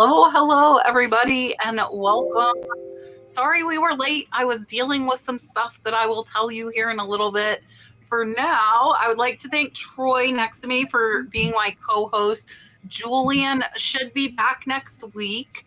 Hello, everybody, and welcome. Sorry we were late. I was dealing with some stuff that I will tell you here in a little bit. For now, I would like to thank Troy next to me for being my co-host. Julian should be back next week.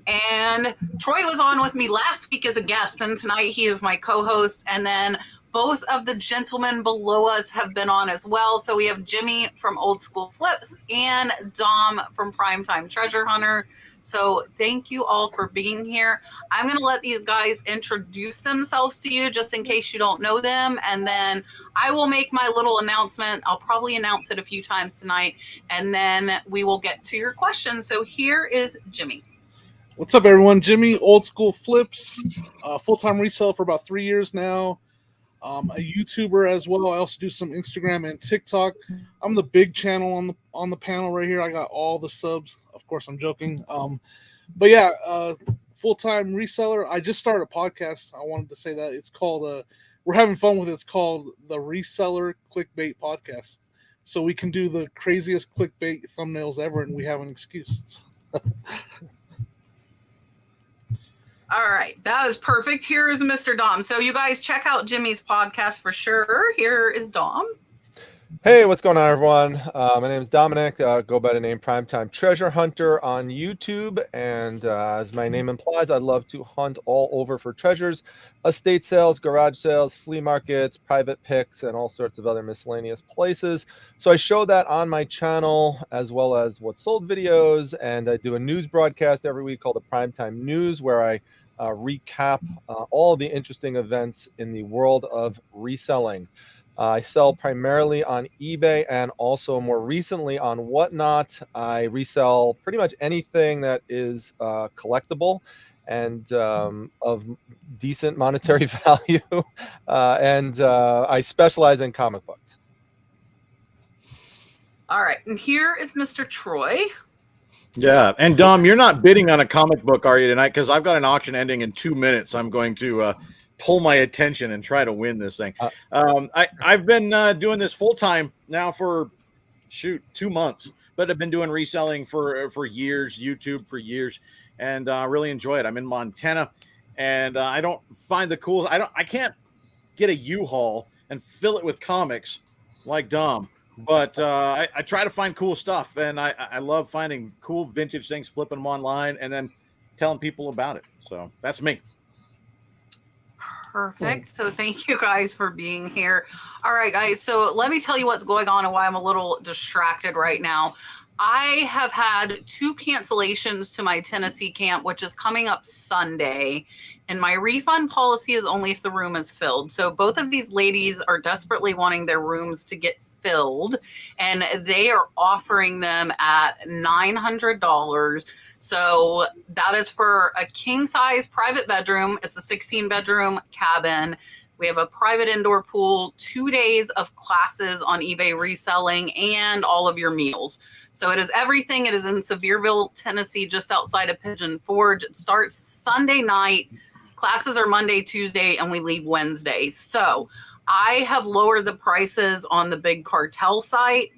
And Troy was on with me last week as a guest, and tonight he is my co-host. And then both of the gentlemen below us have been on as well. So we have Jimmy from OldSchoolFlips and Dom from PrimeTimeTreasureHunter. So thank you all for being here. I'm going to let these guys introduce themselves to you just in case you don't know them. And then I will make my little announcement. I'll probably announce it a few times tonight. And then we will get to your questions. So here is Jimmy. What's up, everyone? Jimmy, OldSchoolFlips, full-time reseller for about 3 years now. A YouTuber as well. I also do some Instagram and TikTok. I'm the big channel on the panel right here. I got all the subs. Of course, I'm joking. But yeah, full-time reseller. I just started a podcast. I wanted to say that it's called. We're having fun with it. It's called the Reseller Clickbait Podcast. So we can do the craziest clickbait thumbnails ever, and we have an excuse. All right, that is perfect. Here is Mr. Dom. So you guys check out Jimmy's podcast for sure. Here is Dom. Hey, what's going on, everyone? My name is Dominic. Go by the name PrimeTimeTreasureHunter on YouTube. And as my name implies, I love to hunt all over for treasures, estate sales, garage sales, flea markets, private picks, and all sorts of other miscellaneous places. So I show that on my channel, as well as what sold videos. And I do a news broadcast every week called the Primetime News, where I recap all the interesting events in the world of reselling. I sell primarily on eBay and also more recently on Whatnot. I resell pretty much anything that is collectible and of decent monetary value. And I specialize in comic books. All right, and here is Mr. Troy. Yeah, and Dom, you're not bidding on a comic book, are you, tonight? Because I've got an auction ending in 2 minutes. I'm going to pull my attention and try to win this thing. I've been doing this full time now for 2 months, but I've been doing reselling for years, YouTube for years, and really enjoy it. I'm in Montana, and I don't find the cool. I can't get a U-Haul and fill it with comics like Dom. But I try to find cool stuff, and I love finding cool vintage things, flipping them online, and then telling people about it. So that's me. Perfect. So thank you guys for being here. All right, guys. So let me tell you what's going on and why I'm a little distracted right now. I have had 2 cancellations to my Tennessee camp, which is coming up Sunday. And my refund policy is only if the room is filled. So both of these ladies are desperately wanting their rooms to get filled. And they are offering them at $900. So that is for a king size private bedroom. It's a 16-bedroom cabin. We have a private indoor pool, 2 days of classes on eBay reselling, and all of your meals. So it is everything. It is in Sevierville, Tennessee, just outside of Pigeon Forge. It starts Sunday night. Classes are Monday, Tuesday, and we leave Wednesday. So I have lowered the prices on the big cartel site.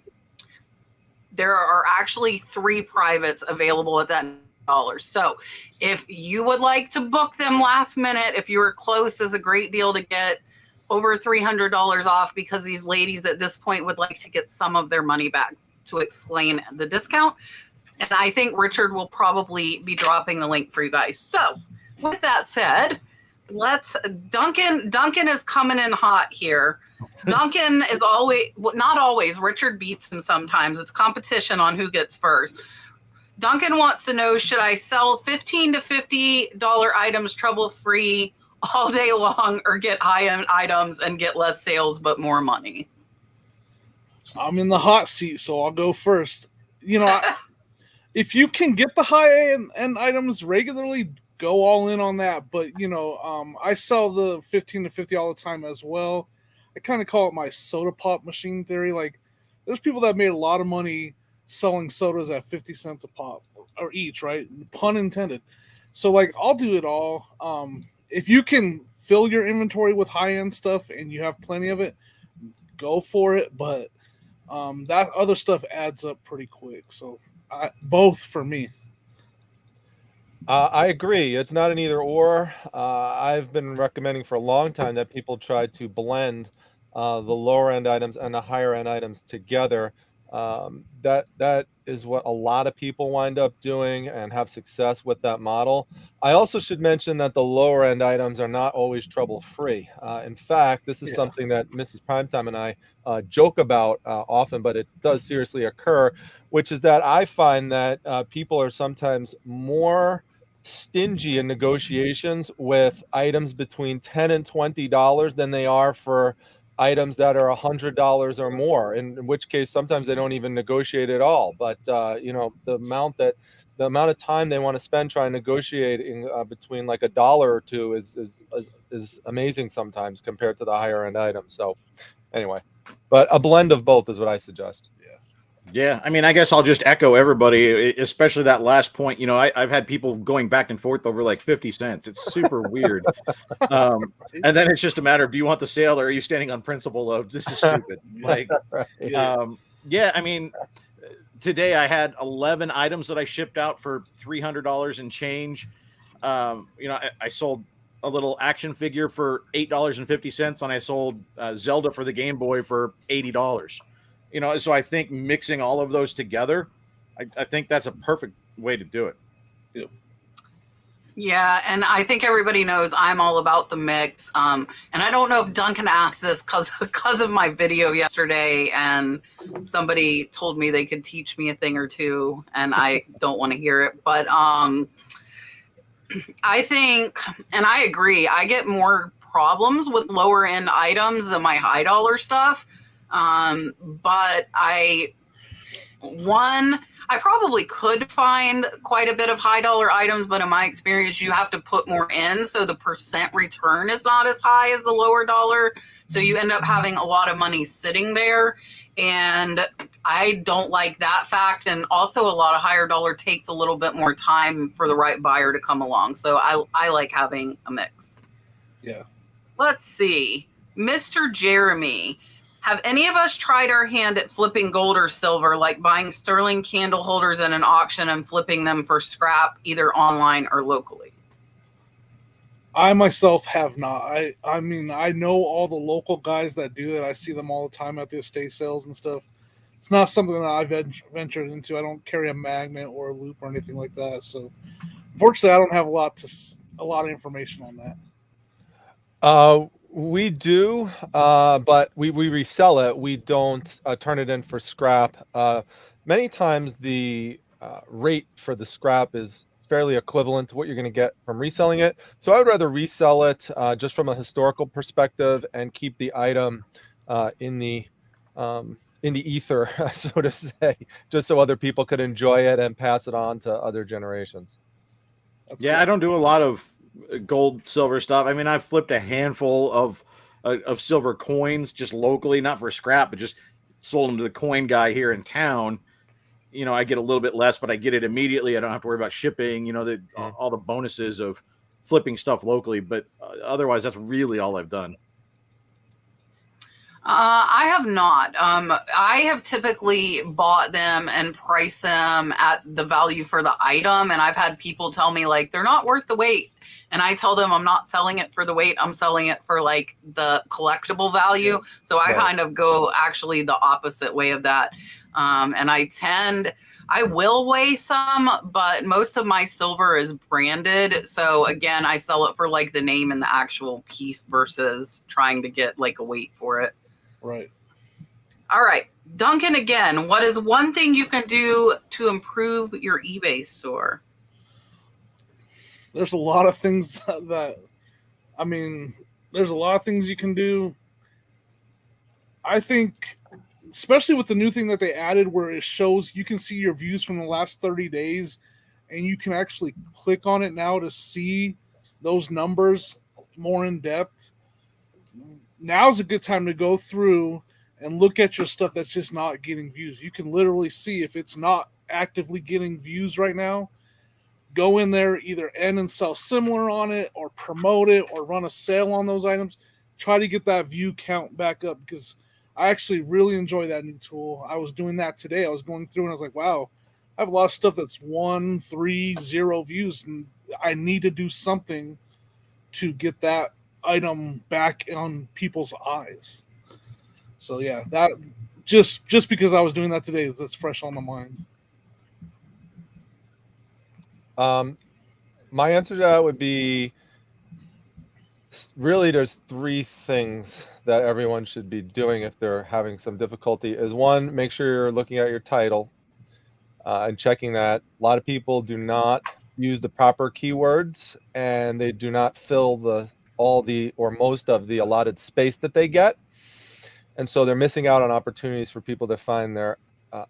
There are actually 3 privates available at that $9. So if you would like to book them last minute, if you are close, is a great deal to get over $300 off, because these ladies at this point would like to get some of their money back to explain the discount. And I think Richard will probably be dropping the link for you guys. So with that said, Duncan is coming in hot here. Duncan is not always, Richard beats him sometimes. It's competition on who gets first. Duncan wants to know, should I sell $15 to $50 items trouble-free all day long, or get high-end items and get less sales but more money? I'm in the hot seat, so I'll go first. If you can get the high-end items regularly, go all in on that. But, I sell the $15 to $50 all the time as well. I kind of call it my soda pop machine theory. Like, there's people that made a lot of money selling sodas at 50 cents a pop or each, right? Pun intended. So, like, I'll do it all. If you can fill your inventory with high-end stuff and you have plenty of it, go for it. But that other stuff adds up pretty quick. So both for me. I agree. It's not an either or. I've been recommending for a long time that people try to blend the lower end items and the higher end items together. That is what a lot of people wind up doing and have success with that model. I also should mention that the lower end items are not always trouble free. In fact, this is something that Mrs. Primetime and I joke about often, but it does seriously occur, which is that I find that people are sometimes more stingy in negotiations with items between $10 and $20 than they are for items that are $100 or more, in which case sometimes they don't even negotiate at all. But the amount of time they want to spend trying negotiating between like $1 or $2 is amazing sometimes compared to the higher end items. So anyway, but a blend of both is what I suggest. Yeah, I mean, I guess I'll just echo everybody, especially that last point. I've had people going back and forth over like 50 cents. It's super weird. And then it's just a matter of, do you want the sale, or are you standing on principle of this is stupid? Like, yeah, I mean, today I had 11 items that I shipped out for $300 and change. I sold a little action figure for $8.50, and I sold Zelda for the Game Boy for $80. So I think mixing all of those together, I think that's a perfect way to do it. Yep. Yeah, and I think everybody knows I'm all about the mix. And I don't know if Duncan asked this because of my video yesterday, and somebody told me they could teach me a thing or two, and I don't want to hear it. But I think, and I agree, I get more problems with lower end items than my high dollar stuff. But I probably could find quite a bit of high dollar items, but in my experience, you have to put more in. So the percent return is not as high as the lower dollar. So you end up having a lot of money sitting there. And I don't like that fact. And also a lot of higher dollar takes a little bit more time for the right buyer to come along. So I like having a mix. Yeah. Let's see. Mr. Jeremy. Have any of us tried our hand at flipping gold or silver, like buying sterling candle holders at an auction and flipping them for scrap, either online or locally? I myself have not. I mean, I know all the local guys that do it. I see them all the time at the estate sales and stuff. It's not something that I've ventured into. I don't carry a magnet or a loop or anything like that. So, unfortunately, I don't have a lot of information on that. We do, but we resell it. We don't turn it in for scrap. Many times the rate for the scrap is fairly equivalent to what you're going to get from reselling it. So I would rather resell it just from a historical perspective and keep the item in the ether, so to say, just so other people could enjoy it and pass it on to other generations. That's cool. I don't do a lot of gold, silver stuff. I mean, I've flipped a handful of silver coins just locally, not for scrap, but just sold them to the coin guy here in town. I get a little bit less, but I get it immediately. I don't have to worry about shipping, all the bonuses of flipping stuff locally. But otherwise, that's really all I've done. I have not. I have typically bought them and priced them at the value for the item. And I've had people tell me like, they're not worth the wait. And I tell them I'm not selling it for the weight. I'm selling it for like the collectible value. So I kind of go actually the opposite way of that. And I will weigh some, but most of my silver is branded. So again, I sell it for like the name and the actual piece versus trying to get like a weight for it. Right. All right. Duncan, again, what is one thing you can do to improve your eBay store? There's a lot of things there's a lot of things you can do. I think, especially with the new thing that they added where it shows you can see your views from the last 30 days and you can actually click on it now to see those numbers more in depth. Now's a good time to go through and look at your stuff that's just not getting views. You can literally see if it's not actively getting views right now. Go in there, either end and sell similar on it or promote it or run a sale on those items. Try to get that view count back up because I actually really enjoy that new tool. I was doing that today. I was going through and I was like, wow, I have a lot of stuff that's 1, 3, 0 views, and I need to do something to get that item back on people's eyes. So yeah, that just because I was doing that today, that's fresh on my mind. My answer to that would be, really there's 3 things that everyone should be doing if they're having some difficulty. Is 1, make sure you're looking at your title and checking that. A lot of people do not use the proper keywords, and they do not fill all the or most of the allotted space that they get. And so they're missing out on opportunities for people to find their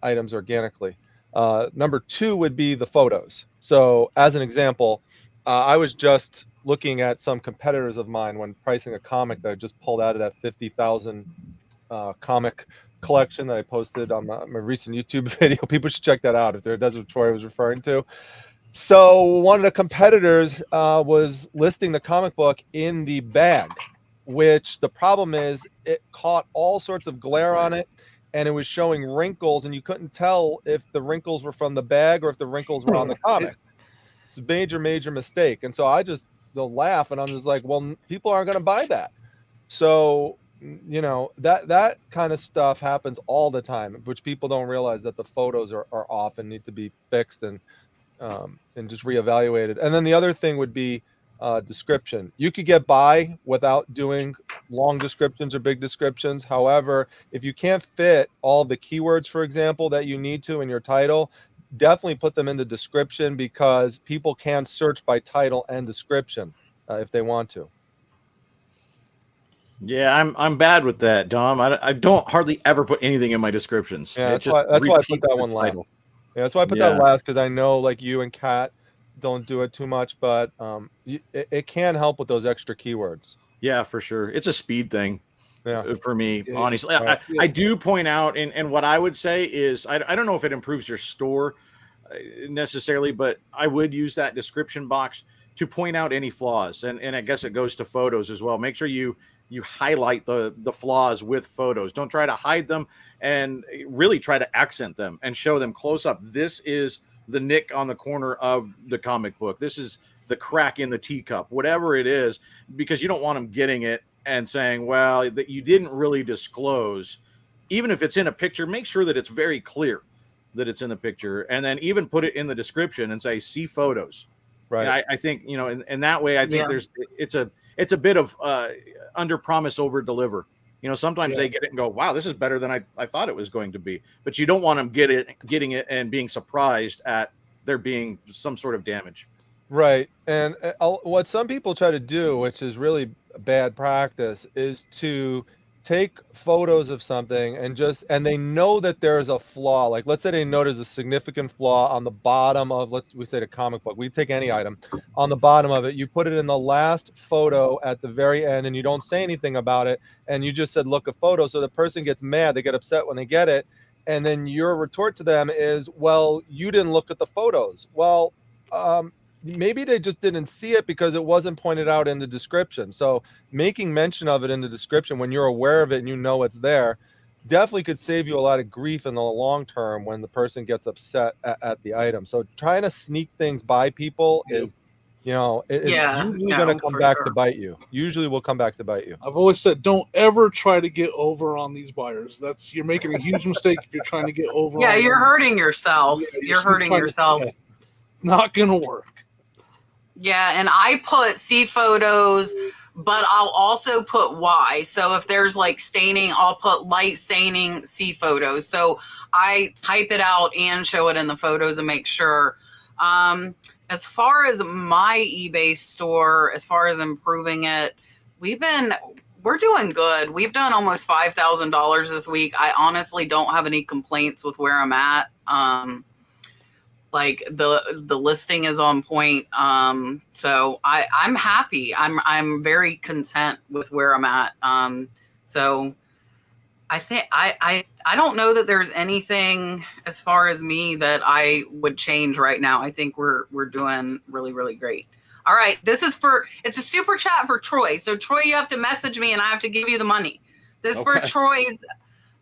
items organically. Number 2 would be the photos. So as an example, I was just looking at some competitors of mine when pricing a comic that I just pulled out of that 50,000 comic collection that I posted on my recent YouTube video. People should check that out if that's what Troy was referring to. So one of the competitors was listing the comic book in the bag, which the problem is it caught all sorts of glare on it, and it was showing wrinkles, and you couldn't tell if the wrinkles were from the bag or if the wrinkles were on the comic. It's a major mistake. And so I just laugh, and I'm just like, well, people aren't going to buy that. So, you know, that kind of stuff happens all the time, which people don't realize, that the photos are off and need to be fixed and just reevaluated. And then the other thing would be description. You could get by without doing long descriptions or big descriptions. However, if you can't fit all the keywords, for example, that you need to in your title, definitely put them in the description, because people can search by title and description if they want to. Yeah, I'm bad with that, Dom. I don't hardly ever put anything in my descriptions. Yeah, that's why I put that one last. Yeah, that's why I put that last, because I know, like, you and Kat don't do it too much, but it can help with those extra keywords. Yeah, for sure. It's a speed thing. Yeah, for me, Yeah, honestly. right. I do point out, and what I would say is, I don't know if it improves your store necessarily, but I would use that description box to point out any flaws. And I guess it goes to photos as well. Make sure you highlight the flaws with photos. Don't try to hide them, and really try to accent them and show them close up. This is the nick on the corner of the comic book. This is the crack in the teacup, whatever it is, because you don't want them getting it and saying, well, that you didn't really disclose. Even if it's in a picture, make sure that it's very clear that it's in the picture, and then even put it in the description and say, see photos. Right. And I think, you know, in that way, I think it's a bit of under promise, over deliver. You know, sometimes they get it and go, wow, this is better than I thought it was going to be. But you don't want them getting it and being surprised at there being some sort of damage. Right. And what some people try to do, which is really bad practice, is to take photos of something and they know that there's a flaw. Like, let's say they know there's a significant flaw on the bottom of, we say the comic book, we take any item on the bottom of it, you put it in the last photo at the very end, and you don't say anything about it, and you just said, look, a photo. So the person gets mad, they get upset when they get it, and then your retort to them is, well, you didn't look at the photos. Well, maybe they just didn't see it because it wasn't pointed out in the description. So making mention of it in the description when you're aware of it and you know it's there definitely could save you a lot of grief in the long term when the person gets upset at the item. So trying to sneak things by people is, you know, it's usually going to come back to bite you. Usually will come back to bite you. I've always said, don't ever try to get over on these buyers. You're making a huge mistake if you're trying to get over. Yeah, on you're them. hurting yourself. You're hurting yourself. Not going to work. Yeah, and I put C photos, but I'll also put Y. So if there's like staining, I'll put light staining C photos. So I type it out and show it in the photos and make sure. As far as my eBay store, as far as improving it, we're doing good. We've done almost $5,000 this week. I honestly don't have any complaints with where I'm at. Like the listing is on point. So I'm happy. I'm very content with where I'm at. So I think I don't know that there's anything as far as me that I would change right now. I think we're doing really, really great. All right. It's a super chat for Troy. So Troy, you have to message me and I have to give you the money. This is for Troy's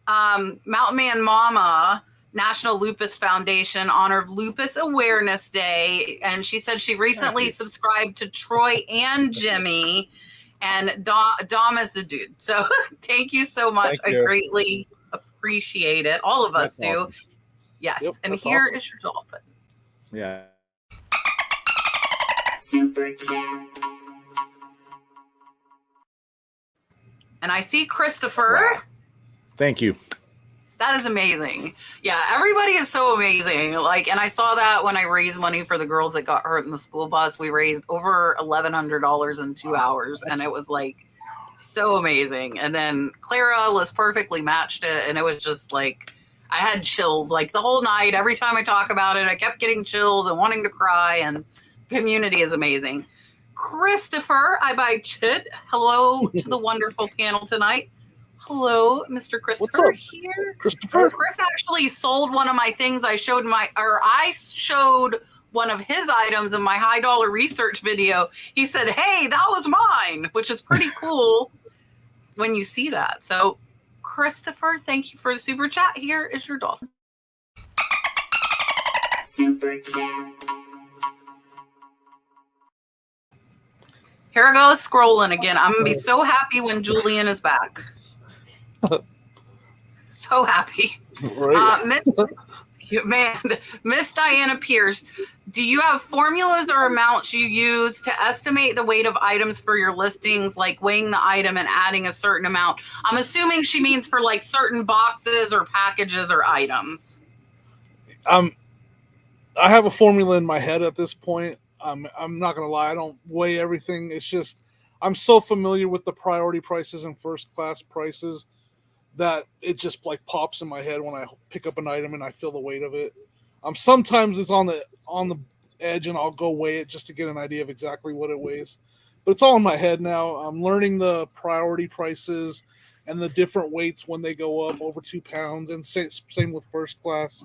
Mountain Man Mama. National Lupus Foundation, honor of Lupus Awareness Day. And she said she recently subscribed to Troy and Jimmy, and Dom is the dude. So thank you so much. I greatly appreciate it. All of us do. Awesome. Yes. Yep, and here is your dolphin. Yeah. Super chat. And I see Christopher. Wow. Thank you. That is amazing. Yeah, everybody is so amazing. Like, and I saw that when I raised money for the girls that got hurt in the school bus. We raised over $1,100 in 2 hours, and it was like so amazing. And then Clara was perfectly matched it, and it was just like I had chills like the whole night. Every time I talk about it, I kept getting chills and wanting to cry. And community is amazing. Christopher, I buy Chit. Hello to the wonderful panel tonight. Hello, Mr. Christopher here. Christopher? Chris actually sold one of my things. I showed one of his items in my high dollar research video. He said, "Hey, that was mine," which is pretty cool when you see that. So, Christopher, thank you for the super chat. Here is your dolphin. Super chat. Here I go scrolling again. I'm going to be so happy when Julian is back. So happy. Miss Diana Pierce, do you have formulas or amounts you use to estimate the weight of items for your listings, like weighing the item and adding a certain amount? I'm assuming she means for like certain boxes or packages or items. I have a formula in my head at this point. I'm not going to lie. I don't weigh everything. It's just I'm so familiar with the priority prices and first class prices that it just like pops in my head when I pick up an item and I feel the weight of it. Sometimes it's on the edge and I'll go weigh it just to get an idea of exactly what it weighs. But it's all in my head now. I'm learning the priority prices and the different weights when they go up over 2 pounds, and same with first class.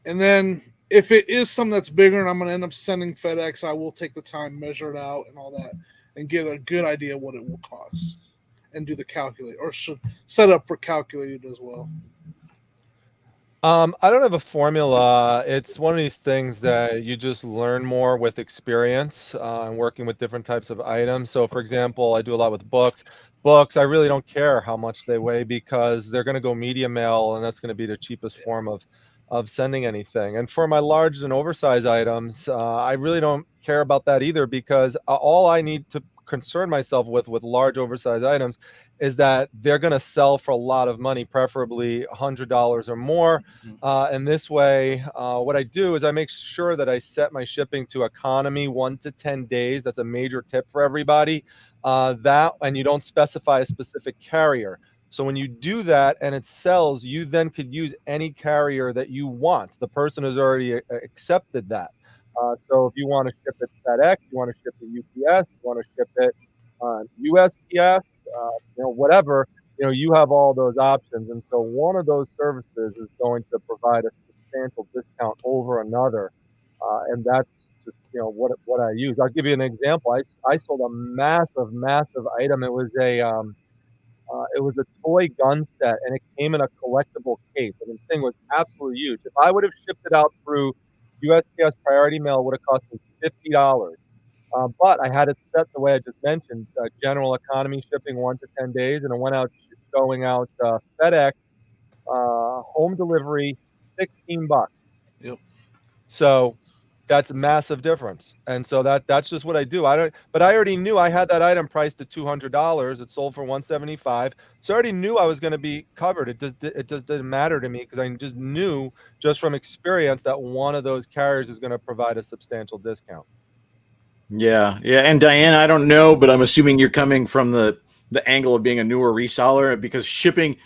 And then if it is something that's bigger and I'm going to end up sending FedEx, I will take the time, measure it out and all that, and get a good idea what it will cost. And do the calculate, or should set up for calculated as well. I don't have a formula. It's one of these things that you just learn more with experience and working with different types of items. So, for example, I do a lot with books. Books, I really don't care how much they weigh because they're going to go media mail, and that's going to be the cheapest form of sending anything. And for my large and oversized items, I really don't care about that either, because all I need to concern myself with large oversized items is that they're going to sell for a lot of money, preferably $100 or more. And this way, what I do is I make sure that I set my shipping to economy 1 to 10 days. That's a major tip for everybody. And you don't specify a specific carrier. So when you do that and it sells, you then could use any carrier that you want. The person has already accepted that. So if you want to ship it FedEx, you want to ship it UPS, you want to ship it USPS, whatever, you have all those options. And so one of those services is going to provide a substantial discount over another. And that's just, what I use. I'll give you an example. I sold a massive item. It was a toy gun set, and it came in a collectible case. I mean, the thing was absolutely huge. If I would have shipped it out through USPS priority mail, it would have cost me $50. But I had it set the way I just mentioned, general economy shipping 1 to 10 days, and it went out going out FedEx, home delivery, $16. Yep. So that's a massive difference. And so that's just what I do. But I already knew I had that item priced at $200. It sold for $175. So I already knew I was going to be covered. It just didn't matter to me because I just knew just from experience that one of those carriers is going to provide a substantial discount. Yeah. And Diane, I don't know, but I'm assuming you're coming from the angle of being a newer reseller, because shipping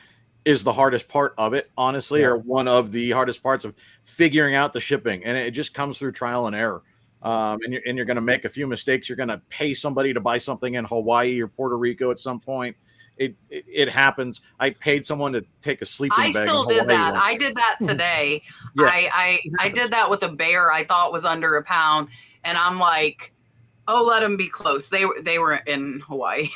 is the hardest part of it, honestly, or one of the hardest parts of figuring out the shipping. And it just comes through trial and error. And you're going to make a few mistakes. You're going to pay somebody to buy something in Hawaii or Puerto Rico at some point. It happens. I paid someone to take a sleeping bag. I still did that. I did that today. Yeah. I did that with a bear I thought was under a pound. And I'm like, oh, let them be close. They were in Hawaii.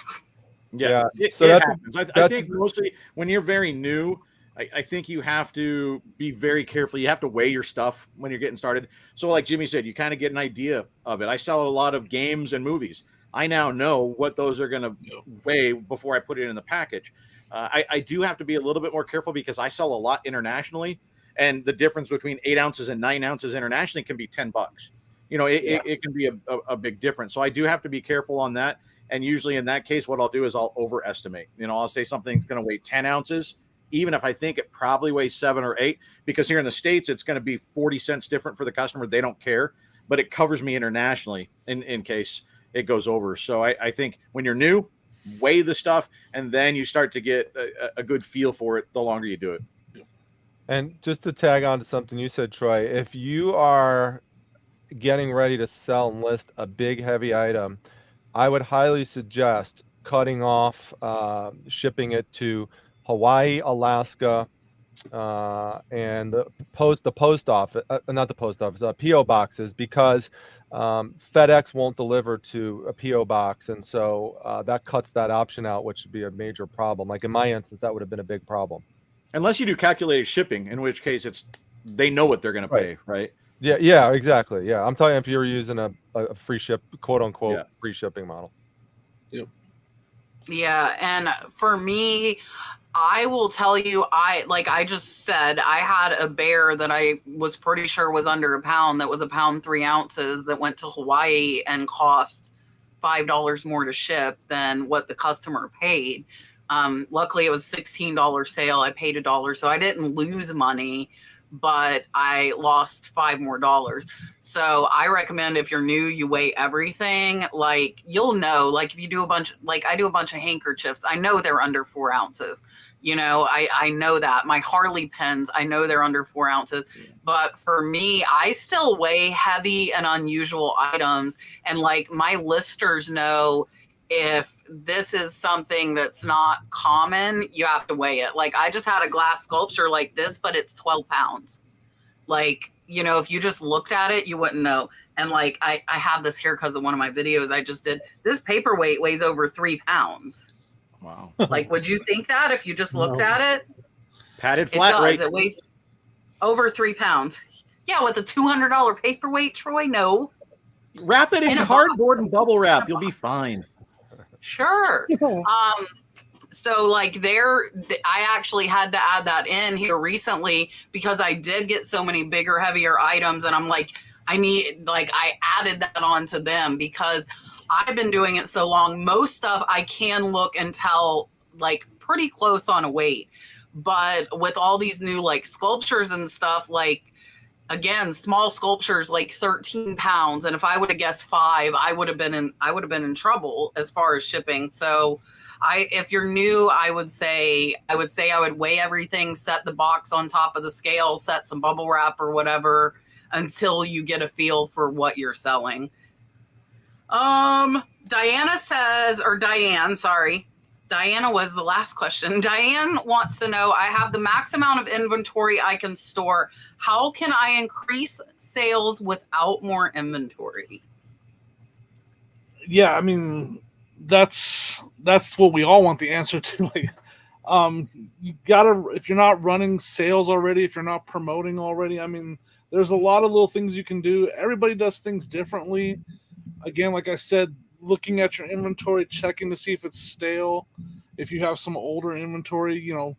Yeah. So that happens. I think mostly when you're very new, I think you have to be very careful. You have to weigh your stuff when you're getting started. So like Jimmy said, you kind of get an idea of it. I sell a lot of games and movies. I now know what those are going to weigh before I put it in the package. I do have to be a little bit more careful because I sell a lot internationally, and the difference between 8 ounces and 9 ounces internationally can be $10. You know, it can be a big difference. So I do have to be careful on that. And usually in that case, what I'll do is I'll overestimate. You know, I'll say something's going to weigh 10 ounces, even if I think it probably weighs 7 or 8, because here in the States, it's going to be 40 cents different for the customer. They don't care, but it covers me internationally in case it goes over. So I think when you're new, weigh the stuff, and then you start to get a good feel for it the longer you do it. And just to tag on to something you said, Troy, if you are getting ready to sell and list a big, heavy item, I would highly suggest cutting off shipping it to Hawaii, Alaska, and the post office, not the post office, PO boxes, because FedEx won't deliver to a PO box, and so that cuts that option out, which would be a major problem. Like in my instance, that would have been a big problem. Unless you do calculated shipping, in which case they know what they're going to pay, right? Yeah, exactly. Yeah, I'm talking if you're using a free ship, quote unquote, free shipping model. Yep. Yeah, and for me, I will tell you, I just said, I had a bear that I was pretty sure was under a pound, that was a pound 3 ounces, that went to Hawaii and cost $5 more to ship than what the customer paid. Luckily, it was $16 sale. I paid $1, so I didn't lose money, but I lost $5 more. So I recommend if you're new, you weigh everything. Like, you'll know, like if you do I do a bunch of handkerchiefs, I know they're under 4 ounces. You know, I know that. My Harley pens, I know they're under 4 ounces. But for me, I still weigh heavy and unusual items. And like my listers know, if this is something that's not common, you have to weigh it. Like I just had a glass sculpture like this, but it's 12 pounds. Like, you know, if you just looked at it, you wouldn't know. And like, I have this here because of one of my videos I just did. This paperweight weighs over 3 pounds. Wow. Like, would you think that if you just looked at it? Padded flat rate. It weighs over 3 pounds. Yeah, with a $200 paperweight, Troy? No. Wrap it in cardboard and bubble wrap. You'll be fine. Sure. So like I actually had to add that in here recently because I did get so many bigger, heavier items, and I'm like, I added that on to them because I've been doing it so long. Most stuff I can look and tell like pretty close on a weight, but with all these new like sculptures and stuff, like again, small sculptures like 13 pounds, and if I would have guessed 5, I would have been in trouble as far as shipping. So if you're new, I would say I would weigh everything, set the box on top of the scale, set some bubble wrap or whatever until you get a feel for what you're selling. Diana was the last question. Diane wants to know, I have the max amount of inventory I can store. How can I increase sales without more inventory? Yeah, I mean, that's what we all want the answer to. Like, you gotta, if you're not running sales already, if you're not promoting already, I mean, there's a lot of little things you can do. Everybody does things differently. Again, like I said, looking at your inventory, checking to see if it's stale. If you have some older inventory, you know,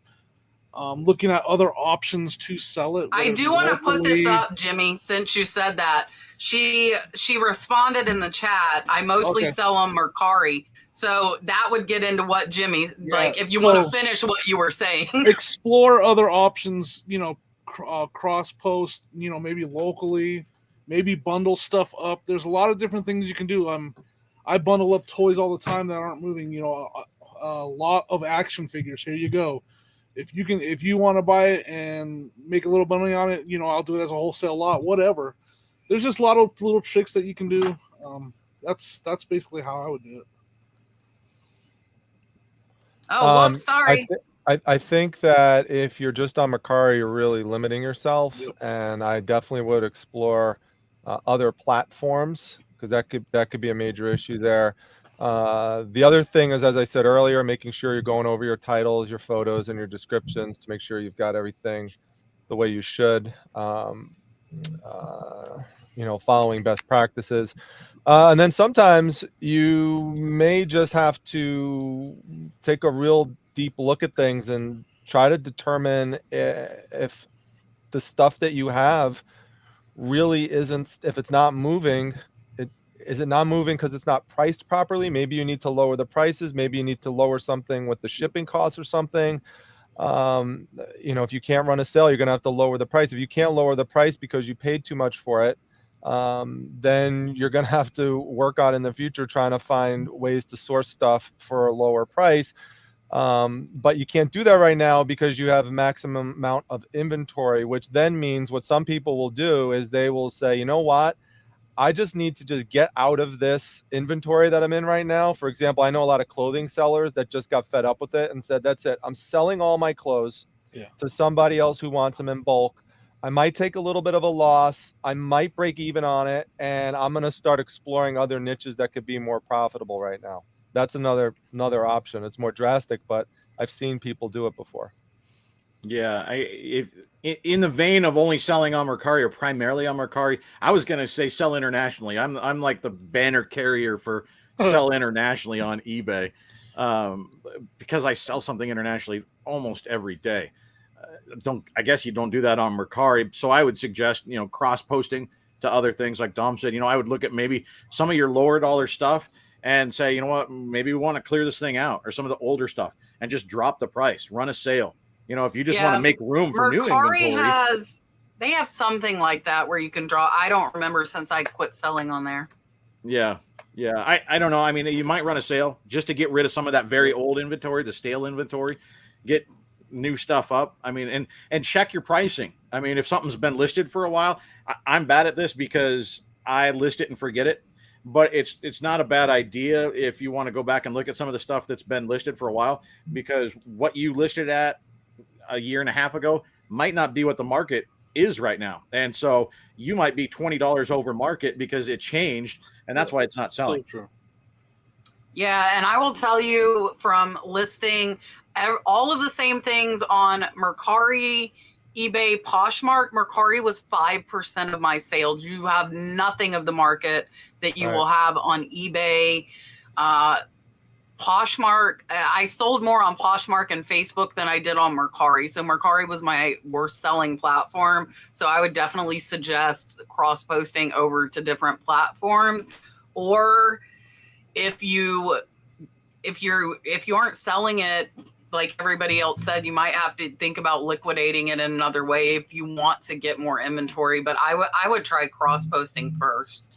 looking at other options to sell it. I do want to put this up, Jimmy, since you said that. She responded in the chat. I mostly sell on Mercari. So that would get into what Jimmy, like, if you want to finish what you were saying. Explore other options, you know, cross post, you know, maybe locally, maybe bundle stuff up. There's a lot of different things you can do. I bundle up toys all the time that aren't moving, you know, a lot of action figures. Here you go. If you want to buy it and make a little money on it, you know, I'll do it as a wholesale lot, whatever. There's just a lot of little tricks that you can do. That's basically how I would do it. Oh, whoops, sorry. I think that if you're just on Mercari, you're really limiting yourself, and I definitely would explore other platforms because that could be a major issue there. The other thing is, as I said earlier, making sure you're going over your titles, your photos, and your descriptions to make sure you've got everything the way you should. Following best practices. And then sometimes you may just have to take a real deep look at things and try to determine if the stuff that you have really isn't, if it's not moving, is it not moving because it's not priced properly? Maybe you need to lower the prices. Maybe you need to lower something with the shipping costs or something. If you can't run a sale, you're going to have to lower the price. If you can't lower the price because you paid too much for it, then you're going to have to work on in the future trying to find ways to source stuff for a lower price. But you can't do that right now because you have a maximum amount of inventory, which then means what some people will do is they will say, you know what? I just need to just get out of this inventory that I'm in right now. For example, I know a lot of clothing sellers that just got fed up with it and said, that's it. I'm selling all my clothes to somebody else who wants them in bulk. I might take a little bit of a loss. I might break even on it. And I'm going to start exploring other niches that could be more profitable right now. That's another option. It's more drastic, but I've seen people do it before. Yeah, if in the vein of only selling on Mercari or primarily on Mercari, I was going to say sell internationally. I'm like the banner carrier for sell internationally on eBay, because I sell something internationally almost every day. I guess you don't do that on Mercari. So I would suggest, cross posting to other things like Dom said. I would look at maybe some of your lower dollar stuff and say, you know what, maybe we want to clear this thing out, or some of the older stuff, and just drop the price, run a sale. If you just want to make room for new inventory. They have something like that where you can draw. I don't remember since I quit selling on there. Yeah. I don't know. I mean, you might run a sale just to get rid of some of that very old inventory, the stale inventory, get new stuff up. I mean, and check your pricing. I mean, if something's been listed for a while, I'm bad at this because I list it and forget it. But it's not a bad idea if you want to go back and look at some of the stuff that's been listed for a while, because what you listed at a year and a half ago might not be what the market is right now. And so you might be $20 over market because it changed, and that's why it's not selling. So true. Yeah, and I will tell you from listing all of the same things on Mercari, eBay, Poshmark. Mercari was 5% of my sales. You have nothing of the market that you will have on eBay. Poshmark, I sold more on Poshmark and Facebook than I did on Mercari. So Mercari was my worst selling platform. So I would definitely suggest cross posting over to different platforms. Or if you aren't selling it like everybody else said, you might have to think about liquidating it in another way if you want to get more inventory. But I would try cross posting first.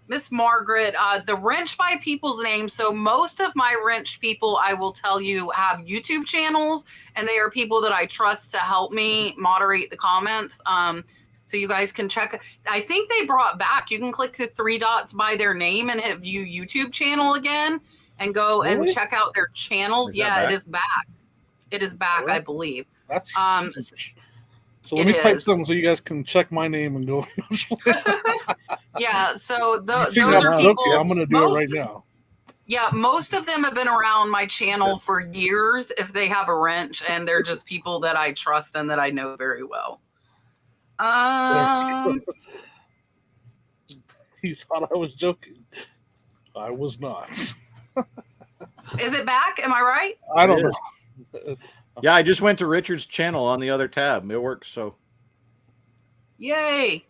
Miss Margaret, the wrench by people's names. So most of my wrench people, I will tell you, have YouTube channels, and they are people that I trust to help me moderate the comments. So you guys can check. I think they brought back, you can click the 3 dots by their name and hit view YouTube channel again and go and check out their channels. Yeah, it is back. It is back, I believe. That's so let me type something so you guys can check my name and go. Yeah, so those I'm are people. Okay, I'm going to do it right now. Yeah, most of them have been around my channel for years if they have a wrench, and they're just people that I trust and that I know very well. You thought I was joking. I was not. Is it back? Am I right? I don't know. Yeah, I just went to Richard's channel on the other tab. It works, so. Yay.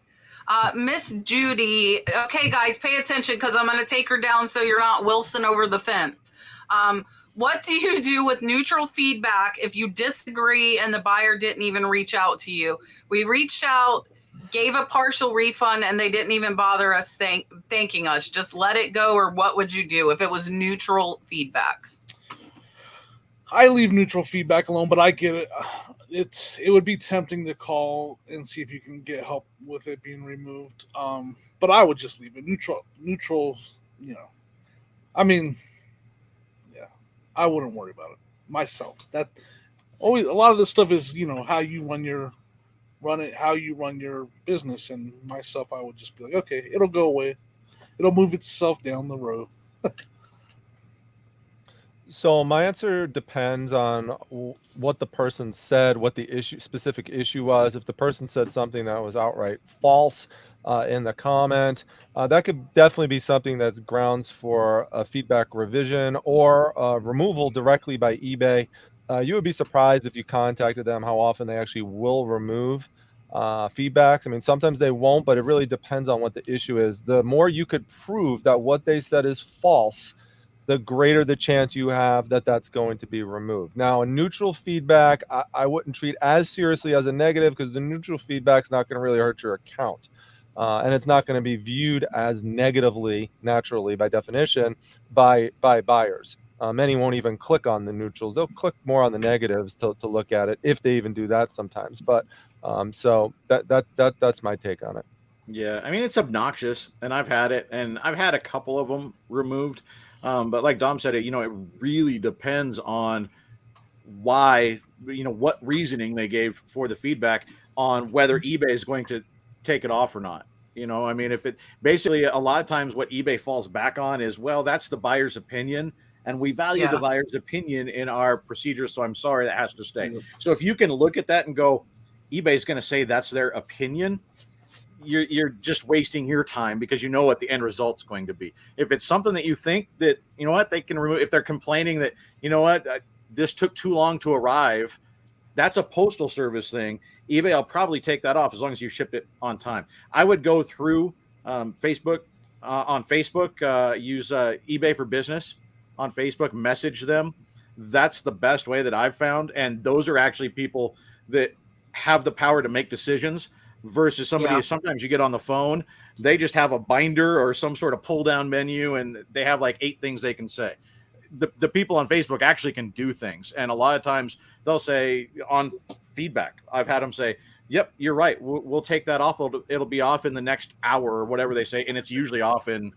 Miss Judy. Okay, guys, pay attention because I'm going to take her down so you're not Wilson over the fence. What do you do with neutral feedback if you disagree and the buyer didn't even reach out to you? We reached out, gave a partial refund, and they didn't even bother us thanking us. Just let it go, or what would you do if it was neutral feedback? I leave neutral feedback alone, but I get it. It would be tempting to call and see if you can get help with it being removed. But I would just leave it neutral. I mean, yeah, I wouldn't worry about it myself. That always, a lot of this stuff is, how you how you run your business. And myself, I would just be like, okay, it'll go away. It'll move itself down the road. So my answer depends on what the person said, what the specific issue was. If the person said something that was outright false in the comment, that could definitely be something that's grounds for a feedback revision or removal directly by eBay. You would be surprised if you contacted them how often they actually will remove feedbacks. I mean, sometimes they won't, but it really depends on what the issue is. The more you could prove that what they said is false, the greater the chance you have that that's going to be removed. Now, a neutral feedback, I wouldn't treat as seriously as a negative, because the neutral feedback is not going to really hurt your account. And it's not going to be viewed as negatively, naturally, by definition, by buyers. Many won't even click on the neutrals. They'll click more on the negatives to look at it, if they even do that sometimes. But so that's my take on it. Yeah, I mean, it's obnoxious, and I've had it, and I've had a couple of them removed. But like Dom said, it really depends on why, what reasoning they gave for the feedback on whether eBay is going to take it off or not. I mean, if it basically, a lot of times what eBay falls back on is, well, that's the buyer's opinion, and we value the buyer's opinion in our procedure. So I'm sorry, that has to stay. So if you can look at that and go, eBay is going to say that's their opinion, you're just wasting your time, because you know what the end result's going to be. If it's something that you think that, they can remove, if they're complaining that, this took too long to arrive, that's a postal service thing. eBay will probably take that off as long as you shipped it on time. I would go through Facebook, on Facebook, use eBay for Business on Facebook, message them. That's the best way that I've found. And those are actually people that have the power to make decisions, versus somebody, sometimes you get on the phone, they just have a binder or some sort of pull down menu, and they have like 8 things they can say. The people on Facebook actually can do things. And a lot of times they'll say on feedback, I've had them say, yep, you're right, we'll take that off. It'll be off in the next hour, or whatever they say. And it's usually off in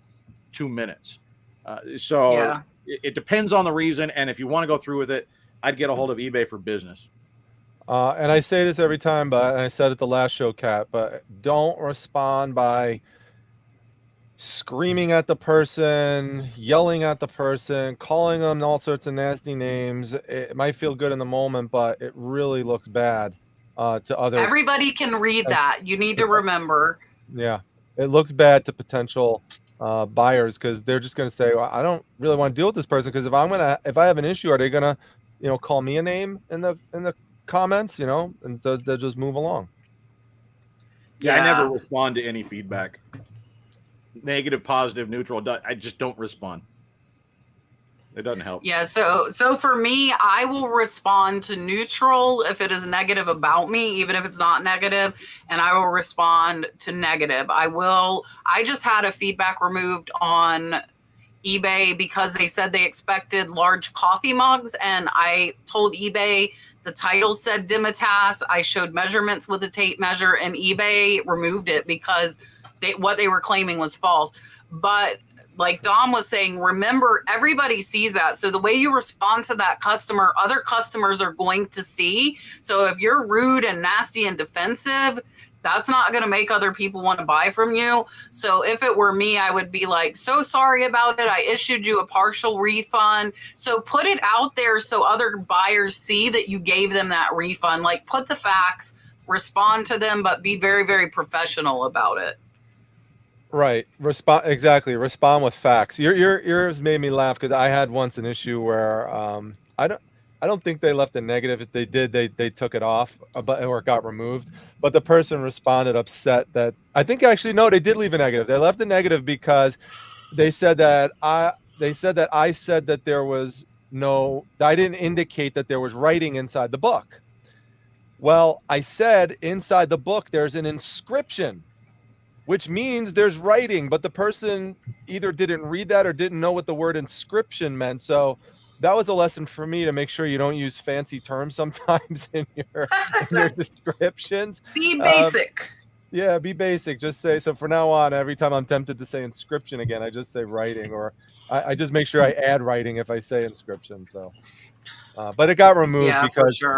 2 minutes. It depends on the reason. And if you want to go through with it, I'd get a hold of eBay for Business. And I say this every time, but I said it the last show, Kat, but don't respond by screaming at the person, yelling at the person, calling them all sorts of nasty names. It might feel good in the moment, but it really looks bad to others. Everybody can read that. You need to remember. Yeah, it looks bad to potential buyers, because they're just going to say, well, I don't really want to deal with this person, because if I have an issue, are they going to, call me a name in the comments, and they'll just move along. I never respond to any feedback, negative, positive, neutral. I just don't respond. It doesn't help. So for me, I will respond to neutral if it is negative about me, even if it's not negative, and I will respond to negative. I just had a feedback removed on eBay because they said they expected large coffee mugs, and I told eBay the title said Dimitas. I showed measurements with a tape measure, and eBay removed it because what they were claiming was false. But like Dom was saying, remember, everybody sees that. So the way you respond to that customer, other customers are going to see. So if you're rude and nasty and defensive, that's not going to make other people want to buy from you. So if it were me, I would be like, so sorry about it. I issued you a partial refund. So put it out there so other buyers see that you gave them that refund. Like, put the facts, respond to them, but be very, very professional about it. Right. Respond with facts. Yours made me laugh, because I had once an issue where I don't think they left a negative. If they did, they took it off, or it got removed. But the person responded upset that, I think actually, no, they did leave a negative. They left a negative because they said that I said that there was I didn't indicate that there was writing inside the book. Well, I said inside the book there's an inscription, which means there's writing, but the person either didn't read that or didn't know what the word inscription meant. So that was a lesson for me, to make sure you don't use fancy terms sometimes in your descriptions. Be basic. Be basic. Just say, so for now on, every time I'm tempted to say inscription again, I just say writing, or I just make sure I add writing if I say inscription. So, but it got removed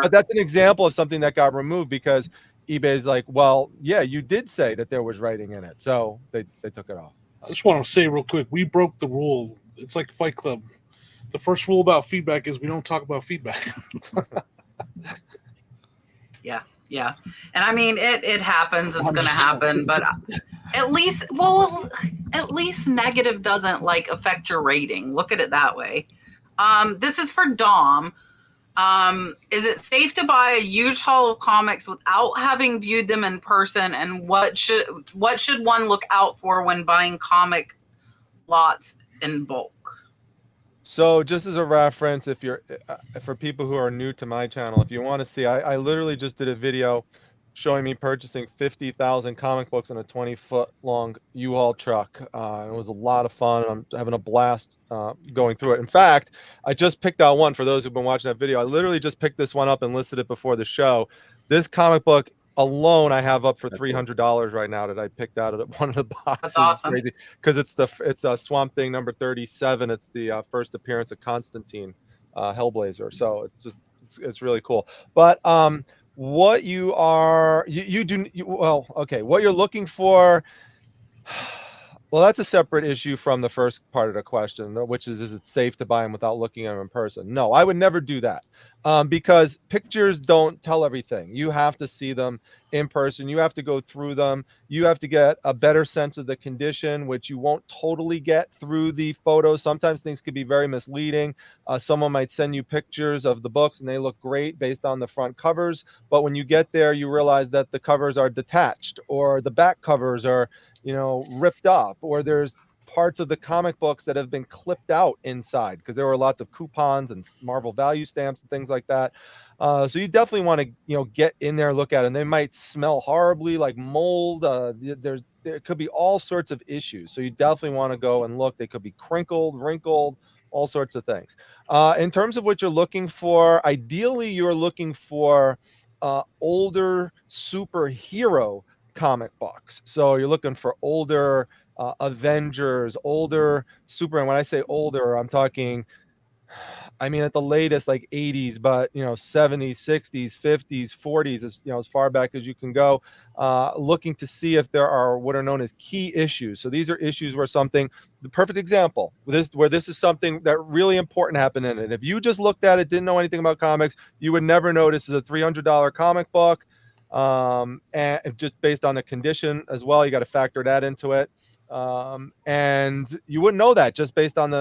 but that's an example of something that got removed because eBay's like, well, yeah, you did say that there was writing in it. So they took it off. I just want to say real quick, we broke the rule. It's like Fight Club. the first rule about feedback is we don't talk about feedback. Yeah. And I mean, it happens. It's going to happen, but at least negative doesn't like affect your rating. Look at it that way. This is for Dom. Is it safe to buy a huge haul of comics without having viewed them in person? And what should one look out for when buying comic lots in bulk? So just as a reference, if you're for people who are new to my channel, if you want to see, I literally just did a video showing me purchasing 50,000 comic books in a 20-foot long U-Haul truck. It was a lot of fun. I'm having a blast going through it. In fact, I just picked out one for those who've been watching that video. I literally just picked this one up and listed it before the show. This comic book alone I have up for $300 right now that I picked out of one of the boxes. That's awesome. It's crazy because it's a Swamp Thing number 37. It's the first appearance of Constantine, Hellblazer. So it's really cool. But what you what you're looking for, well, that's a separate issue from the first part of the question, which is it safe to buy them without looking at them in person? No, I would never do that, because pictures don't tell everything. You have to see them in person. You have to go through them. You have to get a better sense of the condition, which you won't totally get through the photos. Sometimes things could be very misleading. Someone might send you pictures of the books and they look great based on the front covers, but when you get there, you realize that the covers are detached, or the back covers are, ripped up, or there's parts of the comic books that have been clipped out inside because there were lots of coupons and Marvel value stamps and things like that. So you definitely want to, get in there, look at it. And they might smell horribly, like mold. There could be all sorts of issues. So you definitely want to go and look. They could be crinkled, wrinkled, all sorts of things. In terms of what you're looking for, ideally you're looking for older superhero comic books. So you're looking for older Avengers, older Superman. When I say older, I'm talking, at the latest, like 80s, but 70s, 60s, 50s, 40s, as far back as you can go, looking to see if there are what are known as key issues. So these are issues where the perfect example, where this is something that really important happened in it. If you just looked at it, didn't know anything about comics, you would never notice it's a $300 comic book. And just based on the condition as well, you got to factor that into it. And you wouldn't know that just based on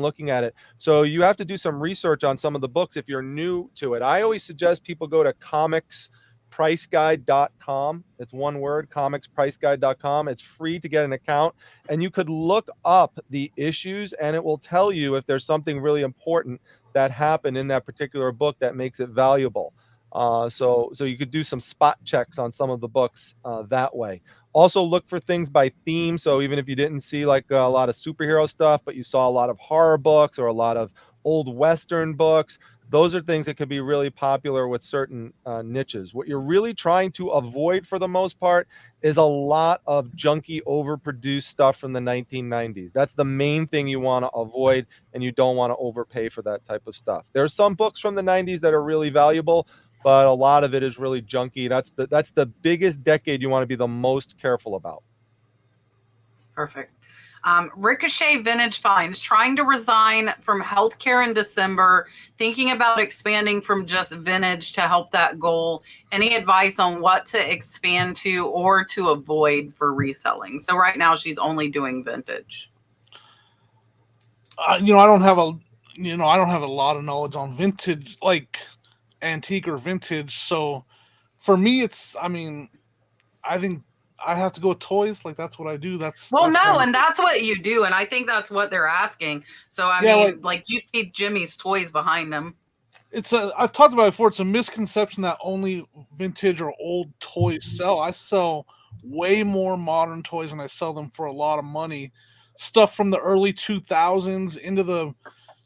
looking at it. So you have to do some research on some of the books if you're new to it. I always suggest people go to comicspriceguide.com. It's one word, comicspriceguide.com. It's free to get an account, and you could look up the issues and it will tell you if there's something really important that happened in that particular book that makes it valuable. So you could do some spot checks on some of the books that way. Also look for things by theme. So even if you didn't see like a lot of superhero stuff, but you saw a lot of horror books or a lot of old Western books, those are things that could be really popular with certain niches. What you're really trying to avoid for the most part is a lot of junky, overproduced stuff from the 1990s. That's the main thing you want to avoid, and you don't want to overpay for that type of stuff. There are some books from the 90s that are really valuable, but a lot of it is really junky. That's the biggest decade you want to be the most careful about. Perfect. Ricochet Vintage Finds, trying to resign from healthcare in December, thinking about expanding from just vintage to help that goal. Any advice on what to expand to or to avoid for reselling? So right now she's only doing vintage. I don't have a lot of knowledge on vintage, like antique or vintage. So for me, I think I have to go with toys. Like that's what I do. That's what you do, and I think that's what they're asking. So like you see Jimmy's toys behind him. I've talked about it before. It's a misconception that only vintage or old toys sell. I sell way more modern toys, and I sell them for a lot of money. Stuff from the early 2000s into the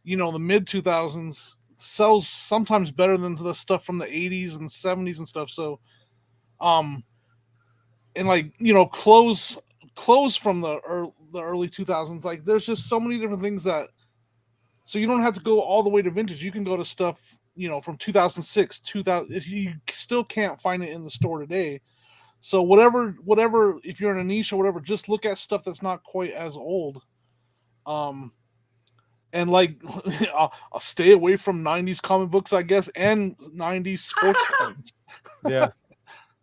mid 2000s sells sometimes better than the stuff from the 80s and 70s and stuff. So, and clothes from the early 2000s. Like, there's just so many different things so you don't have to go all the way to vintage. You can go to stuff, from 2006, 2000. If you still can't find it in the store today. So whatever, if you're in a niche or whatever, just look at stuff that's not quite as old. and like I'll stay away from 90s comic books, I guess, and 90s sports cards. Yeah.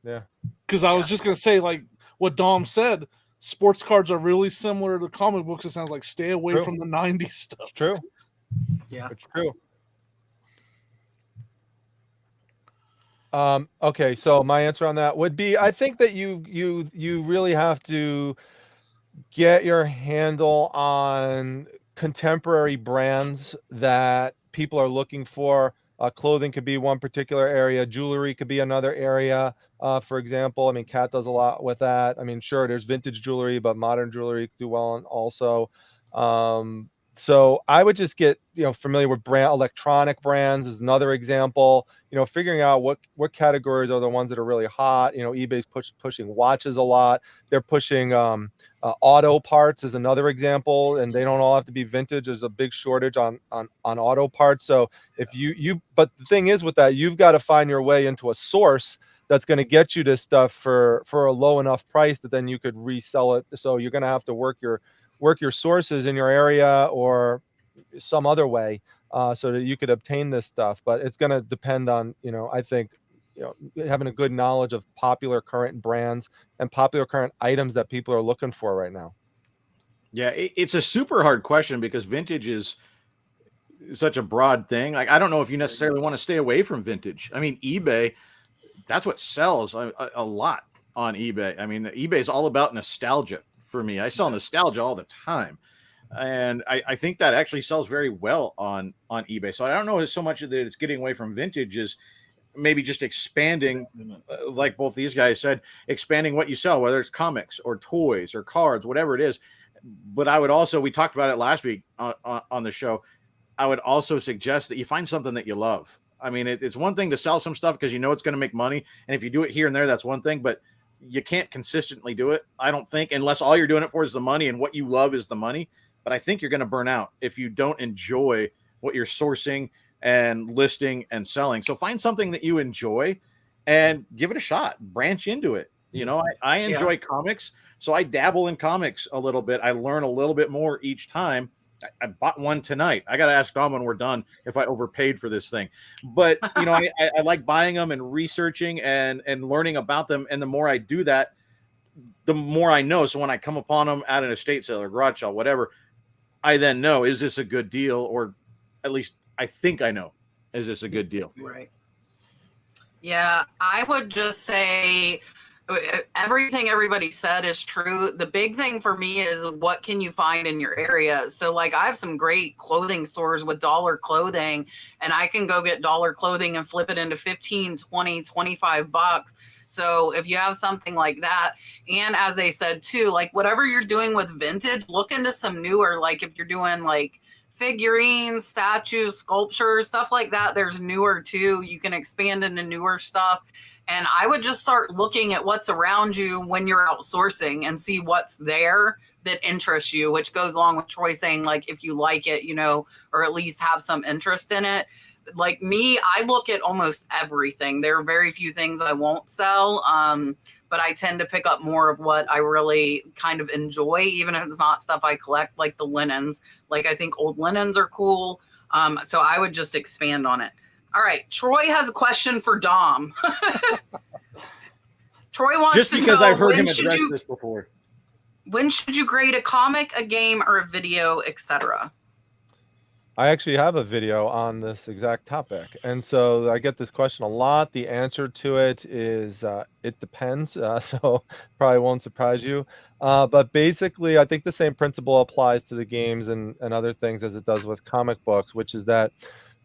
Yeah. Because I was just gonna say, like what Dom said, sports cards are really similar to comic books. It sounds like stay away True. from the 90s stuff. It's true. Yeah. It's true. Okay, so my answer on that would be, I think that you really have to get your handle on contemporary brands that people are looking for. Clothing could be one particular area. Jewelry could be another area. For example, I mean, Kat does a lot with that. I mean, sure, there's vintage jewelry, but modern jewelry could do well on also. So I would just get, familiar with electronic brands is another example. Figuring out what categories are the ones that are really hot. eBay's pushing watches a lot. They're pushing auto parts is another example, and they don't all have to be vintage. There's a big shortage on auto parts. So if but the thing is with that, you've got to find your way into a source that's going to get you this stuff for a low enough price that then you could resell it. So you're going to have to work your sources in your area or some other way so that you could obtain this stuff. But it's going to depend on, I think, having a good knowledge of popular current brands and popular current items that people are looking for right now. Yeah, it's a super hard question because vintage is such a broad thing. Like, I don't know if you necessarily want to stay away from vintage. I mean, eBay, that's what sells a lot on eBay. I mean, eBay is all about nostalgia for me. I sell nostalgia all the time. And I think that actually sells very well on eBay. So I don't know so much that it's getting away from vintage is maybe just expanding, like both these guys said, expanding what you sell, whether it's comics or toys or cards, whatever it is. But I would also, we talked about it last week on the show, I would also suggest that you find something that you love. I mean, it's one thing to sell some stuff because it's going to make money. And if you do it here and there, that's one thing. But you can't consistently do it, I don't think, unless all you're doing it for is the money and what you love is the money. But I think you're going to burn out if you don't enjoy what you're sourcing and listing and selling. So find something that you enjoy and give it a shot. Branch into it. I enjoy comics, so I dabble in comics a little bit. I learn a little bit more each time. I bought one tonight. I got to ask Dom when we're done if I overpaid for this thing. But, I like buying them and researching and learning about them. And the more I do that, the more I know. So when I come upon them at an estate sale or garage sale, whatever, I then know, is this a good deal? Or at least I think I know, is this a good deal? Right. Yeah, I would just say everything everybody said is true. The big thing for me is what can you find in your area? So like I have some great clothing stores with dollar clothing, and I can go get dollar clothing and flip it into 15, 20, 25 bucks. So if you have something like that, and as they said too, like whatever you're doing with vintage, look into some newer, like if you're doing like figurines, statues, sculptures, stuff like that, there's newer too. You can expand into newer stuff. And I would just start looking at what's around you when you're outsourcing and see what's there that interests you, which goes along with Troy saying, like, if you like it, or at least have some interest in it. Like me, I look at almost everything. There are very few things I won't sell, but I tend to pick up more of what I really kind of enjoy, even if it's not stuff I collect, like the linens. Like I think old linens are cool. So I would just expand on it. All right, Troy has a question for Dom. Troy wants just to because know, I've heard him address this before. When should you grade a comic, a game, or a video, etc.? I actually have a video on this exact topic. And so I get this question a lot. The answer to it is it depends. So probably won't surprise you. But basically, I think the same principle applies to the games and other things as it does with comic books, which is that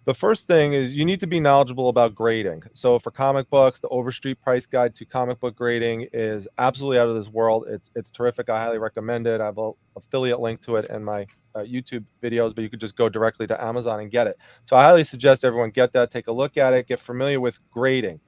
the first thing is you need to be knowledgeable about grading. So for comic books, the Overstreet Price Guide to Comic Book Grading is absolutely out of this world. It's terrific. I highly recommend it. I have an affiliate link to it in my YouTube videos, but you could just go directly to Amazon and get it. So I highly suggest everyone get that, take a look at it, get familiar with grading.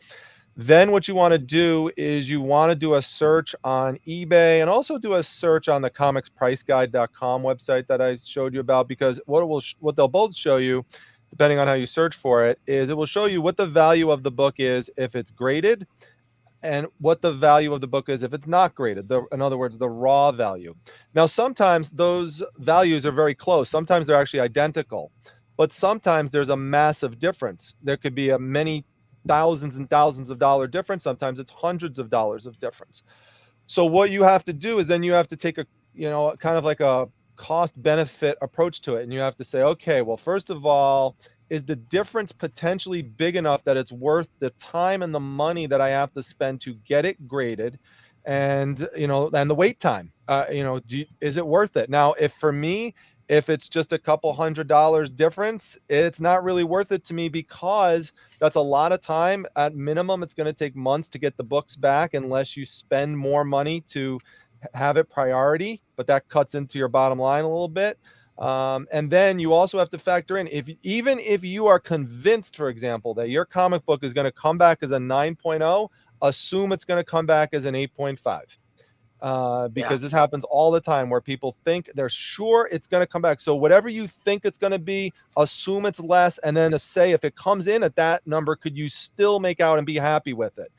Then what you want to do is you want to do a search on eBay and also do a search on the comicspriceguide.com website that I showed you about, because what they'll both show you, depending on how you search for it, is it will show you what the value of the book is if it's graded, and what the value of the book is if it's not graded. In other words, the raw value. Now, sometimes those values are very close. Sometimes they're actually identical, but sometimes there's a massive difference. There could be a many thousands and thousands of dollar difference. Sometimes it's hundreds of dollars of difference. So what you have to do is then you have to take a, kind of like a cost benefit approach to it. And you have to say, okay, well, first of all, is the difference potentially big enough that it's worth the time and the money that I have to spend to get it graded, and and the wait time? Is it worth it? Now, if it's just a couple $100 difference, it's not really worth it to me, because that's a lot of time. At minimum, it's going to take months to get the books back unless you spend more money to have it priority, but that cuts into your bottom line a little bit. And then you also have to factor in, even if you are convinced, for example, that your comic book is going to come back as a 9.0, assume it's going to come back as an 8.5. Because this happens all the time, where people think they're sure it's going to come back. So whatever you think it's going to be, assume it's less, and then say if it comes in at that number, could you still make out and be happy with it?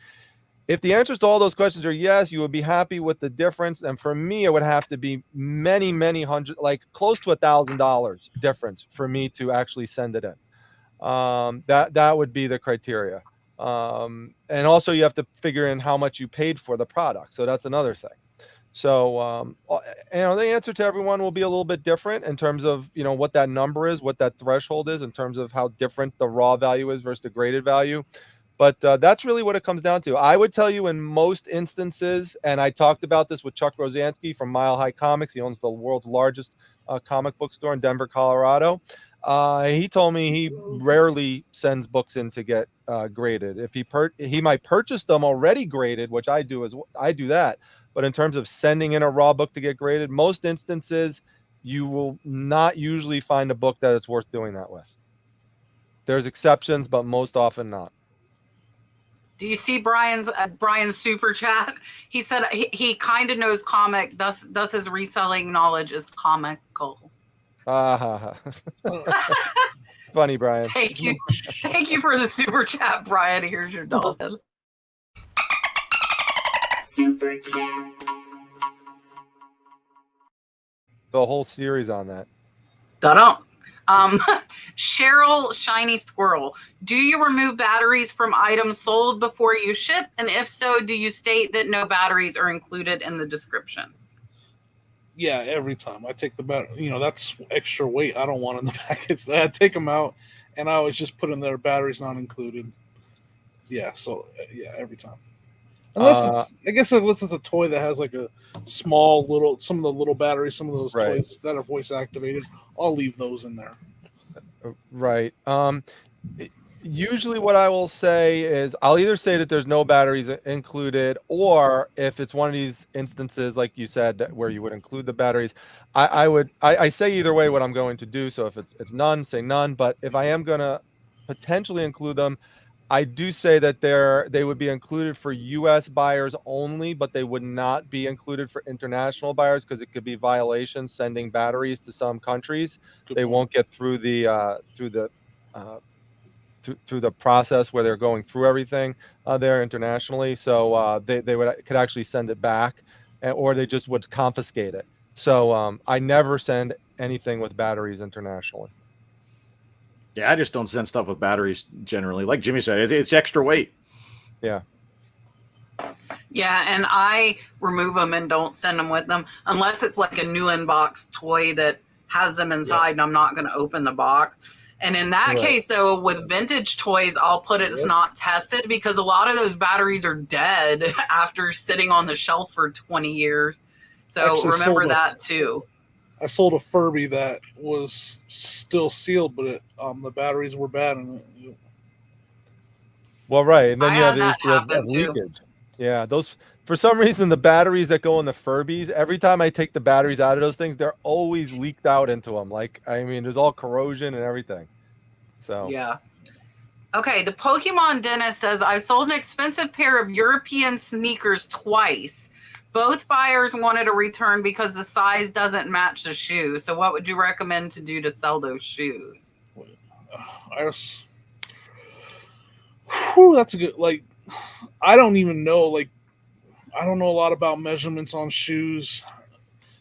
If the answers to all those questions are yes, you would be happy with the difference. And for me, it would have to be many, many hundred, like close to $1,000 difference for me to actually send it in. That would be the criteria. And also you have to figure in how much you paid for the product. So that's another thing. So, the answer to everyone will be a little bit different in terms of, what that number is, what that threshold is in terms of how different the raw value is versus the graded value. But that's really what it comes down to. I would tell you in most instances, and I talked about this with Chuck Rosansky from Mile High Comics. He owns the world's largest comic book store in Denver, Colorado. He told me he rarely sends books in to get graded. If he might purchase them already graded, which I do that. But in terms of sending in a raw book to get graded, most instances you will not usually find a book that it's worth doing that with. There's exceptions, but most often not. Do you see Brian's super chat? He said he kind of knows comic, thus his reselling knowledge is comical. Funny, Brian. Thank you for the super chat, Brian. Here's your dolphin. Super chat. The whole series on that. Da-dum. Cheryl Shiny Squirrel, do you remove batteries from items sold before you ship? And if so, do you state that no batteries are included in the description? Yeah, every time I take the battery, that's extra weight I don't want in the package. I take them out, and I always just put in there batteries not included. Yeah, so yeah, every time. Unless it's a toy that has like a small some of the little batteries, some of those toys that are voice activated, I'll leave those in there. Right. Usually what I will say is I'll either say that there's no batteries included, or if it's one of these instances, like you said, where you would include the batteries, I say either way what I'm going to do. So if it's none, say none. But if I am going to potentially include them, I do say that they would be included for U.S. buyers only, but they would not be included for international buyers, because it could be violations sending batteries to some countries. They won't get through the through the process where they're going through everything there internationally. So they could actually send it back, or they just would confiscate it. So I never send anything with batteries internationally. Yeah, I just don't send stuff with batteries generally. Like Jimmy said, it's extra weight. Yeah. Yeah, and I remove them and don't send them with them unless it's like a new in-box toy that has them inside, and I'm not going to open the box. And in that case, though, with vintage toys, I'll put it's not tested, because a lot of those batteries are dead after sitting on the shelf for 20 years. So Actually, remember that, too. I sold a Furby that was still sealed, but the batteries were bad. Well, right. And then you have the that issue of leakage. Yeah, those, for some reason, the batteries that go in the Furbies, every time I take the batteries out of those things, they're always leaked out into them. Like, I mean, there's all corrosion and everything. So yeah. Okay, the Pokemon Dentist says, I've sold an expensive pair of European sneakers twice. Both buyers wanted a return because the size doesn't match the shoe. So what would you recommend to do to sell those shoes? That's a good, I don't even know. Like, I don't know a lot about measurements on shoes.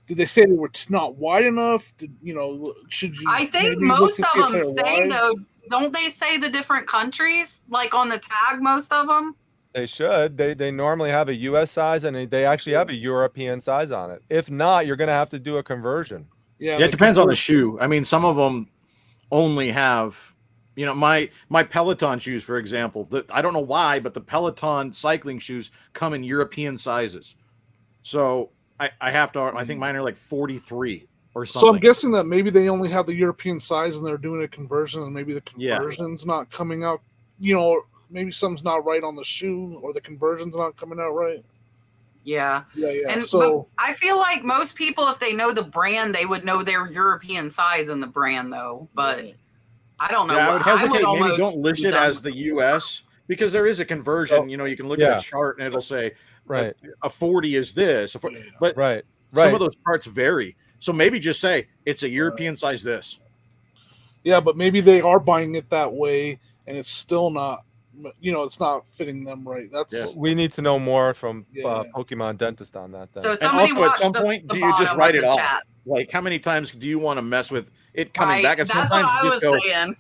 Did they say they were not wide enough? Should you I think maybe look most to of see if them they're say wide? though, don't they say the different countries like on the tag? Most of them. They should. They normally have a US size and they actually have a European size on it. If not, you're going to have to do a conversion. Yeah, Yeah, it depends on the shoe. I mean, some of them only have, my Peloton shoes, for example. I don't know why, but the Peloton cycling shoes come in European sizes. So I have to. I think mine are like 43 or something. So I'm guessing that maybe they only have the European size and they're doing a conversion, and maybe the conversion's not coming out. Maybe something's not right on the shoe, or the conversion's not coming out right. Yeah. Yeah. But I feel like most people, if they know the brand, they would know their European size in the brand, though. But I don't know. Yeah, I would hesitate. Maybe don't list it as the the US because there is a conversion. You can look at a chart and it'll say right, a 40 is this. But right. Some of those charts vary. So maybe just say it's a European size this. Yeah, but maybe they are buying it that way, and it's still not. It's not fitting them right. We need to know more from Pokemon Dentist on that. Then. So and also, at some point, do you just write it off? Chat. Like, how many times do you want to mess with it coming back? And that's sometimes what I was saying.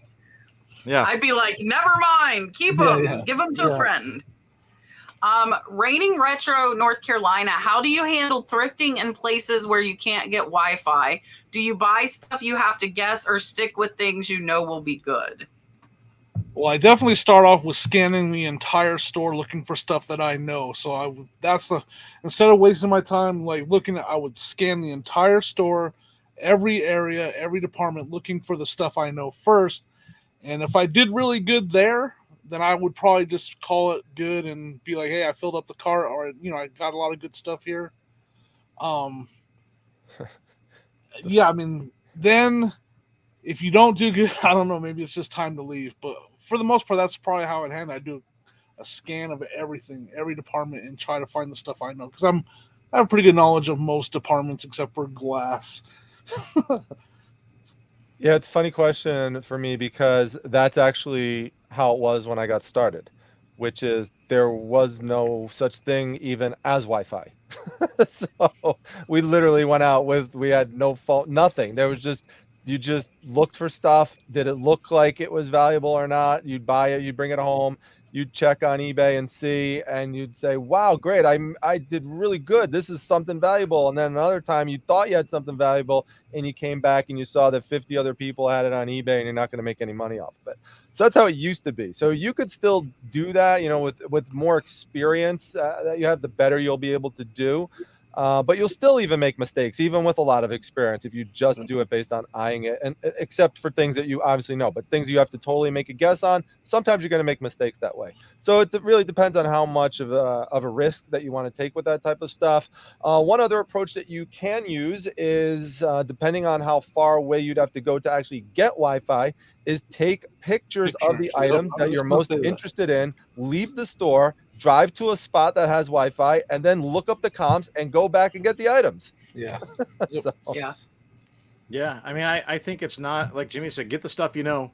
Yeah, I'd be like, never mind, keep them, give them to a friend. Reigning Retro, North Carolina. How do you handle thrifting in places where you can't get Wi-Fi? Do you buy stuff you have to guess, or stick with things you know will be good? Well, I definitely start off with scanning the entire store looking for stuff that I know. So instead of wasting my time I would scan the entire store, every area, every department, looking for the stuff I know first. And if I did really good there, then I would probably just call it good and be like, hey, I filled up the cart, or I got a lot of good stuff here. Yeah, I mean, then if you don't do good, I don't know, maybe it's just time to leave. But for the most part, that's probably how it handled. I do a scan of everything, every department, and try to find the stuff I know, because I have pretty good knowledge of most departments except for glass. Yeah, it's a funny question for me because that's actually how it was when I got started, which is there was no such thing even as Wi-Fi. So we literally went out we had no fault, nothing. There was just, you just looked for stuff. Did it look like it was valuable or not? You'd buy it, you'd bring it home, you'd check on eBay and see, and you'd say, wow, great, I did really good. This is something valuable. And then another time you thought you had something valuable and you came back and you saw that 50 other people had it on eBay and you're not going to make any money off of it. So that's how it used to be. So you could still do that, with more experience that you have, the better you'll be able to do. But you'll still even make mistakes, even with a lot of experience, if you just do it based on eyeing it, and except for things that you obviously know, but things you have to totally make a guess on, sometimes you're going to make mistakes that way. So it really depends on how much of a risk that you want to take with that type of stuff. One other approach that you can use is, depending on how far away you'd have to go to actually get Wi-Fi, is take pictures of the items that you're most interested in, leave the store, drive to a spot that has Wi-Fi, and then look up the comps and go back and get the items. Yeah. Yeah. I mean, I think it's not, like Jimmy said, get the stuff go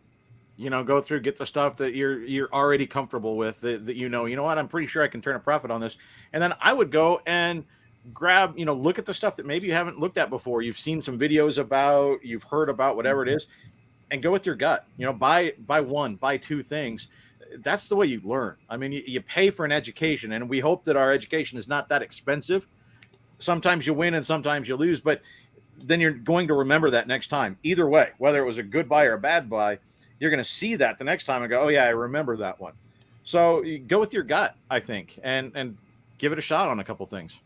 through, get the stuff that you're already comfortable with, that you know what, I'm pretty sure I can turn a profit on this. And then I would go and grab, look at the stuff that maybe you haven't looked at before. You've seen some videos about, you've heard about, whatever it is, and go with your gut. Buy one, buy two things. That's the way you learn. I mean, you pay for an education, and we hope that our education is not that expensive. Sometimes you win and sometimes you lose, but then you're going to remember that next time. Either way, whether it was a good buy or a bad buy, you're going to see that the next time and go, oh yeah, I remember that one. So you go with your gut, I think, and give it a shot on a couple things.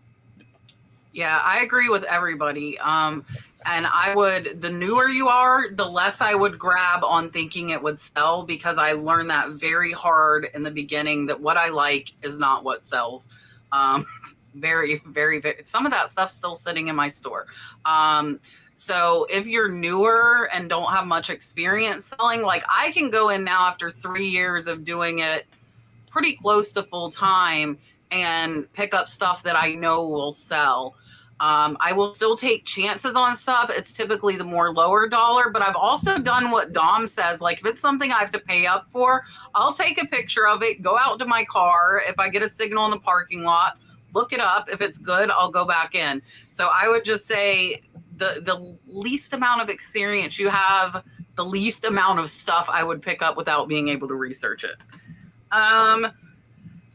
Yeah, I agree with everybody. And the newer you are, the less I would grab on thinking it would sell, because I learned that very hard in the beginning, that what I like is not what sells. Very, very, very, some of that stuff's still sitting in my store. So if you're newer and don't have much experience selling, like I can go in now after 3 years of doing it pretty close to full time and pick up stuff that I know will sell. I will still take chances on stuff. It's typically the more lower dollar, but I've also done what Dom says. Like if it's something I have to pay up for, I'll take a picture of it, go out to my car. If I get a signal in the parking lot, look it up. If it's good, I'll go back in. So I would just say the least amount of experience you have, the least amount of stuff I would pick up without being able to research it.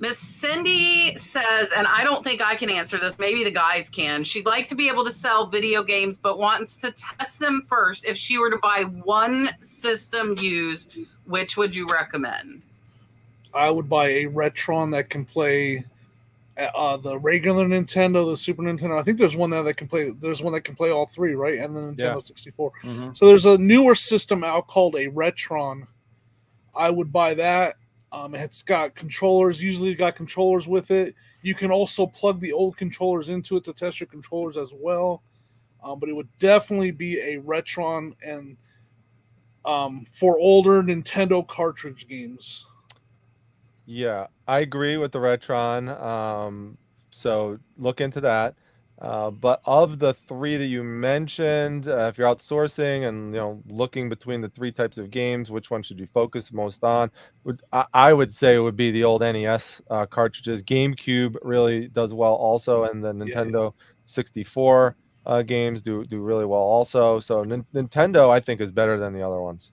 Miss Cindy says, and I don't think I can answer this, maybe the guys can. She'd like to be able to sell video games, but wants to test them first. If she were to buy one system used, which would you recommend? I would buy a Retron that can play the regular Nintendo, the Super Nintendo. I think there's one there that can play. There's one that can play all three, right? And the Nintendo 64. Mm-hmm. So there's a newer system out called a Retron. I would buy that. It's got controllers. Usually, got controllers with it. You can also plug the old controllers into it to test your controllers as well. But it would definitely be a Retron and for older Nintendo cartridge games. Yeah, I agree with the Retron. So look into that. But of the three that you mentioned, if you're outsourcing and looking between the three types of games, which one should you focus most on? I would say it would be the old NES cartridges. GameCube really does well also, and the Nintendo 64 games do really well also. So Nintendo, I think, is better than the other ones.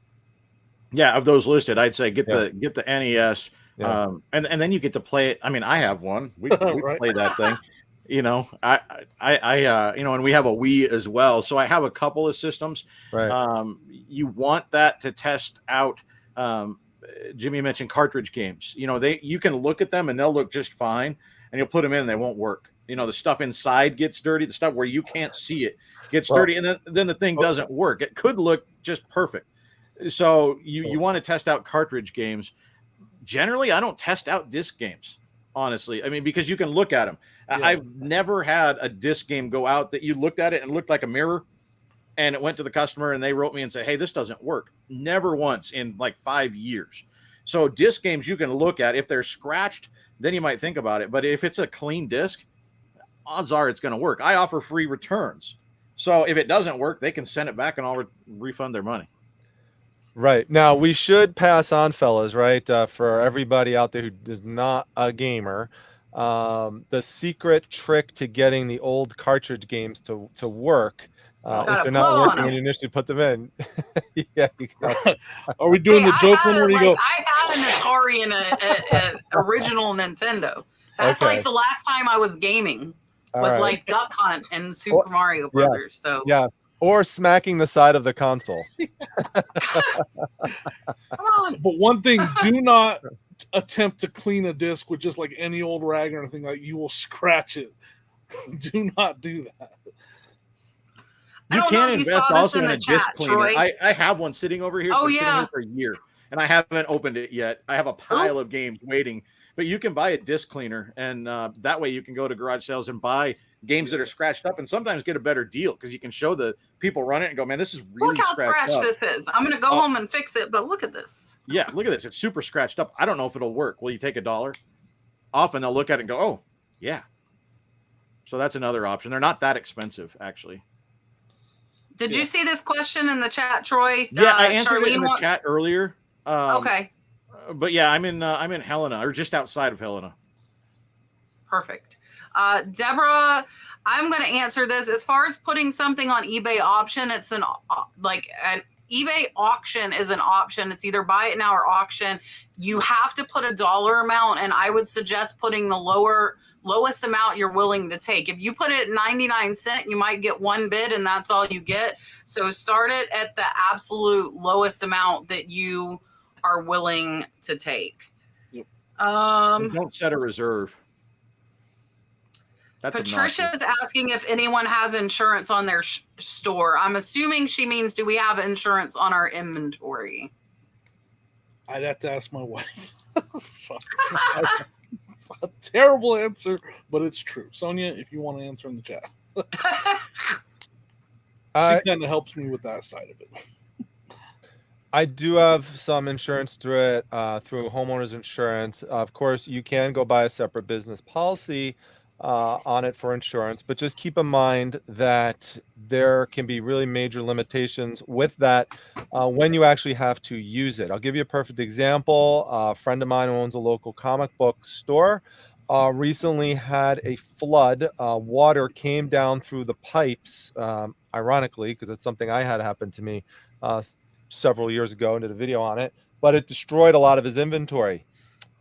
Yeah, of those listed, I'd say get the NES. Yeah. And then you get to play it. I mean, I have one. We Right. play that thing. And we have a Wii as well. So I have a couple of systems. Right. You want that to test out. Jimmy mentioned cartridge games. You can look at them and they'll look just fine, and you'll put them in and they won't work. The stuff inside gets dirty. The stuff where you can't see it gets dirty, and then the thing doesn't work. It could look just perfect. So you want to test out cartridge games. Generally, I don't test out disc games, honestly. I mean, because you can look at them. Yeah. I've never had a disc game go out that you looked at it and it looked like a mirror, and it went to the customer and they wrote me and said, hey, this doesn't work. Never once in like 5 years. So disc games you can look at. If they're scratched, then you might think about it. But if it's a clean disc, odds are it's going to work. I offer free returns. So if it doesn't work, they can send it back and I'll refund their money. Right. Now, we should pass on, fellas, right, for everybody out there who is not a gamer, the secret trick to getting the old cartridge games to work. If they're not working when you initially put them in. Yeah. Are we doing the joke one where you go? I had an Atari and an original Nintendo. That's like the last time I was gaming was like Duck Hunt and Super Mario Brothers. So yeah. Or smacking the side of the console. Come on. But one thing, do not attempt to clean a disc with just like any old rag or anything. Like, you will scratch it. Do not do that. You can invest also in a disc cleaner. I have one sitting over here. It's been sitting here for a year, and I haven't opened it yet. I have a pile of games waiting. But you can buy a disc cleaner, and that way you can go to garage sales and buy games that are scratched up, and sometimes get a better deal because you can show the people run it and go, man, this is really look how scratched this is. I'm going to go home and fix it, but look at this. Yeah, look at this. It's super scratched up. I don't know if it'll work. Will you take $1? Often they'll look at it and go, oh, yeah. So that's another option. They're not that expensive, actually. Did you see this question in the chat, Troy? Yeah, I answered it in the chat earlier. Okay. But yeah, I'm in Helena, or just outside of Helena. Perfect. Deborah, I'm going to answer this. As far as putting something on eBay auction, it's an eBay auction is an option. It's either buy it now or auction. You have to put a dollar amount, and I would suggest putting the lowest amount you're willing to take. If you put it at 99 cents, you might get one bid, and that's all you get. So start it at the absolute lowest amount that you are willing to take. Yep. Don't set a reserve. That's Patricia's asking if anyone has insurance on their store. I'm assuming she means, do we have insurance on our inventory? I'd have to ask my wife. A terrible answer, but it's true. Sonia, if you want to answer in the chat. She kind of helps me with that side of it. I do have some insurance through it, through homeowners insurance. Of course, you can go buy a separate business policy. on it for insurance, but just keep in mind that there can be really major limitations with that when you actually have to use it. I'll give you a perfect example. A friend of mine who owns a local comic book store recently had a flood. Water came down through the pipes, ironically, because it's something I had happen to me several years ago and did a video on it, but it destroyed a lot of his inventory.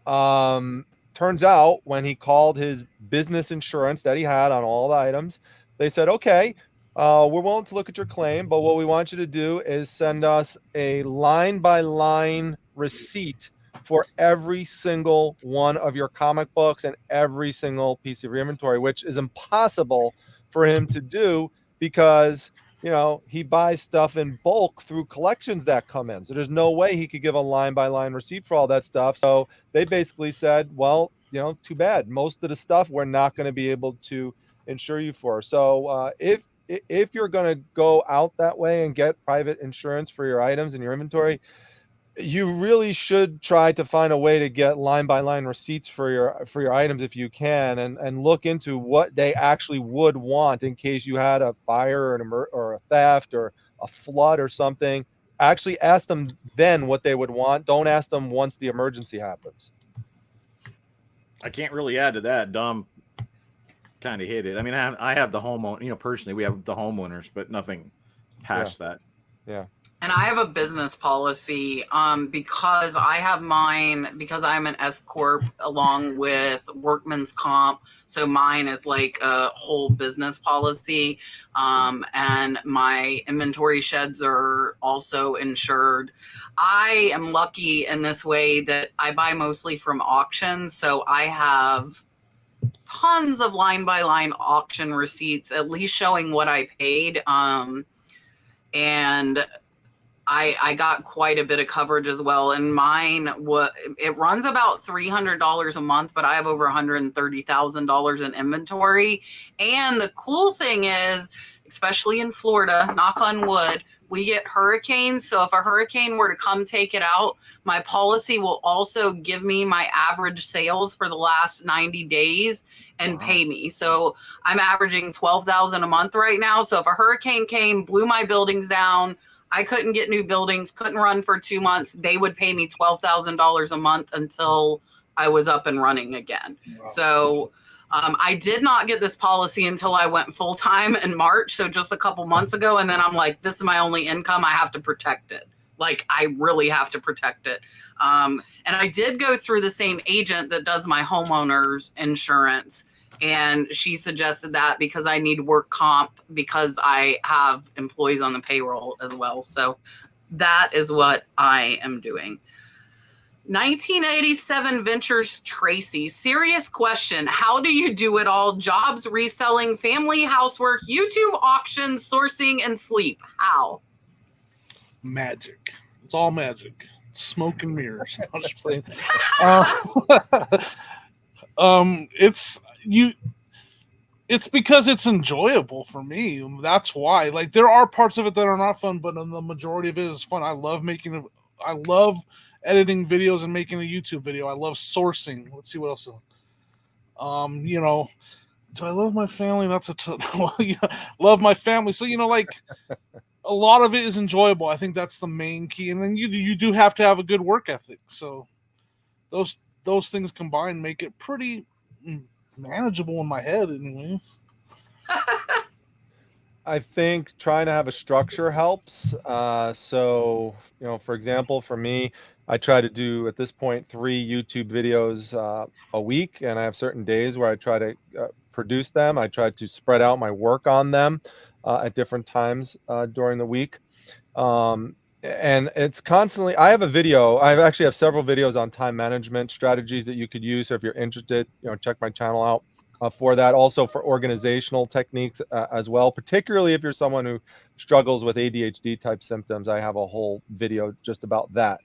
Turns out when he called his business insurance that he had on all the items, they said, okay, we're willing to look at your claim, but what we want you to do is send us a line by line receipt for every single one of your comic books and every single piece of your inventory, which is impossible for him to do because he buys stuff in bulk through collections that come in. So there's no way he could give a line by line receipt for all that stuff. So they basically said, well, too bad. Most of the stuff we're not going to be able to insure you for. So if you're going to go out that way and get private insurance for your items and your inventory, you really should try to find a way to get line by line receipts for your items if you can, and look into what they actually would want in case you had a fire or a theft or a flood or something. Actually ask them then what they would want. Don't ask them once the emergency happens. I can't really add to that. Dom kind of hit it. I mean, I have the homeowner, personally, we have the homeowners, but nothing past that. Yeah. And I have a business policy because I have mine, because I'm an S Corp along with workman's comp. So mine is like a whole business policy. And my inventory sheds are also insured. I am lucky in this way that I buy mostly from auctions. So I have tons of line by line auction receipts, at least showing what I paid. And I got quite a bit of coverage as well. And mine, it runs about $300 a month, but I have over $130,000 in inventory. And the cool thing is, especially in Florida, knock on wood, we get hurricanes. So if a hurricane were to come take it out, my policy will also give me my average sales for the last 90 days and pay me. So I'm averaging $12,000 a month right now. So if a hurricane came, blew my buildings down, I couldn't get new buildings, couldn't run for 2 months, they would pay me $12,000 a month until I was up and running again. Wow. So I did not get this policy until I went full-time in March. So just a couple months ago. And then I'm like, this is my only income. I have to protect it. Like, I really have to protect it. And I did go through the same agent that does my homeowner's insurance. And she suggested that because I need work comp because I have employees on the payroll as well. So that is what I am doing. 1987 Ventures Tracy. Serious question. How do you do it all? Jobs, reselling, family, housework, YouTube auctions, sourcing, and sleep. How? Magic. It's all magic. Smoke and mirrors. I'm just playing. It's because it's enjoyable for me. That's why. Like, there are parts of it that are not fun, but the majority of it is fun. I love editing videos and making a YouTube video. I love sourcing. Let's see what else. Do I love my family? That's love my family. So, like, a lot of it is enjoyable. I think that's the main key. And then you do have to have a good work ethic. So those things combined make it pretty manageable in my head anyway. I think trying to have a structure helps. So, for example, for me, I try to do at this point 3 YouTube videos a week, and I have certain days where I try to produce them. I try to spread out my work on them at different times during the week. And it's constantly, I actually have several videos on time management strategies that you could use. So if you're interested, check my channel out for that. Also for organizational techniques as well, particularly if you're someone who struggles with ADHD type symptoms. I have a whole video just about that.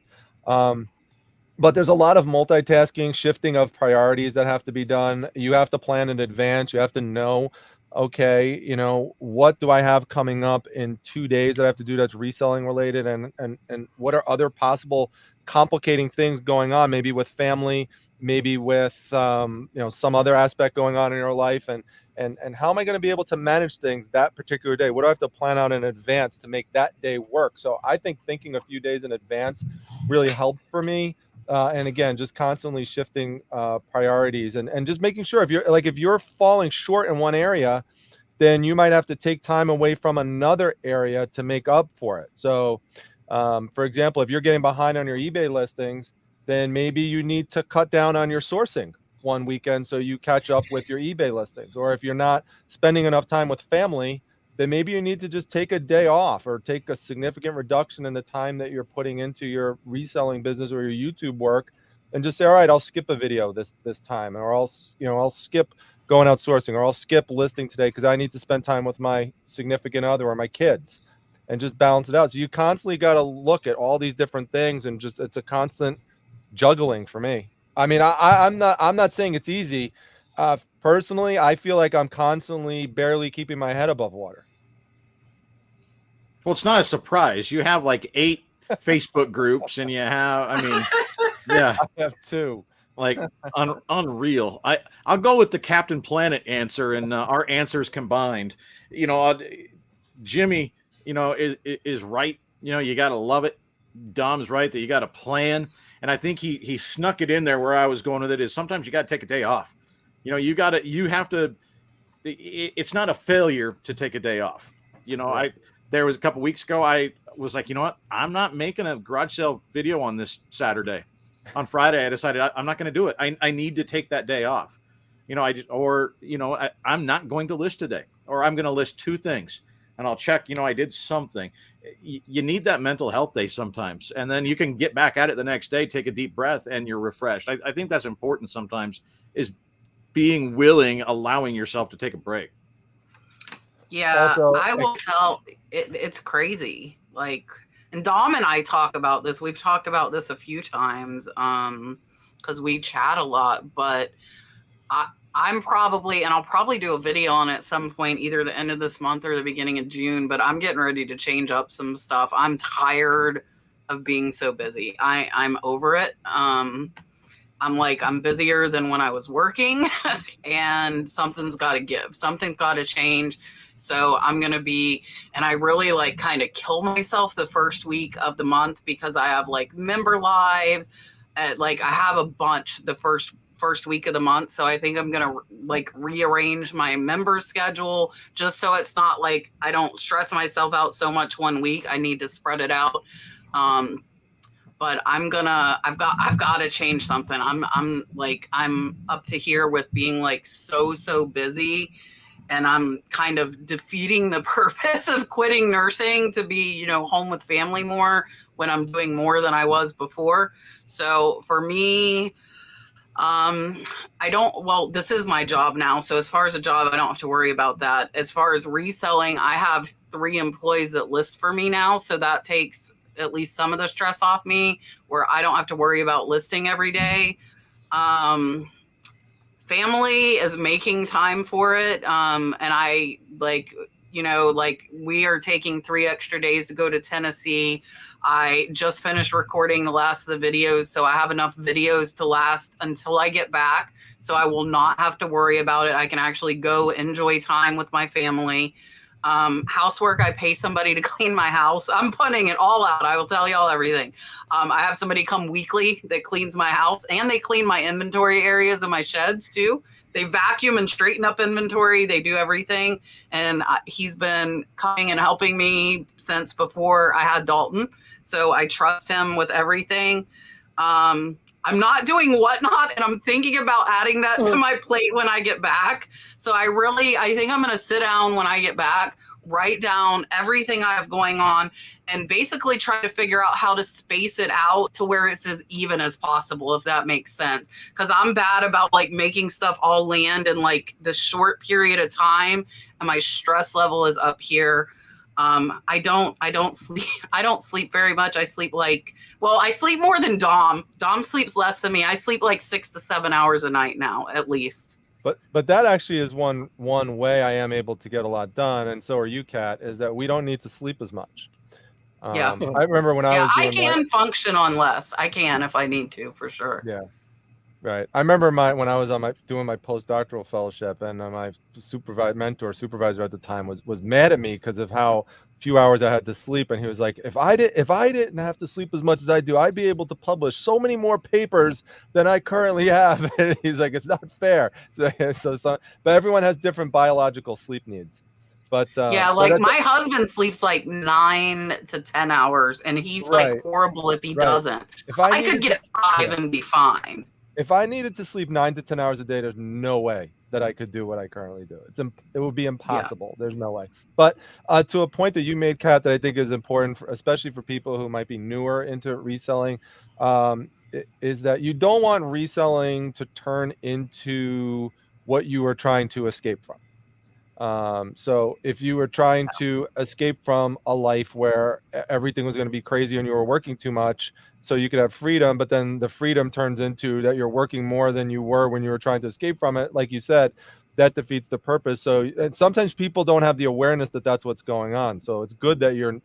But there's a lot of multitasking, shifting of priorities that have to be done. You have to plan in advance. You have to know, okay, what do I have coming up in 2 days that I have to do that's reselling related, and what are other possible complicating things going on, maybe with family, maybe with some other aspect going on in your life, and how am I going to be able to manage things that particular day? What do I have to plan out in advance to make that day work? So I think thinking a few days in advance really helped for me. And again, just constantly shifting priorities and just making sure if you're falling short in one area, then you might have to take time away from another area to make up for it. So, for example, if you're getting behind on your eBay listings, then maybe you need to cut down on your sourcing one weekend so you catch up with your eBay listings. Or if you're not spending enough time with family, then maybe you need to just take a day off or take a significant reduction in the time that you're putting into your reselling business or your YouTube work, and just say, all right, I'll skip a video this time, or I'll skip going out sourcing, or I'll skip listing today because I need to spend time with my significant other or my kids, and just balance it out. So you constantly got to look at all these different things, and just it's a constant juggling for me. I mean, I'm not saying it's easy. Personally, I feel like I'm constantly barely keeping my head above water. Well, it's not a surprise. You have like 8 Facebook groups, and you have, I mean, yeah, I have 2. Like unreal. I'll go with the Captain Planet answer, and our answers combined. Jimmy, is right. You got to love it. Dom's right that you got to plan, and I think he snuck it in there where I was going with it. Is sometimes you got to take a day off. You have to. It's not a failure to take a day off. Right. There was a couple weeks ago, I was like, you know what? I'm not making a garage sale video on this Saturday. On Friday, I decided I'm not going to do it. I need to take that day off. I'm not going to list today, or I'm going to list 2 things, and I'll check, I did something. You need that mental health day sometimes, and then you can get back at it the next day, take a deep breath, and you're refreshed. I think that's important sometimes, is being willing, allowing yourself to take a break. Yeah, also, I will tell it's crazy. Like, and Dom and I talk about this. We've talked about this a few times because we chat a lot. But I'll probably do a video on it at some point, either the end of this month or the beginning of June. But I'm getting ready to change up some stuff. I'm tired of being so busy. I'm over it. I'm busier than when I was working, and something's got to give. Something's got to change. So I'm going to be, and I really kind of kill myself the first week of the month because I have member lives. I have a bunch the first week of the month. So I think I'm going to rearrange my member schedule just so it's not I don't stress myself out so much one week. I need to spread it out. But I've got to change something. I'm up to here with being so busy, and I'm kind of defeating the purpose of quitting nursing to be, home with family more when I'm doing more than I was before. So for me, this is my job now. So as far as a job, I don't have to worry about that. As far as reselling, I have 3 employees that list for me now. So that takes at least some of the stress off me, where I don't have to worry about listing every day. Family is making time for it. And I we are taking 3 extra days to go to Tennessee. I just finished recording the last of the videos, so I have enough videos to last until I get back. So I will not have to worry about it. I can actually go enjoy time with my family. Housework, I pay somebody to clean my house. I'm putting it all out. I will tell y'all everything. I have somebody come weekly that cleans my house, and they clean my inventory areas of my sheds too. They vacuum and straighten up inventory. They do everything. And he's been coming and helping me since before I had Dalton. So I trust him with everything. I'm not doing Whatnot, and I'm thinking about adding that to my plate when I get back. So I think I'm going to sit down when I get back, write down everything I have going on, and basically try to figure out how to space it out to where it's as even as possible, if that makes sense. Because I'm bad about making stuff all land in this short period of time, and my stress level is up here. I don't sleep very much. I sleep I sleep more than Dom. Dom sleeps less than me. I sleep 6 to 7 hours a night now, at least. But that actually is one way I am able to get a lot done, and so are you, Kat, is that we don't need to sleep as much. Yeah. I remember when I was doing I can function on less. I can if I need to, for sure. Yeah. Right. I remember when I was doing my postdoctoral fellowship, and my supervisor at the time was mad at me because of how few hours I had to sleep, and he was like, if I didn't have to sleep as much as I do, I'd be able to publish so many more papers than I currently have. And he's like, it's not fair. So but everyone has different biological sleep needs. But yeah, so like my husband sleeps like 9 to 10 hours, and he's like horrible if he doesn't. If I could get 5 and be fine. If I needed to sleep 9 to 10 hours a day, there's no way that I could do what I currently do. It would be impossible. Yeah. There's no way. But to a point that you made, Kat, that I think is important, especially for people who might be newer into reselling, is that you don't want reselling to turn into what you are trying to escape from. So if you were trying to escape from a life where everything was going to be crazy and you were working too much so you could have freedom, but then the freedom turns into that you're working more than you were when you were trying to escape from it, like you said, that defeats the purpose. So, and sometimes people don't have the awareness that that's what's going on. So it's good that you're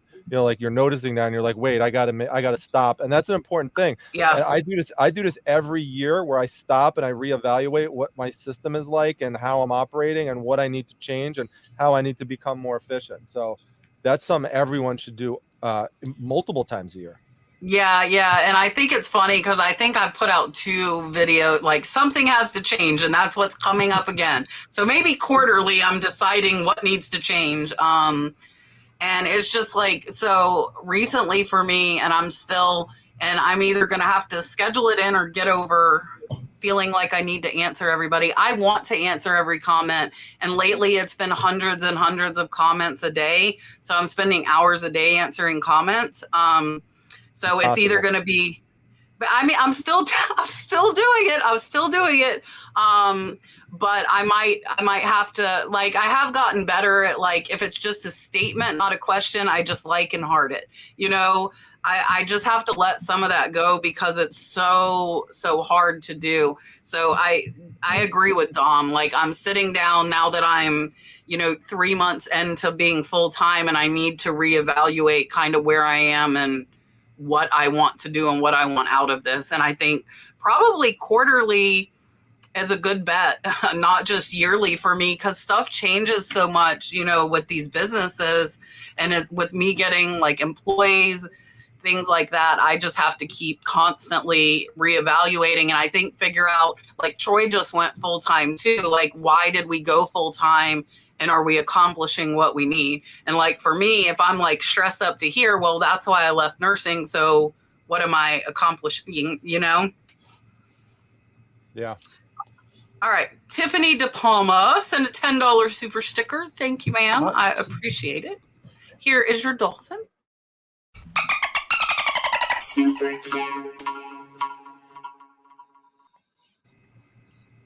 noticing that, and you're like, wait, I gotta stop. And that's an important thing. Yeah. And I do this every year, where I stop and I reevaluate what my system is like and how I'm operating and what I need to change and how I need to become more efficient. So that's something everyone should do multiple times a year. Yeah. And I think it's funny because I think I put out 2 videos, like something has to change, and that's what's coming up again. So maybe quarterly I'm deciding what needs to change. And it's just like, so recently for me, and I'm either going to have to schedule it in or get over feeling like I need to answer everybody. I want to answer every comment. And lately it's been hundreds and hundreds of comments a day. So I'm spending hours a day answering comments. So it's either going to be, but I mean, I'm still doing it. I'm still doing it. But I might have to, like, I have gotten better at, like, if it's just a statement, not a question, I just like and heart it. I just have to let some of that go because it's so hard to do. So I agree with Dom. Like, I'm sitting down now that I'm, 3 months into being full time, and I need to reevaluate kind of where I am and what I want to do and what I want out of this. And I think probably quarterly is a good bet, not just yearly for me, because stuff changes so much, with these businesses, and with me getting like employees, things like that. I just have to keep constantly reevaluating, and I think figure out, like Troy just went full time too. Like, why did we go full time? And are we accomplishing what we need? And like for me, if I'm like stressed up to here, well, that's why I left nursing. So what am I accomplishing, Yeah. All right. Tiffany DePalma sent a $10 super sticker. Thank you, ma'am. Nice. I appreciate it. Here is your dolphin. Super chat.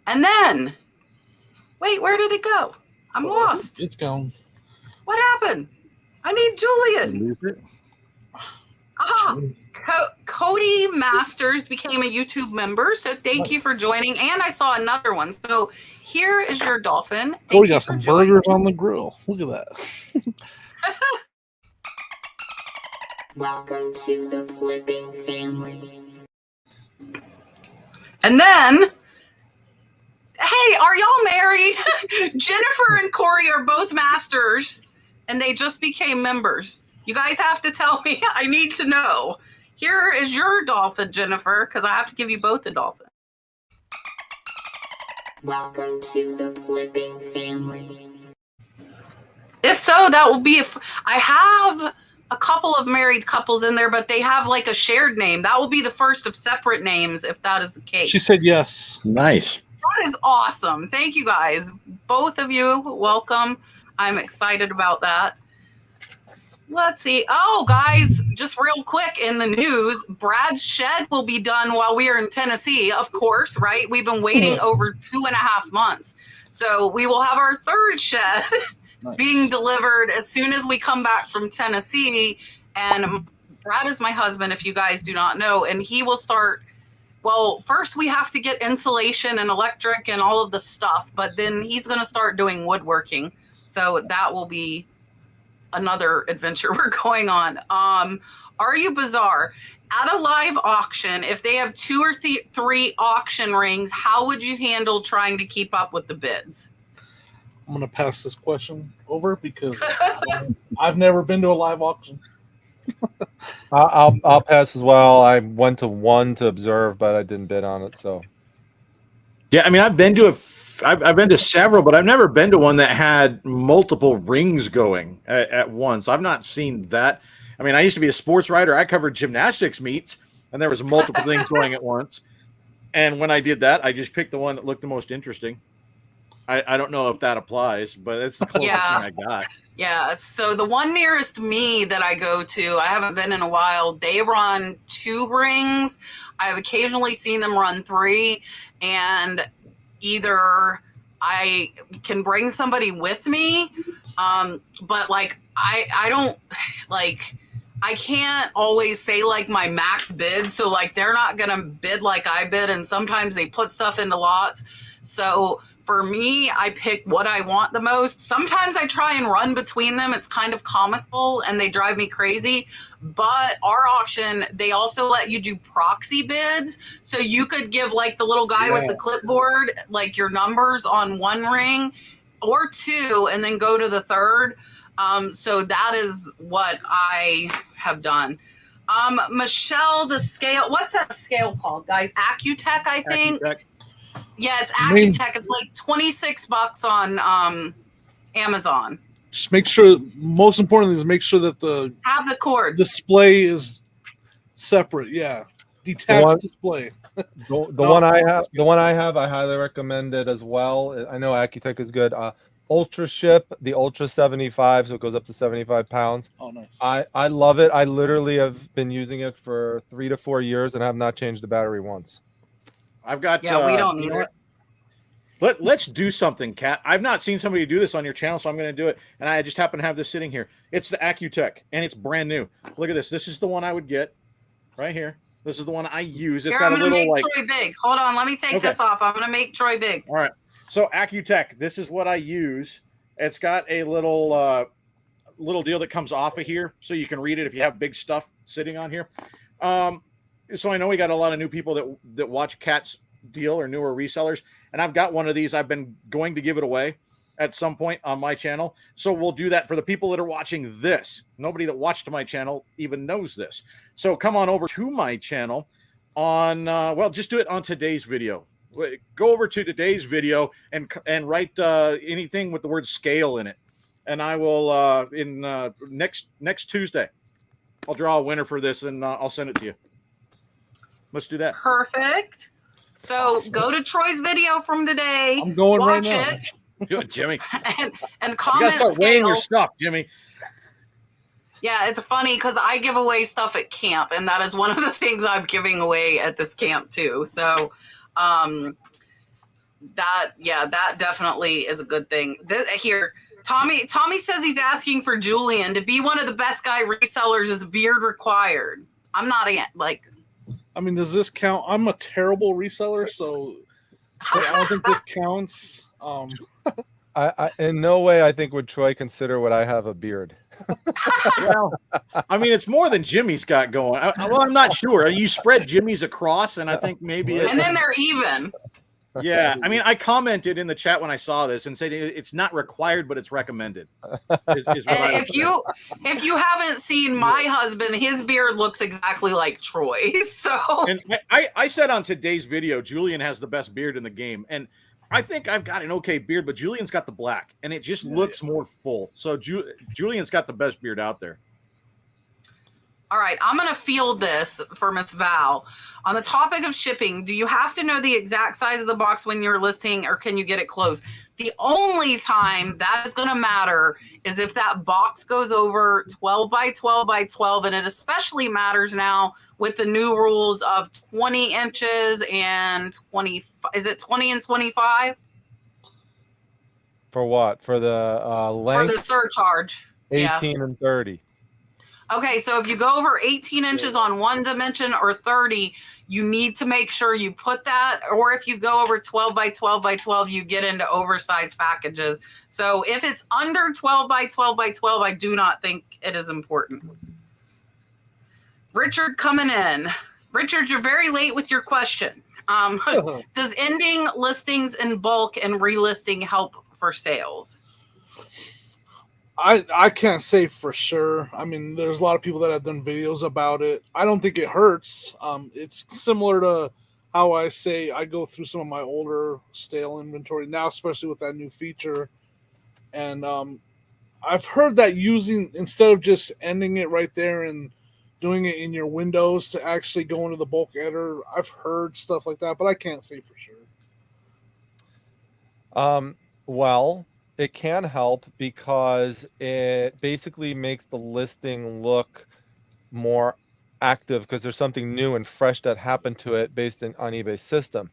And then, wait, where did it go? I'm lost. It's gone. What happened? I need Julian. Aha. Cody Masters became a YouTube member, so thank you for joining. And I saw another one. So here is your dolphin. We got some burgers on the grill. Look at that. Welcome to the flipping family. And then, hey, are y'all married? Jennifer and Corey are both masters, and they just became members. You guys have to tell me. I need to know. Here is your dolphin, Jennifer, because I have to give you both a dolphin. Welcome to the flipping family. If so, that will be I have a couple of married couples in there, but they have like a shared name. That will be the first of separate names if that is the case. She said yes. Nice. That is awesome. Thank you guys. Both of you, welcome. I'm excited about that. Let's see. Oh, guys, just real quick in the news, Brad's shed will be done while we are in Tennessee, of course, right? We've been waiting over 2.5 months. So we will have our third shed being delivered as soon as we come back from Tennessee. And Brad is my husband, if you guys do not know, and he will start. Well, first we have to get insulation and electric and all of the stuff, but then he's going to start doing woodworking. So that will be another adventure we're going on. Are you bizarre? At a live auction, if they have 2 or 3 auction rings, how would you handle trying to keep up with the bids? I'm gonna pass this question over because I've never been to a live auction. I'll pass as well. I went to one to observe, but I didn't bid on it. So Yeah, I mean, I've been to I've been to several, but I've never been to one that had multiple rings going at once. I've not seen that. I mean, I used to be a sports writer. I covered gymnastics meets, and there was multiple things going at once. And when I did that, I just picked the one that looked the most interesting. I don't know if that applies, but it's the closest thing I got. Yeah, so the one nearest me that I go to, I haven't been in a while, they run 2 rings. I've occasionally seen them run 3, and either I can bring somebody with me, but like I don't like, I can't always say like my max bid, so like they're not gonna bid like I bid, and sometimes they put stuff into lots. So for me, I pick what I want the most. Sometimes I try and run between them. It's kind of comical and they drive me crazy. But our auction, they also let you do proxy bids. So you could give like the little guy with the clipboard, like your numbers on 1 ring or 2, and then go to the 3rd. So that is what I have done. Michelle, the scale, what's that scale called, guys? Accutech, I think. Accutech. Yeah, it's Accutech. It's like $26 on Amazon. Just make sure. Most importantly, is make sure that the Have the cord. display is separate. Yeah, detached display. the one I have, I highly recommend it as well. I know Accutech is good. Ultra Ship, the Ultra 75, so it goes up to 75 pounds. Oh, nice. I love it. I literally have been using it for 3 to 4 years and have not changed the battery once. I've got. Yeah, we don't need it. Let's do something, Kat. I've not seen somebody do this on your channel, so I'm going to do it. And I just happen to have this sitting here. It's the Accutech, and it's brand new. Look at this. This is the one I would get right here. This is the one I use. It's got a little like. Troy big. Hold on, let me take this off. I'm going to make Troy big. All right. So Accutech, this is what I use. It's got a little little deal that comes off of here, so you can read it if you have big stuff sitting on here. So I know we got a lot of new people that watch Kat's deal or newer resellers, and I've got one of these. I've been going to give it away at some point on my channel, so we'll do that for the people that are watching this. Nobody that watched my channel even knows this, so come on over to my channel on well, just do it on today's video. Go over to today's video and write anything with the word scale in it, and I will next Tuesday I'll draw a winner for this, and I'll send it to you. Let's do that. Perfect. So go to Troy's video from today. I'm going watch right now. it. Good, Jimmy. and You comment gotta start weighing your scale. stuff, Jimmy. Yeah, it's funny because I give away stuff at camp, and that is one of the things I'm giving away at this camp too. So that definitely is a good thing. Here, Tommy says he's asking for Julian to be one of the best guy resellers. Is beard required? I'm not like. I mean, does this count? I'm a terrible reseller, so I don't think this counts. I in no way I think would Troy consider what I have a beard. Well, I mean, it's more than Jimmy's got going. Well, I'm not sure. You spread Jimmy's across, and I think maybe. And then they're even. Yeah, I mean, I commented in the chat when I saw this and said it's not required, but it's recommended. Is what I If you haven't seen my husband, his beard looks exactly like Troy's. So and I said on today's video, Julian has the best beard in the game, and I think I've got an okay beard, but Julian's got the black, and it just looks more full. So Julian's got the best beard out there. All right, I'm going to field this for Miss Val. On the topic of shipping, do you have to know the exact size of the box when you're listing, or can you get it close? The only time that is going to matter is if that box goes over 12 by 12 by 12, and it especially matters now with the new rules of 20 inches and 20. Is it 20 and 25? For what? For the length? For the surcharge. 18 and 30. Okay, so if you go over 18 inches on one dimension or 30, you need to make sure you put that, or if you go over 12 by 12 by 12, you get into oversized packages. So if it's under 12 by 12 by 12, I do not think it is important. Richard coming in. Richard, you're very late with your question. Does ending listings in bulk and relisting help for sales? I can't say for sure. I mean, there's a lot of people that have done videos about it. I don't think it hurts. It's similar to how I say I go through some of my older stale inventory now, especially with that new feature. And I've heard that using, instead of just ending it right there and doing it in your windows, to actually go into the bulk editor. I've heard stuff like that, but I can't say for sure. Well, it can help because it basically makes the listing look more active because there's something new and fresh that happened to it based on eBay's system.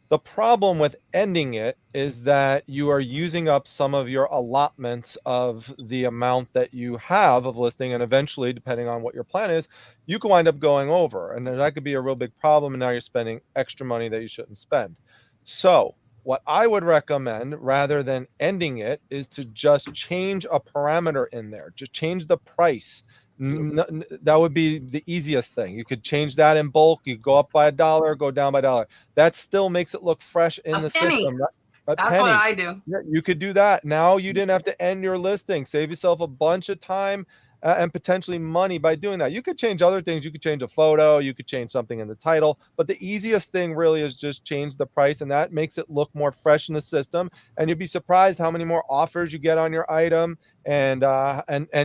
The problem with ending it is that you are using up some of your allotments of the amount that you have of listing, and eventually, depending on what your plan is, you can wind up going over, and then that could be a real big problem, and now you're spending extra money that you shouldn't spend. So what I would recommend, rather than ending it, is to just change a parameter in there. Just change the price. That would be the easiest thing. You could change that in bulk. You go up by $1, go down by $1. That still makes it look fresh in the system. That's what I do. Yeah, you could do that. Now you didn't have to end your listing. Save yourself a bunch of time and potentially money by doing that. You could change other things. You could change a photo. You could change something in the title. But the easiest thing really is just change the price, and that makes it look more fresh in the system. And you'd be surprised how many more offers you get on your item. And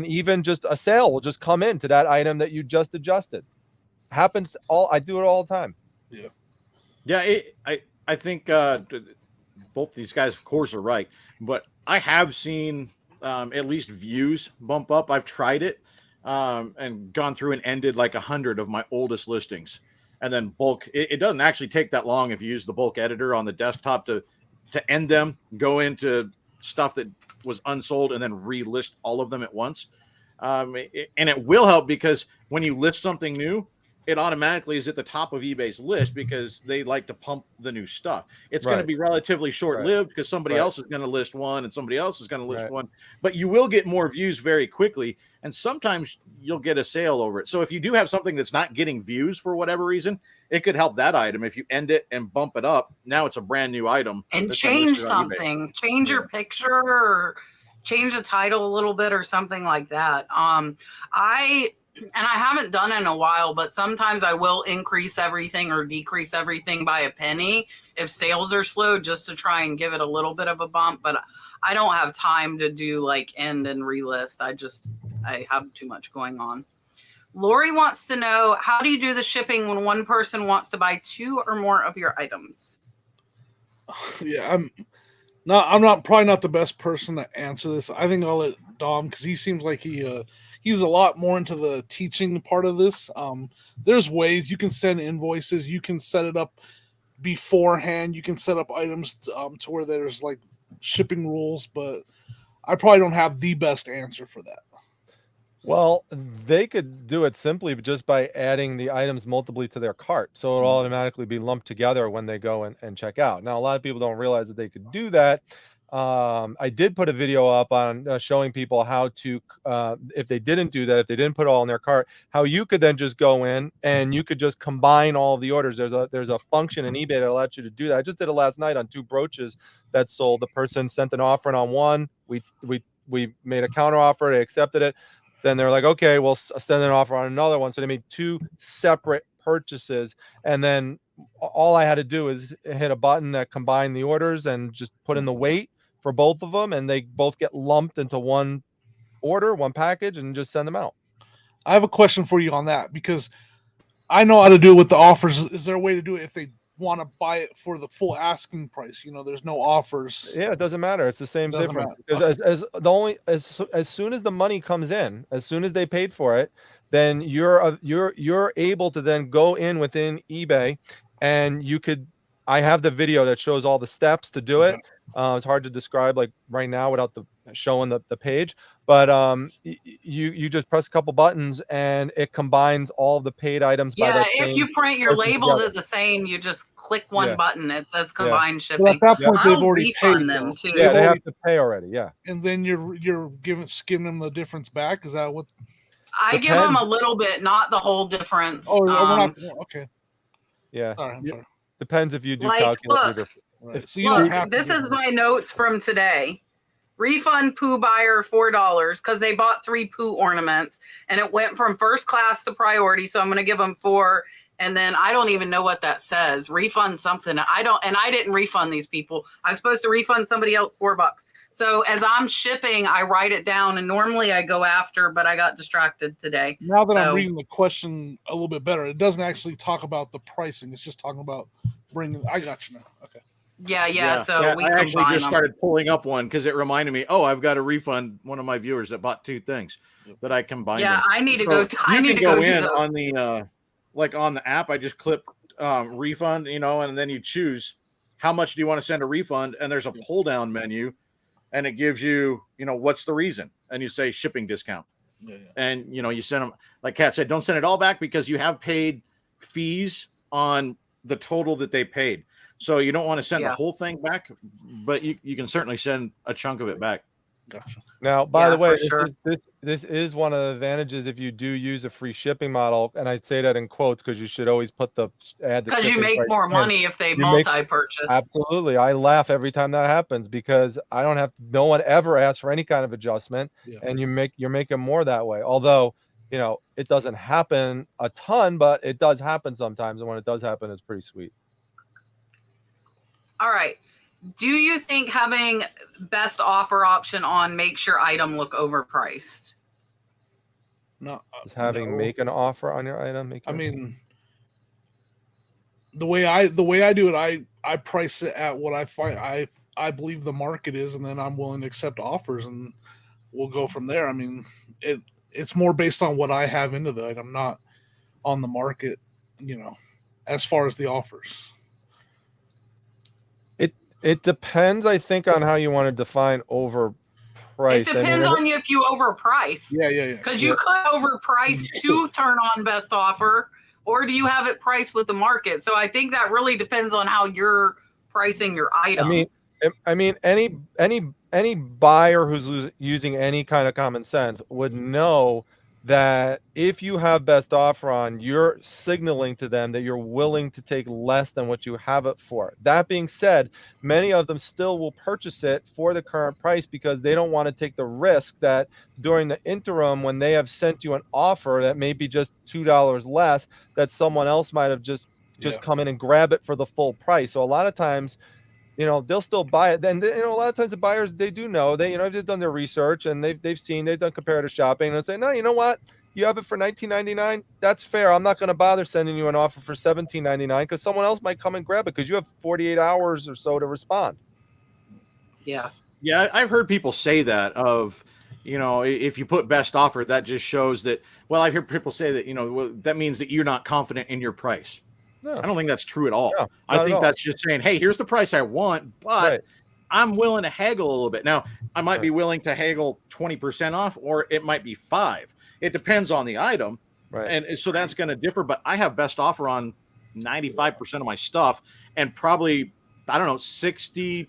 even just a sale will just come into that item that you just adjusted. Happens I do it all the time. I think both these guys, of course, are right, but I have seen at least views bump up. I've tried it and gone through and ended like 100 of my oldest listings, and then bulk. It doesn't actually take that long if you use the bulk editor on the desktop to end them, go into stuff that was unsold, and then relist all of them at once. And it will help because when you list something new, it automatically is at the top of eBay's list because they like to pump the new stuff. It's going to be relatively short-lived because somebody else is going to list one and somebody else is going to list one, but you will get more views very quickly. And sometimes you'll get a sale over it. So if you do have something that's not getting views for whatever reason, it could help that item. If you end it and bump it up, now it's a brand new item. And change something, change your picture or change the title a little bit or something like that. I haven't done it in a while, but sometimes I will increase everything or decrease everything by a penny if sales are slow, just to try and give it a little bit of a bump. But I don't have time to do like end and relist. I have too much going on. Lori wants to know, how do you do the shipping when one person wants to buy 2 or more of your items? Yeah, I'm probably not the best person to answer this. I think I'll let Dom, because he seems like he's a lot more into the teaching part of this. There's ways you can send invoices. You can set it up beforehand. You can set up items to where there's like shipping rules, but I probably don't have the best answer for that. Well, they could do it simply just by adding the items multiply to their cart. So it'll automatically be lumped together when they go and check out. Now, a lot of people don't realize that they could do that. I did put a video up on showing people how to, if they didn't do that, if they didn't put it all in their cart, how you could then just go in and you could just combine all of the orders. There's a function in eBay that allows you to do that. I just did it last night on 2 brooches that sold. The person sent an offer on one. We made a counter offer. They accepted it. Then they're like, okay, we'll send an offer on another one. So they made 2 separate purchases. And then all I had to do is hit a button that combined the orders and just put in the weight for both of them. And they both get lumped into one order, one package, and just send them out. I have a question for you on that, because I know how to do it with the offers. Is there a way to do it if they want to buy it for the full asking price? There's no offers. Yeah, it doesn't matter. It's the same difference. Matter. Because as soon as the money comes in, as soon as they paid for it, then you're able to then go in within eBay, and I have the video that shows all the steps to do it. It's hard to describe like right now without showing the page, But you just press a couple buttons and it combines all of the paid items by Yeah, that if same you print your person labels together. at the same, you just click one Yeah. button. It says Yeah. combined But shipping. at that point, they've I'll already paid refund them though. too. Yeah, they already- have to pay already. Yeah. And then you're giving them the difference back. Is that what? I give them Depends. a little bit, not the whole difference. Oh, we're not. Okay. Yeah. Sorry, I'm Yeah. sorry. Depends if you do Like, calculate look. your Right. If- So you don't Look, have to this give is them- my notes from today. Refund poo buyer $4 because they bought 3 poo ornaments and it went from first class to priority. So I'm going to give them 4. And then I don't even know what that says. Refund something. I didn't refund these people. I'm supposed to refund somebody else $4. So as I'm shipping, I write it down, and normally I go after, but I got distracted today. Now that I'm So- reading the question a little bit better, it doesn't actually talk about the pricing. It's just talking about bringing. I got you now. Okay. Yeah. So we I actually combine just them. started pulling up one because it reminded me. Oh, I've got to refund one of my viewers that bought 2 things that I combined. Yeah, them. I need to So go. you I need can to go do in those. on the like on the app. I just click refund, and then you choose how much do you want to send a refund, and there's a pull down menu, and it gives you what's the reason, and you say shipping discount, and you send them. Like Kat said, don't send it all back because you have paid fees on the total that they paid. So you don't want to send the whole thing back, but you can certainly send a chunk of it back. Gotcha. Now, by the way, for sure. this is one of the advantages if you do use a free shipping model, and I'd say that in quotes because you should always put add the Because you shipping make price more in. money if they You make- multi-purchase. Absolutely, I laugh every time that happens because I don't have no one ever asks for any kind of adjustment, and you're making more that way. Although it doesn't happen a ton, but it does happen sometimes, and when it does happen, it's pretty sweet. All right. Do you think having best offer option on makes your item look overpriced? No. Is having no. make an offer on your item? I mean, the way I do it, I price it at what I find I believe the market is, and then I'm willing to accept offers, and we'll go from there. I mean, it's more based on what I have into the item, not on the market. As far as the offers. It depends, I think, on how you want to define overpriced. It depends on you if you overprice. Yeah. Because you could overprice to turn on best offer, or do you have it priced with the market? So I think that really depends on how you're pricing your item. I mean, any buyer who's using any kind of common sense would know that if you have best offer on, you're signaling to them that you're willing to take less than what you have it for. That being said, many of them still will purchase it for the current price because they don't want to take the risk that during the interim, when they have sent you an offer that may be just $2 less, that someone else might have just come in and grab it for the full price. So a lot of times, they'll still buy it. Then, a lot of times the buyers, they do know, they've done their research and they've done comparative shopping and say, no, you know what? You have it for $19.99. That's fair. I'm not going to bother sending you an offer for $17.99 because someone else might come and grab it because you have 48 hours or so to respond. Yeah. Yeah, I've heard people say that if you put best offer, that just shows that, well, I've heard people say that, that means that you're not confident in your price. No. I don't think that's true at all. No, I think that's just saying, hey, here's the price I want, but I'm willing to haggle a little bit. Now, I might be willing to haggle 20% off, or it might be 5%. It depends on the item. Right. And so that's going to differ, but I have best offer on 95% of my stuff, and probably, 60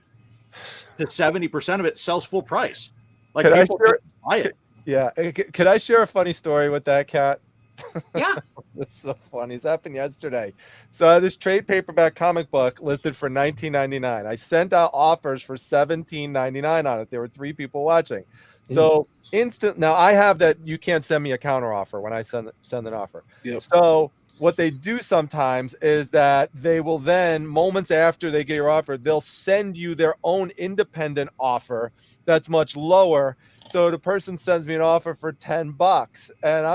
to 70% of it sells full price. Like, Could I people share- buy it. Yeah. Could I share a funny story with that, Kat? Yeah. That's so funny. It's happened yesterday. So I had this trade paperback comic book listed for $19.99. I sent out offers for $17.99 on it. There were 3 people watching. So now I have that you can't send me a counter offer when I send an offer. Yep. So what they do sometimes is that they will then, moments after they get your offer, they'll send you their own independent offer that's much lower. So the person sends me an offer for $10, and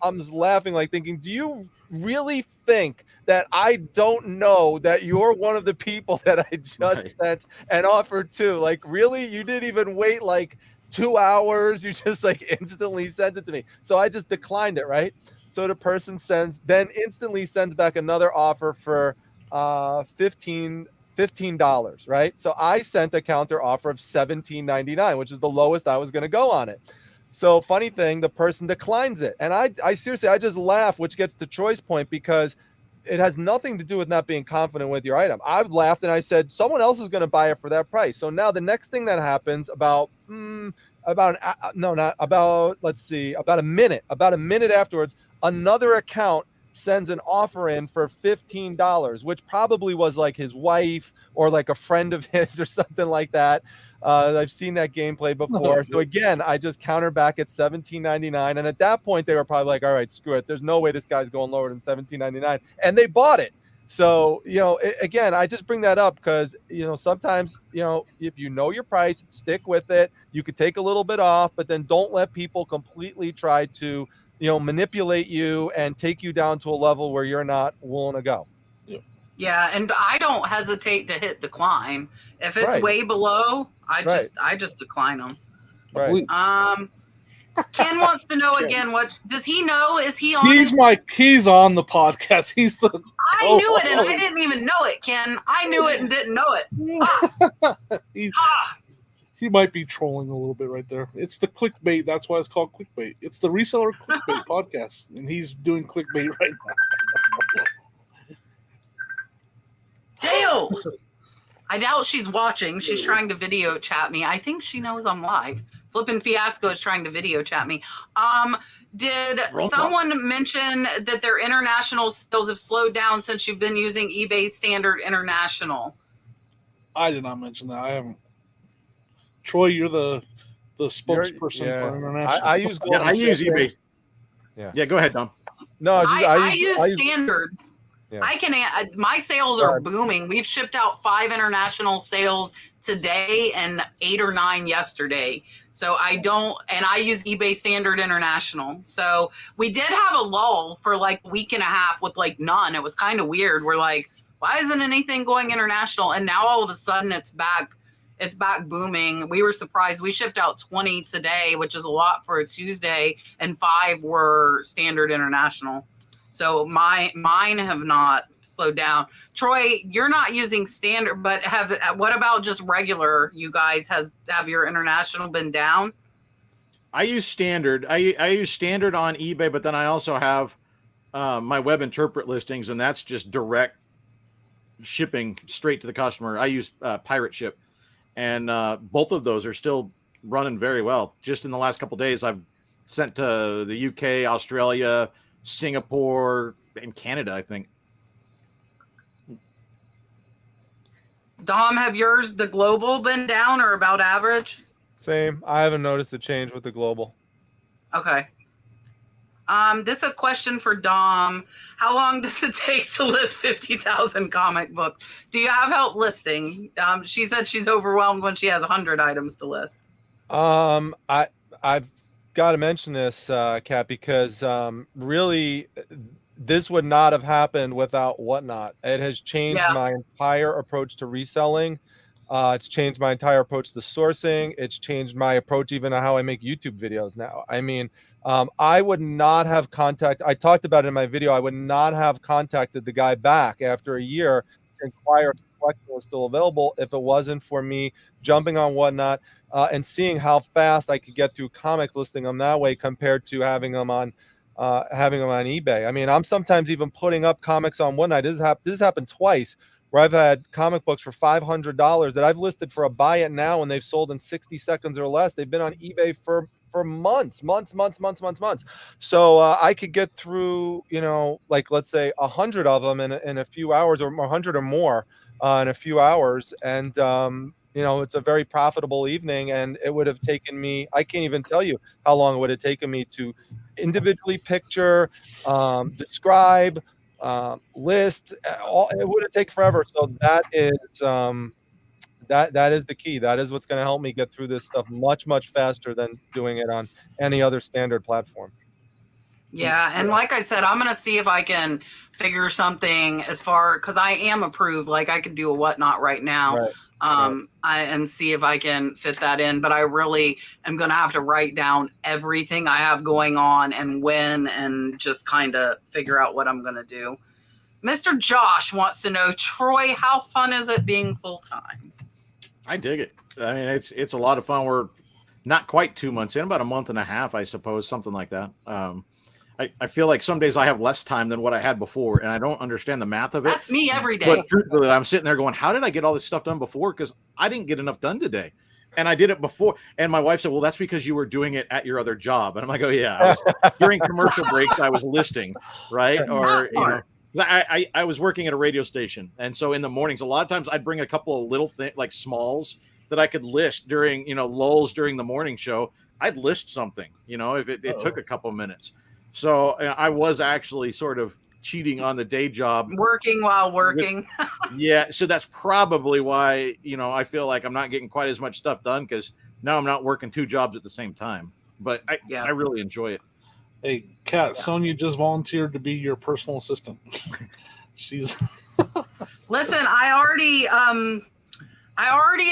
I'm just laughing, like thinking, do you really think that I don't know that you're one of the people that I just sent an offer to? Like, really? You didn't even wait like 2 hours. You just instantly sent it to me. So I just declined it, right? So the person instantly sends back another offer for $15, right? So I sent a counter offer of $17.99, which is the lowest I was going to go on it. So funny thing, the person declines it. And I seriously, I just laugh, which gets to Troy's point, because it has nothing to do with not being confident with your item. I laughed and I said, someone else is going to buy it for that price. So now the next thing that happens about a minute afterwards, another account sends an offer in for $15, which probably was like his wife or like a friend of his or something like that. I've seen that gameplay before. So again, I just counter back at $17.99. And at that point, they were probably like, all right, screw it. There's no way this guy's going lower than $17.99. And they bought it. So, again, I just bring that up because, sometimes, if you know your price, stick with it. You could take a little bit off, but then don't let people completely try to, manipulate you and take you down to a level where you're not willing to go. Yeah, and I don't hesitate to hit decline. If it's Right. way below, I just decline them. Right. Ken wants to know again, what does he know? Is he on? He's on the podcast. He's the. I knew it and I didn't even know it, Ken. I knew it and didn't know it. He might be trolling a little bit right there. It's the clickbait. That's why it's called clickbait. It's the Reseller Clickbait podcast, and he's doing clickbait right now. Dale! I doubt she's watching. She's trying to video chat me. I think she knows I'm live. Flippin' Fiasco is trying to video chat me. Did someone mention that their international sales have slowed down since you've been using eBay Standard International? I did not mention that. I haven't. Troy, you're the spokesperson for international. I use I use eBay. Yeah, go ahead, Dom. No, I use Standard. Yeah. I can. My sales are booming. We've shipped out 5 international sales today and 8 or 9 yesterday. So I use eBay Standard International. So we did have a lull for like a week and a half with like none. It was kind of weird. We're like, why isn't anything going international? And now all of a sudden it's back. It's back booming. We were surprised. We shipped out 20 today, which is a lot for a Tuesday, and 5 were Standard International. So mine have not slowed down. Troy, you're not using Standard, but what about just regular? You guys have your international been down? I use Standard. I use Standard on eBay, but then I also have my web interpret listings, and that's just direct shipping straight to the customer. I use Pirate Ship, and both of those are still running very well. Just in the last couple of days, I've sent to the UK, Australia, Singapore, and Canada, I think. Dom, have yours, the global, been down or about average? Same. I haven't noticed a change with the global. Okay. This is a question for Dom. How long does it take to list 50,000 comic books? Do you have help listing? She said she's overwhelmed when she has 100 items to list. I've got to mention this, Kat, because really this would not have happened without Whatnot. It has changed my entire approach to reselling. It's changed my entire approach to sourcing. It's changed my approach even to how I make YouTube videos now. I mean, I would not have I talked about it in my video, I would not have contacted the guy back after a year to inquire if the collection was still available if it wasn't for me jumping on Whatnot and seeing how fast I could get through comics, listing them that way compared to having them on eBay. I mean, I'm sometimes even putting up comics on Whatnot. This has happened twice, where I've had comic books for $500 that I've listed for a buy it now, and they've sold in 60 seconds or less. They've been on eBay for months. So I could get through, like let's say 100 of them in a few hours, or 100 or more in a few hours. And, it's a very profitable evening, and it would have taken me, I can't even tell you how long it would have taken me to individually picture, describe, list. It would have taken forever. So that is that is the key. That is what's going to help me get through this stuff much faster than doing it on any other standard platform. Yeah, and like I said, I'm going to see if I can figure something because I am approved. Like I could do a Whatnot right now. Right. And see if I can fit that in, but I really am going to have to write down everything I have going on and when, and just kind of figure out what I'm going to do. Mr. Josh wants to know, Troy, how fun is it being full-time? I dig it. I mean, it's a lot of fun. We're not quite 2 months in, about a month and a half, I suppose, something like that. I feel like some days I have less time than what I had before, and I don't understand the math of it. That's me every day. But truthfully, I'm sitting there going, how did I get all this stuff done before? Because I didn't get enough done today. And I did it before. And my wife said, well, that's because you were doing it at your other job. And I'm like, oh, yeah. During commercial breaks, I was listing, right? Or, you know, I was working at a radio station. And so in the mornings, a lot of times I'd bring a couple of little things like smalls that I could list during, you know, lulls during the morning show. I'd list something, you know, if it took a couple of minutes. So I was actually sort of cheating on the day job, working while working. Yeah, so that's probably why, you know, I feel like I'm not getting quite as much stuff done, because now I'm not working 2 jobs at the same time. But I really enjoy it. Hey, Kat, Sonia just volunteered to be your personal assistant. She's Listen, I already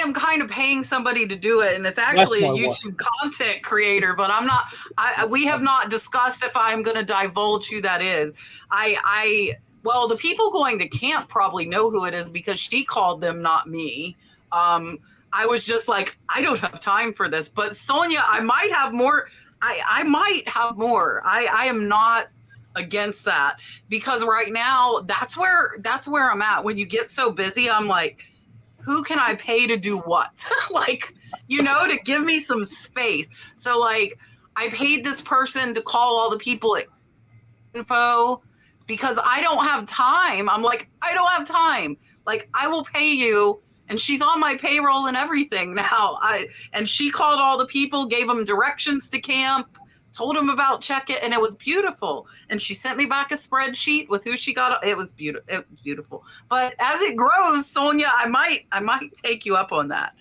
am kind of paying somebody to do it, and it's actually a YouTube content creator, but I'm not, we have not discussed if I'm going to divulge who that is. Well, the people going to camp probably know who it is because she called them, not me. I was just like, I don't have time for this, but Sonia, I might have more. I might have more. I am not against that, because right now that's where I'm at. When you get so busy, I'm like, who can I pay to do what? Like, you know, to give me some space. So like, I paid this person to call all the people at info because I don't have time. I'm like, I don't have time. Like, I will pay you. And she's on my payroll and everything now. And she called all the people, gave them directions to camp, told them about check it, and it was beautiful. And she sent me back a spreadsheet with who she got. It was beautiful. It was beautiful. But as it grows, Sonia, I might take you up on that.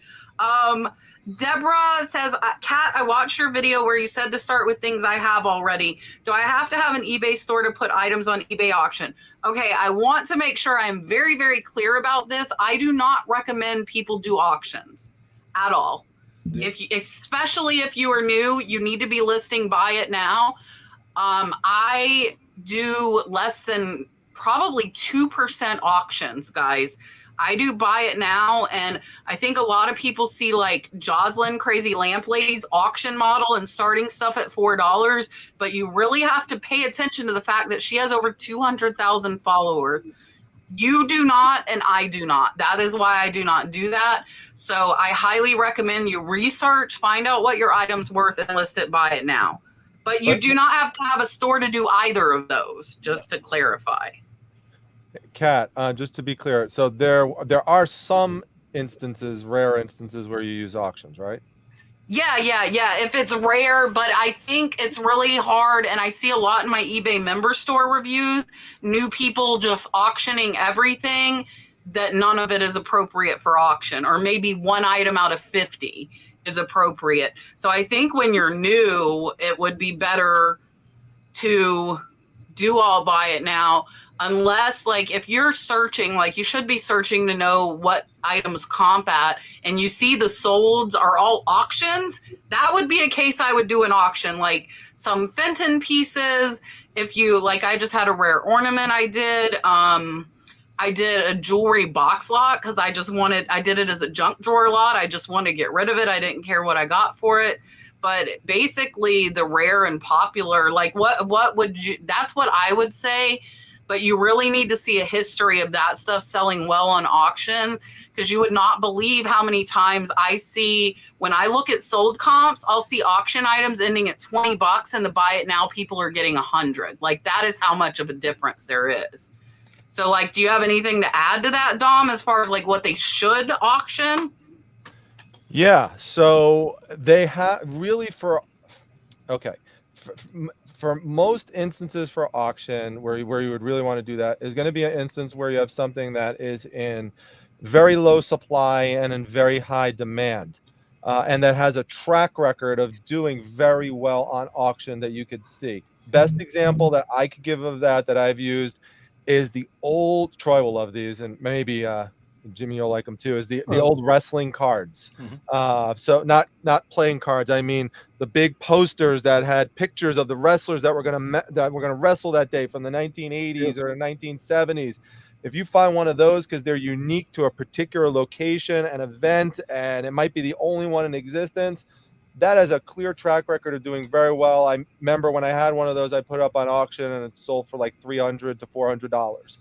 Deborah says, Kat, I watched your video where you said to start with things I have already. Do I have to have an eBay store to put items on eBay auction? Okay, I want to make sure I'm very, very clear about this. I do not recommend people do auctions at all. Especially if you are new, you need to be listing buy it now. I do less than probably 2% auctions, guys. I do buy it now, and I think a lot of people see like Jocelyn Crazy Lamp Lady's auction model and starting stuff at $4, but you really have to pay attention to the fact that she has over 200,000 followers. You do not, and I do not. That is why I do not do that. So I highly recommend you research, find out what your item's worth, and list it, buy it now. But you do not have to have a store to do either of those, just to clarify. Kat, just to be clear, so there are some instances, rare instances, where you use auctions, right? Yeah. If it's rare, but I think it's really hard, and I see a lot in my eBay member store reviews, new people just auctioning everything, that none of it is appropriate for auction, or maybe one item out of 50 is appropriate. So I think when you're new, it would be better to do all buy it now. Unless, like, if you're searching, like, you should be searching to know what items comp at, and you see the solds are all auctions, that would be a case I would do an auction. Like some Fenton pieces, if you, like, I just had a rare ornament I did a jewelry box lot because I did it as a junk drawer lot. I just wanted to get rid of it. I didn't care what I got for it. But basically the rare and popular, like what would you, that's what I would say. But you really need to see a history of that stuff selling well on auction, because you would not believe how many times I see, when I look at sold comps, I'll see auction items ending at $20 and the buy it now people are getting 100. Like, that is how much of a difference there is. So, like, do you have anything to add to that, Dom, as far as like what they should auction? Yeah, so they have really for most instances for auction where you would really want to do that is going to be an instance where you have something that is in very low supply and in very high demand, and that has a track record of doing very well on auction that you could see. Best example that I could give of that I've used is the old, Troy will love these, and maybe Jimmy, you'll like them too, is the old wrestling cards. Mm-hmm. So not playing cards. I mean, the big posters that had pictures of the wrestlers that were going to wrestle that day from the 1980s or 1970s. If you find one of those, because they're unique to a particular location and event, and it might be the only one in existence, that has a clear track record of doing very well. I remember when I had one of those, I put up on auction and it sold for like $300 to $400.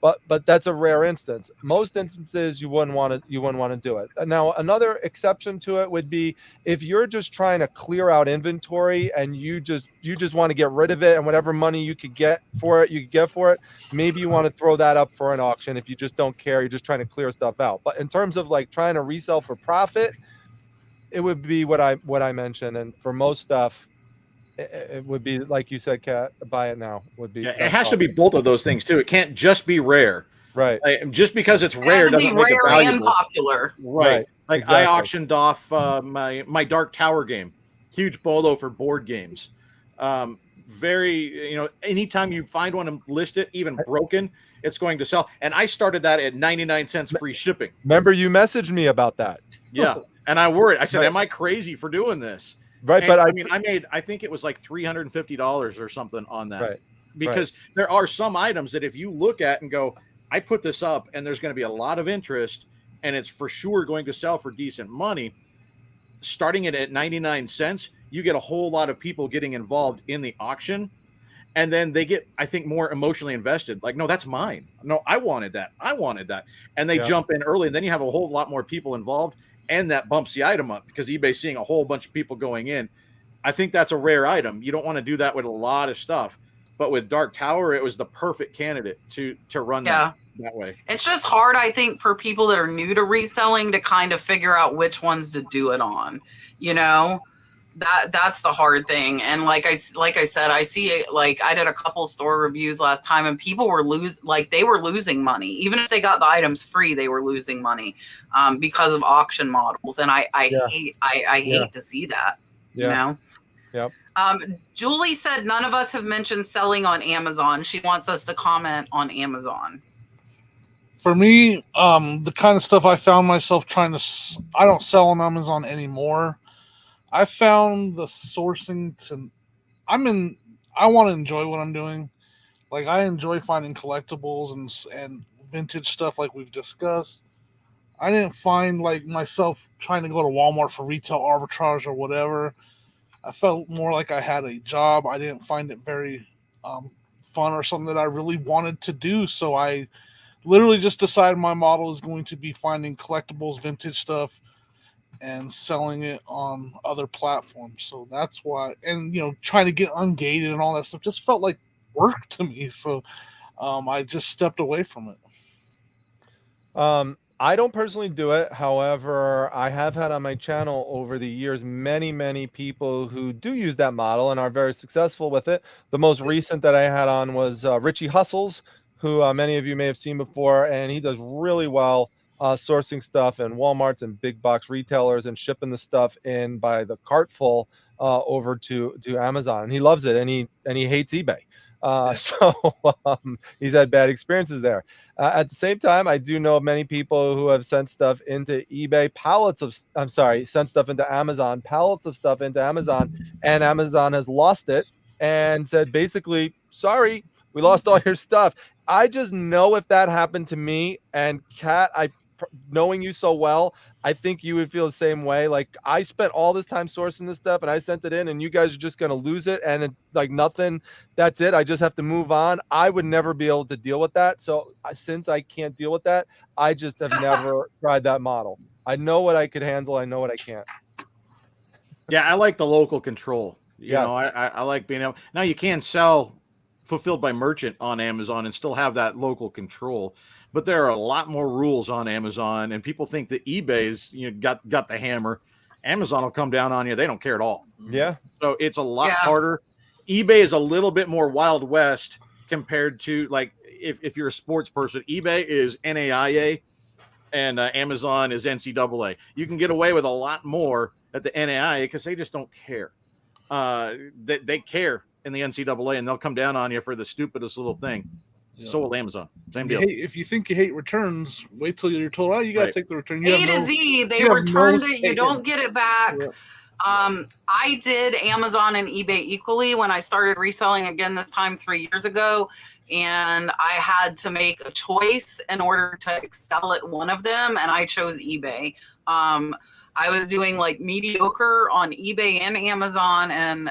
But that's a rare instance. Most instances you wouldn't want to do it. Now, another exception to it would be if you're just trying to clear out inventory and you just want to get rid of it, and whatever money you could get for it, you could get for it. Maybe you want to throw that up for an auction if you just don't care. You're just trying to clear stuff out. But in terms of like trying to resell for profit, it would be what I mentioned. And for most stuff, it would be like you said, Kat, buy it now would be. Yeah, it has to be both of those things too. It can't just be rare. Right. Like, just because it's It rare has to doesn't be make it rare and valuable. popular. Right. Like Exactly. I auctioned off my Dark Tower game, huge bolo for board games. Very, anytime you find one and list it, even broken, it's going to sell. And I started that at 99 cents free shipping. Remember, you messaged me about that. Yeah. And I worried. I said, Right. Am I crazy for doing this? Right. And, But I made, I think it was like $350 or something on that. Right. Because there are some items that if you look at and go, I put this up and there's going to be a lot of interest and it's for sure going to sell for decent money, starting it at 99 cents, you get a whole lot of people getting involved in the auction. And then they get, I think, more emotionally invested. Like, no, that's mine. No, I wanted that. And they jump in early. And then you have a whole lot more people involved. And that bumps the item up because eBay's seeing a whole bunch of people going in. I think that's a rare item. You don't want to do that with a lot of stuff. But with Dark Tower, it was the perfect candidate to run that way. It's just hard, I think, for people that are new to reselling to kind of figure out which ones to do it on. That's the hard thing. And like I said, I see it, like I did a couple store reviews last time and people were they were losing money. Even if they got the items free, they were losing money because of auction models. And I hate to see that, Yep. Julie said none of us have mentioned selling on Amazon. She wants us to comment on Amazon. For me, the kind of stuff I found myself trying to, I don't sell on Amazon anymore. I found the sourcing I want to enjoy what I'm doing. Like I enjoy finding collectibles and vintage stuff like we've discussed. I didn't find like myself trying to go to Walmart for retail arbitrage or whatever. I felt more like I had a job. I didn't find it very fun or something that I really wanted to do. So I literally just decided my model is going to be finding collectibles, vintage stuff, and selling it on other platforms. So that's why, and trying to get ungated and all that stuff just felt like work to me. So I just stepped away from it. I don't personally do it. However, I have had on my channel over the years many people who do use that model and are very successful with it. The most recent that I had on was Richie Hustles, who many of you may have seen before, and he does really well sourcing stuff in Walmarts and big box retailers and shipping the stuff in by the cartful over to Amazon. And he loves it, and he hates eBay. He's had bad experiences there. At the same time, I do know of many people who have sent stuff into eBay, sent stuff into Amazon, pallets of stuff into Amazon, and Amazon has lost it and said, basically, sorry, we lost all your stuff. I just know if that happened to me, and Kat, knowing you so well, I think you would feel the same way. Like I spent all this time sourcing this stuff and I sent it in and you guys are just going to lose it. And like nothing, that's it. I just have to move on. I would never be able to deal with that. So since I can't deal with that, I just have never tried that model. I know what I could handle. I know what I can't. Yeah. I like the local control. You know, I like being able, now you can sell fulfilled by merchant on Amazon and still have that local control. But there are a lot more rules on Amazon, and people think that eBay's got the hammer. Amazon will come down on you; they don't care at all. Yeah. So it's a lot harder. eBay is a little bit more Wild West compared to like if you're a sports person. eBay is NAIA, and Amazon is NCAA. You can get away with a lot more at the NAIA because they just don't care. They care in the NCAA, and they'll come down on you for the stupidest little thing. Yeah. So will Amazon. Same deal. If you think you hate returns, wait till you're told, you got to take the return. A to Z, they returned it. You don't get it back. Yeah. I did Amazon and eBay equally when I started reselling again this time 3 years ago. And I had to make a choice in order to excel at one of them. And I chose eBay. I was doing like mediocre on eBay and Amazon. And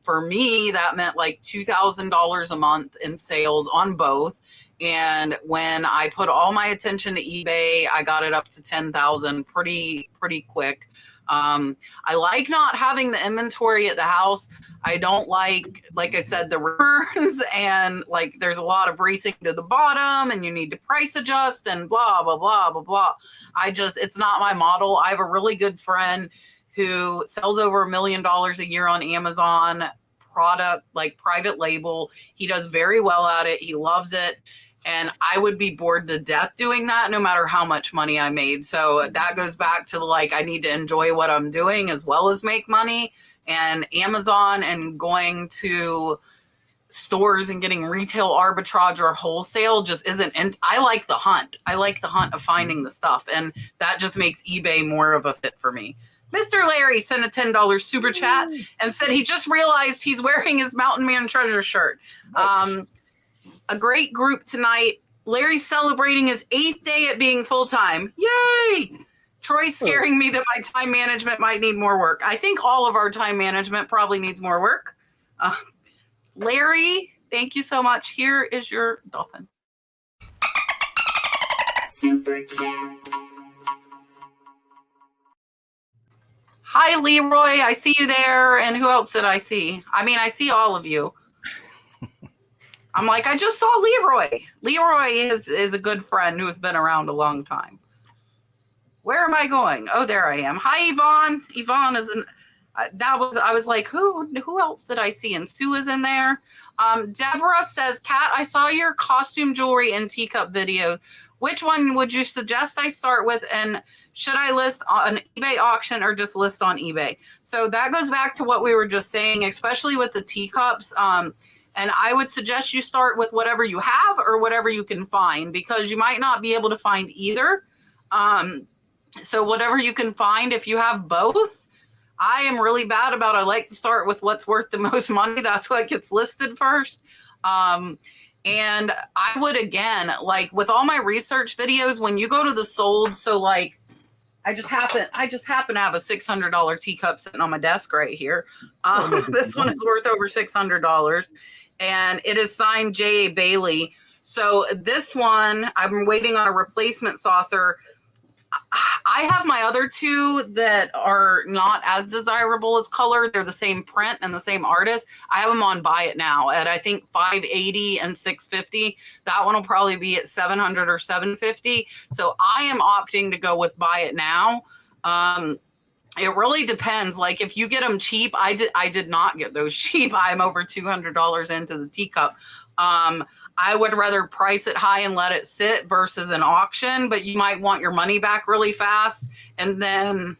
for me, that meant like $2,000 a month in sales on both. And when I put all my attention to eBay, I got it up to 10,000 pretty quick. I like not having the inventory at the house. I don't like I said, the returns, and like there's a lot of racing to the bottom and you need to price adjust and blah, blah, blah, blah, blah. It's not my model. I have a really good friend who sells over $1 million a year on Amazon product, like private label. He does very well at it. He loves it. And I would be bored to death doing that no matter how much money I made. So that goes back to like, I need to enjoy what I'm doing as well as make money. And Amazon and going to stores and getting retail arbitrage or wholesale just isn't. And I like the hunt. I like the hunt of finding the stuff. And that just makes eBay more of a fit for me. Mr. Larry sent a $10 super chat and said he just realized he's wearing his Mountain Man Treasure shirt. Nice. A great group tonight. Larry's celebrating his 8th day at being full-time. Yay! Troy's scaring me that my time management might need more work. I think all of our time management probably needs more work. Larry, thank you so much. Here is your dolphin. Super chat. Hi, Leroy. I see you there. And who else did I see? I mean, I see all of you. I'm like, I just saw Leroy. Leroy is a good friend who has been around a long time. Where am I going? Oh, there I am. Hi, Yvonne. Yvonne is in. I was like, who else did I see? And Sue is in there. Deborah says, Kat, I saw your costume jewelry and teacup videos. Which one would you suggest I start with? And should I list on eBay auction or just list on eBay? So that goes back to what we were just saying, especially with the teacups. And I would suggest you start with whatever you have or whatever you can find, because you might not be able to find either. So whatever you can find, if you have both. I am really bad about, I like to start with what's worth the most money. That's what gets listed first. And I would, again, like with all my research videos, when you go to the sold, so like I just happen to have a $600 teacup sitting on my desk right here. This one is worth over $600. And it is signed J.A. Bailey. So this one, I'm waiting on a replacement saucer. I have my other two that are not as desirable as color. They're the same print and the same artist. I have them on Buy It Now at, I think, $580 and $650. That one will probably be at $700 or $750. So I am opting to go with Buy It Now. It really depends. Like if you get them cheap, I did not get those cheap. I'm over $200 into the teacup. I would rather price it high and let it sit versus an auction, but you might want your money back really fast. And then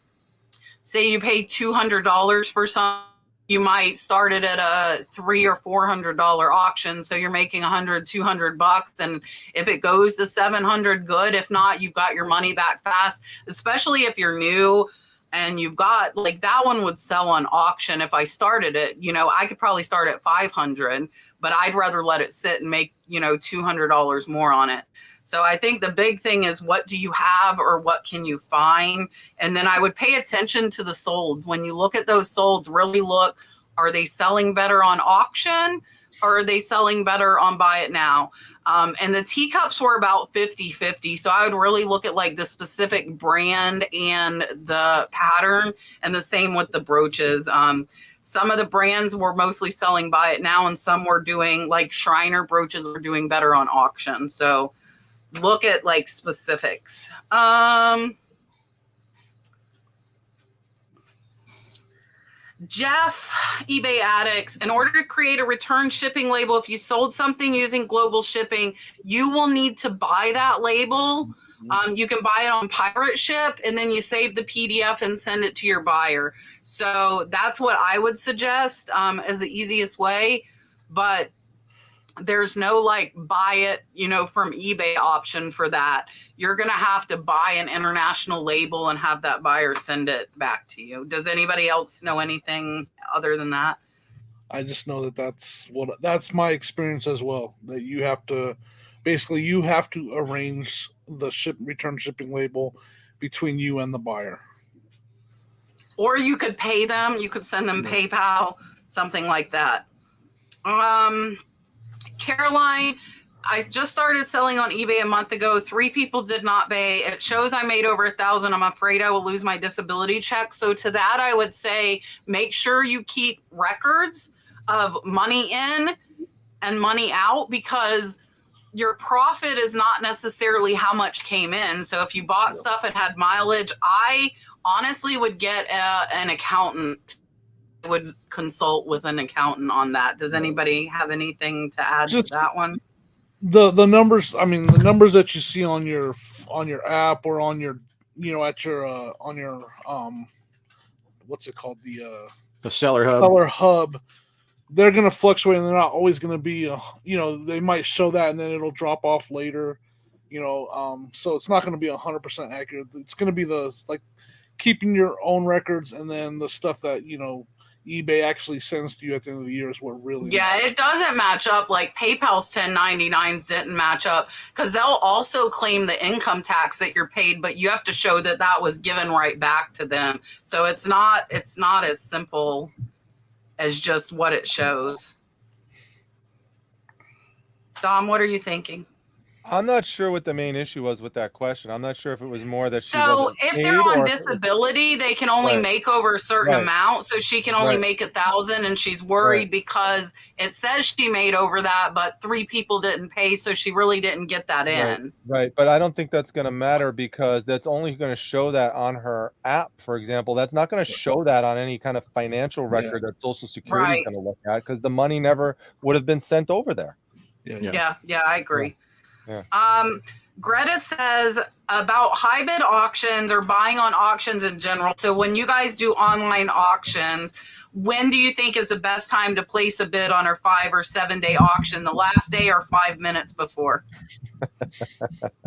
say you pay $200 for some, you might start it at a $300 or $400 auction. So you're making $100, $200. And if it goes to $700, good. If not, you've got your money back fast, especially if you're new. And you've got, like, that one would sell on auction. If I started it, I could probably start at $500, but I'd rather let it sit and make, $200 more on it. So I think the big thing is, what do you have or what can you find? And then I would pay attention to the solds. When you look at those solds, really look, are they selling better on auction or are they selling better on Buy It Now? And the teacups were about 50-50. So I would really look at like the specific brand and the pattern, and the same with the brooches. Some of the brands were mostly selling Buy It Now, and some were doing, like Shriner brooches were doing better on auction. So look at like specifics. Jeff, eBay Addicts, in order to create a return shipping label, if you sold something using global shipping, you will need to buy that label. You can buy it on Pirate Ship, and then you save the PDF and send it to your buyer. So that's what I would suggest as the easiest way. But there's no like buy it, from eBay option for that. You're going to have to buy an international label and have that buyer send it back to you. Does anybody else know anything other than that? I just know that's my experience as well, that you have to arrange the return shipping label between you and the buyer. or you could pay them. You could send them PayPal, something like that. Caroline, I just started selling on eBay a month ago. 3 people did not pay. It shows I made over 1,000. I'm afraid I will lose my disability check. So to that, I would say make sure you keep records of money in and money out, because your profit is not necessarily how much came in. So if you bought stuff and had mileage, I honestly would get an accountant. I would consult with an accountant on that. Does anybody have anything to add to that one? The numbers, I mean, the numbers that you see on your app or on your, at your on your what's it called, The seller hub. Seller hub, they're going to fluctuate, and they're not always going to be they might show that and then it'll drop off later, so it's not going to be 100% accurate. It's going to be keeping your own records, and then the stuff that eBay actually sends to you at the end of the year is what really matters. It doesn't match up. Like PayPal's 1099s didn't match up, because they'll also claim the income tax that you're paid, but you have to show that that was given right back to them. So it's not as simple as just what it shows. Dom, what are you thinking? I'm not sure what the main issue was with that question. I'm not sure if it was more that she So wasn't if paid, they're on or disability, they can only make over a certain amount. So she can only make 1,000, and she's worried because it says she made over that, but 3 people didn't pay, so she really didn't get that in. Right. But I don't think that's going to matter, because that's only going to show that on her app, for example. That's not going to show that on any kind of financial record that Social Security is going to look at, because the money never would have been sent over there. Yeah, I agree. Yeah. Greta says about high bid auctions or buying on auctions in general. So when you guys do online auctions, when do you think is the best time to place a bid on our 5 or 7 day auction? The last day or 5 minutes before?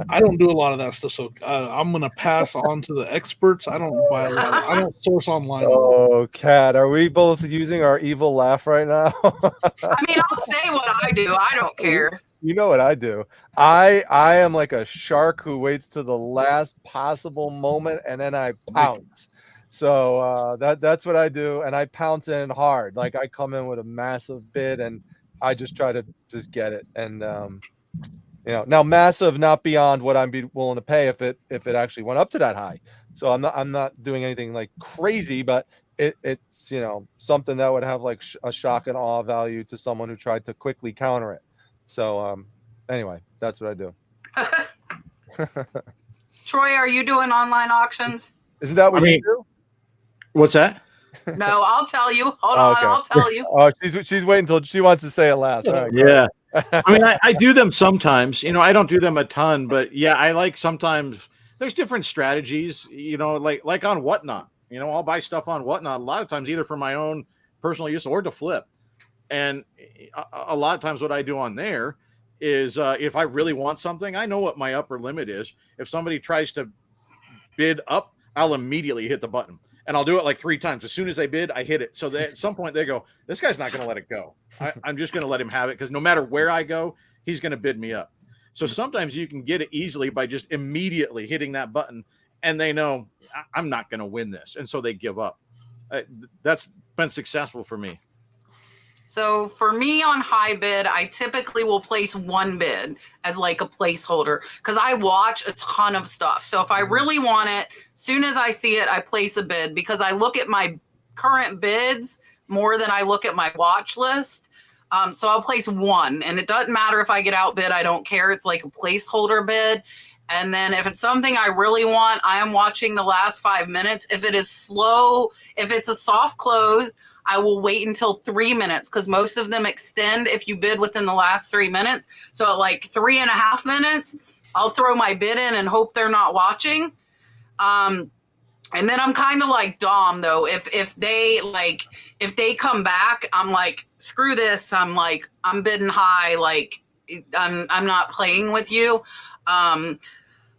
I don't do a lot of that stuff, so I'm gonna pass on to the experts. I don't buy a lot. I don't source online. Oh, Kat, are we both using our evil laugh right now? I mean, I'll say what I do. I don't care. You know what I do? I am like a shark who waits to the last possible moment, and then I pounce. So that's what I do, and I pounce in hard. Like, I come in with a massive bid, and I just try to just get it. And now massive, not beyond what I'd be willing to pay if it actually went up to that high. So I'm not doing anything like crazy, but it's something that would have like a shock and awe value to someone who tried to quickly counter it. So anyway, that's what I do. Troy, are you doing online auctions? Isn't that what you do? What's that? No, I'll tell you. Hold on, I'll tell you. Oh, she's waiting until she wants to say it last. All right, yeah. I mean, I do them sometimes. I don't do them a ton, but yeah, I like sometimes. There's different strategies. Like on Whatnot. I'll buy stuff on Whatnot a lot of times, either for my own personal use or to flip. And a lot of times what I do on there is if I really want something, I know what my upper limit is. If somebody tries to bid up, I'll immediately hit the button, and I'll do it like 3 times. As soon as they bid, I hit it. So at some point they go, this guy's not going to let it go. I'm just going to let him have it, because no matter where I go, he's going to bid me up. So sometimes you can get it easily by just immediately hitting that button, and they know I'm not going to win this. And so they give up. That's been successful for me. So for me on high bid, I typically will place 1 bid as like a placeholder, because I watch a ton of stuff. So if I really want it, soon as I see it, I place a bid, because I look at my current bids more than I look at my watch list. So I'll place 1, and it doesn't matter if I get outbid. I don't care. It's like a placeholder bid. And then if it's something I really want, I am watching the last 5 minutes. If it is slow, if it's a soft close, I will wait until 3 minutes, because most of them extend if you bid within the last 3 minutes. So at like 3.5 minutes, I'll throw my bid in and hope they're not watching. And then I'm kind of like Dom, though. If they come back, I'm like, screw this. I'm bidding high. Like, I'm not playing with you.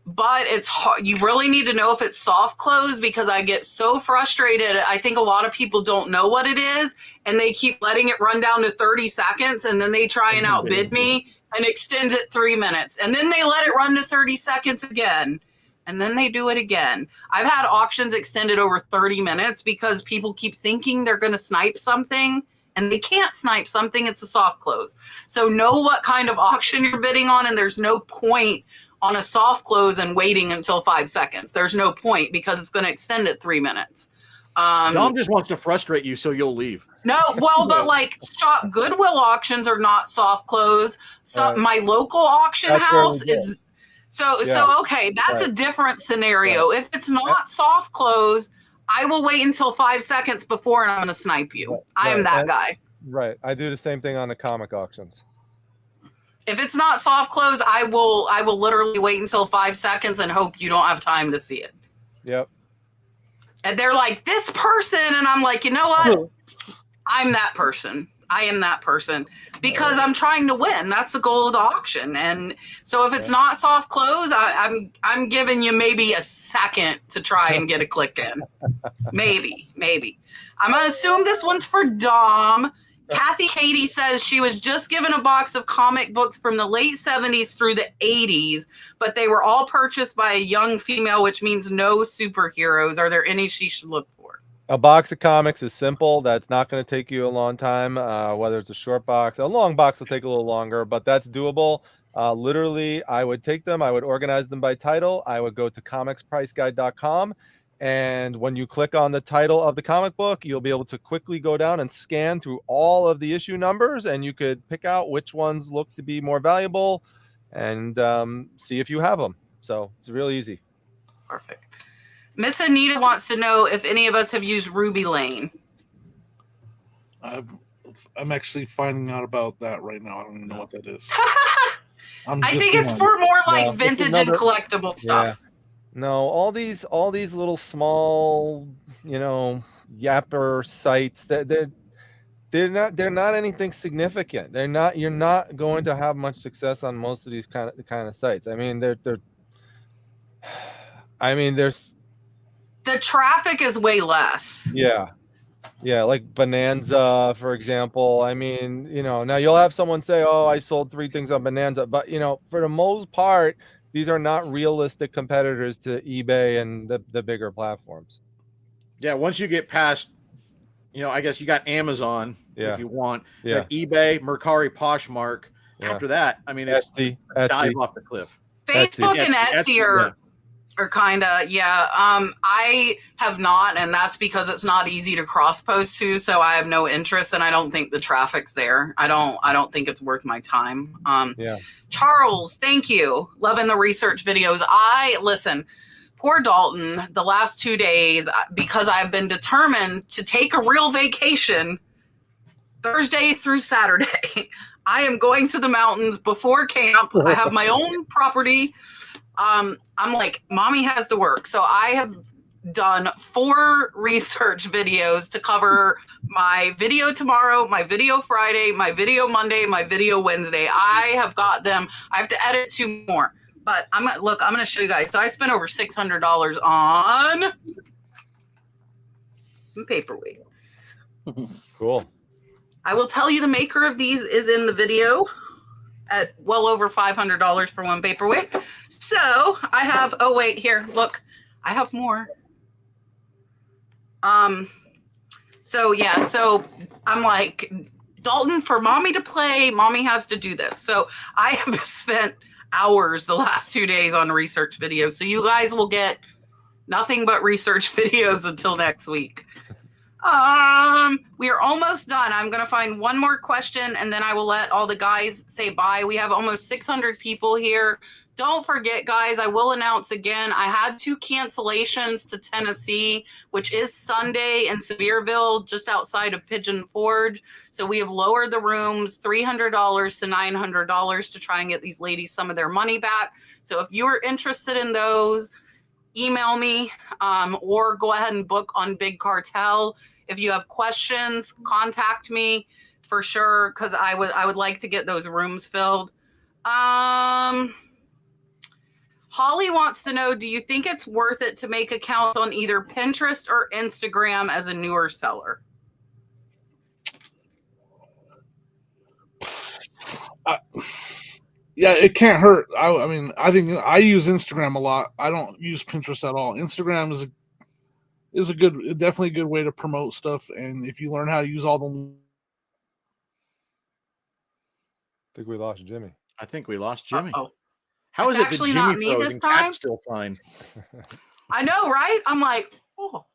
But it's hard. You really need to know if it's soft close, because I get so frustrated. I think a lot of people don't know what it is, and they keep letting it run down to 30 seconds, and then they try and outbid me and extends it 3 minutes, and then they let it run to 30 seconds again. and then they do it again. I've had auctions extended over 30 minutes because people keep thinking they're going to snipe something, and they can't snipe something. It's a soft close. So know what kind of auction you're bidding on, and there's no point on a soft close and waiting until 5 seconds. There's no point because it's going to extend it 3 minutes. Dom just wants to frustrate you so you'll leave. No, well, but like shop Goodwill auctions are not soft close. So my local auction house is so okay. That's a different scenario. If it's not soft close, I will wait until 5 seconds before and I'm going to snipe you. I am that guy. Right. I do the same thing on the comic auctions. If it's not soft close, I will literally wait until 5 seconds and hope you don't have time to see it. Yep. And they're like, this person, and I'm like, you know what? I'm that person. I am that person because I'm trying to win. That's the goal of the auction. And so if it's not soft close, I'm giving you maybe a second to try and get a click in. Maybe. I'm going to assume this one's for Dom. Kathy Katie says she was just given a box of comic books from the late 70s through the 80s, but they were all purchased by a young female, which means no superheroes. Are there any she should look for? A box of comics is simple. That's not going to take you a long time, whether it's a short box. A long box will take a little longer, but that's doable. Literally, I would take them. I would organize them by title. I would go to comicspriceguide.com. And when you click on the title of the comic book, you'll be able to quickly go down and scan through all of the issue numbers, and you could pick out which ones look to be more valuable and see if you have them. So it's really easy. Perfect. Miss Anita wants to know if any of us have used Ruby Lane. I'm actually finding out about that right now. I don't even know what that is. I think it's for more like vintage and collectible stuff. Yeah. No, all these little small, yapper sites that they're not anything significant. You're not going to have much success on most of these kind of sites. I mean, there's the traffic is way less. Yeah, like Bonanza, for example. I mean, now you'll have someone say, "Oh, I sold 3 things on Bonanza," but for the most part, these are not realistic competitors to eBay and the bigger platforms. Yeah, once you get past, I guess you got Amazon if you want. Yeah. But eBay, Mercari, Poshmark. Yeah. After that, I mean, it's Etsy. dive off the cliff. Facebook and Etsy are kind of, I have not, and that's because it's not easy to cross post to, so I have no interest, and I don't think the traffic's there. I don't think it's worth my time. Charles, thank you. Loving the research videos. Listen, poor Dalton, the last 2 days, because I've been determined to take a real vacation Thursday through Saturday. I am going to the mountains before camp. I have my own property. I'm like, mommy has to work. So I have done 4 research videos to cover my video tomorrow, my video Friday, my video Monday, my video Wednesday. I have got them. I have to edit 2 more. But I'm going to show you guys. So I spent over $600 on some paperweights. Cool. I will tell you the maker of these is in the video at well over $500 for one paperweight. So I have, here, look, I have more. So I'm like, Dalton, for mommy to play, mommy has to do this. So I have spent hours the last 2 days on research videos. So you guys will get nothing but research videos until next week. We are almost done. I'm going to find one more question and then I will let all the guys say bye. We have almost 600 people here. Don't forget, guys, I will announce again, I had 2 cancellations to Tennessee, which is Sunday in Sevierville, just outside of Pigeon Forge. So we have lowered the rooms $300 to $900 to try and get these ladies some of their money back. So if you're interested in those, email me or go ahead and book on Big Cartel. If you have questions, contact me for sure, because I would like to get those rooms filled. Holly wants to know, do you think it's worth it to make accounts on either Pinterest or Instagram as a newer seller? Yeah, it can't hurt. I mean, I think I use Instagram a lot. I don't use Pinterest at all. Instagram is a good, definitely a good way to promote stuff. And if you learn how to use all the, I think we lost Jimmy. I think we lost Jimmy. Uh-oh. How It's is it that actually Jimmy not me froze this and time? Cat's still fine? I know, right? I'm like, oh.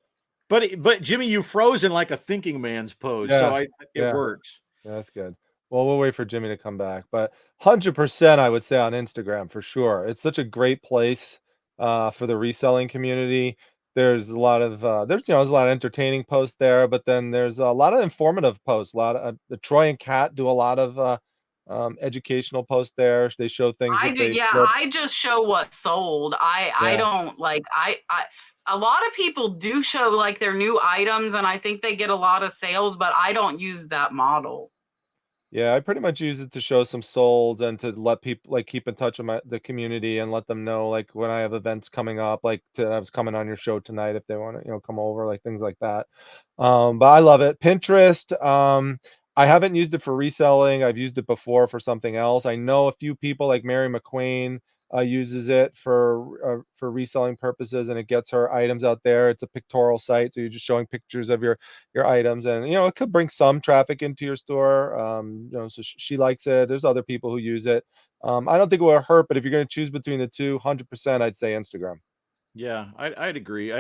But Jimmy, you froze in like a thinking man's pose, so it Yeah. works. Yeah, that's good. Well, we'll wait for Jimmy to come back, but 100% I would say on Instagram for sure. It's such a great place for the reselling community. There's a lot of there's a lot of entertaining posts there, but then there's a lot of informative posts. A lot of the Troy and Kat do a lot of educational posts there. They show things I that do, they yeah. flip. I just show what sold. I don't like I a lot of people do show like their new items, and I think they get a lot of sales, but I don't use that model. Yeah, I pretty much use it to show some solds and to let people like keep in touch with the community and let them know like when I have events coming up, like I was coming on your show tonight if they want to, come over, like things like that. But I love it. Pinterest, I haven't used it for reselling. I've used it before for something else. I know a few people like Mary McQueen uses it for reselling purposes, and it gets her items out there. It's a pictorial site, so you're just showing pictures of your items, and it could bring some traffic into your store. So she likes it. There's other people who use it. I don't think it will hurt, but if you're going to choose between the two, 100% I'd say Instagram. Yeah, I'd agree.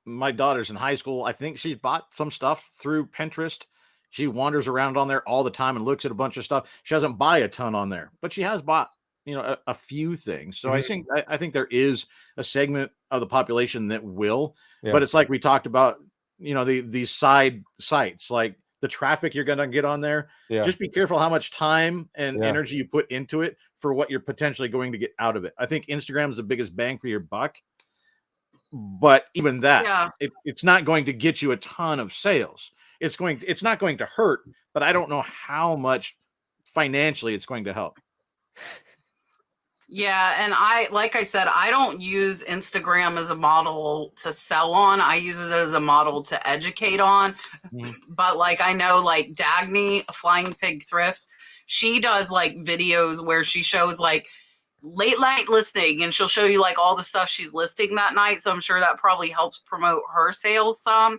My daughter's in high school. I think she's bought some stuff through Pinterest. She wanders around on there all the time and looks at a bunch of stuff. She doesn't buy a ton on there, but she has bought a few things. So I think there is a segment of the population that will, but it's like we talked about, these side sites, like the traffic you're going to get on there. Just be careful how much time and energy you put into it for what you're potentially going to get out of it. I think Instagram is the biggest bang for your buck, but even that, it's not going to get you a ton of sales. It's not going to hurt, but I don't know how much financially it's going to help. Yeah, and like I said, I don't use Instagram as a model to sell on. I use it as a model to educate on. But like I know like Dagny, Flying Pig Thrifts, she does like videos where she shows like late night listing, and she'll show you like all the stuff she's listing that night. So I'm sure that probably helps promote her sales some.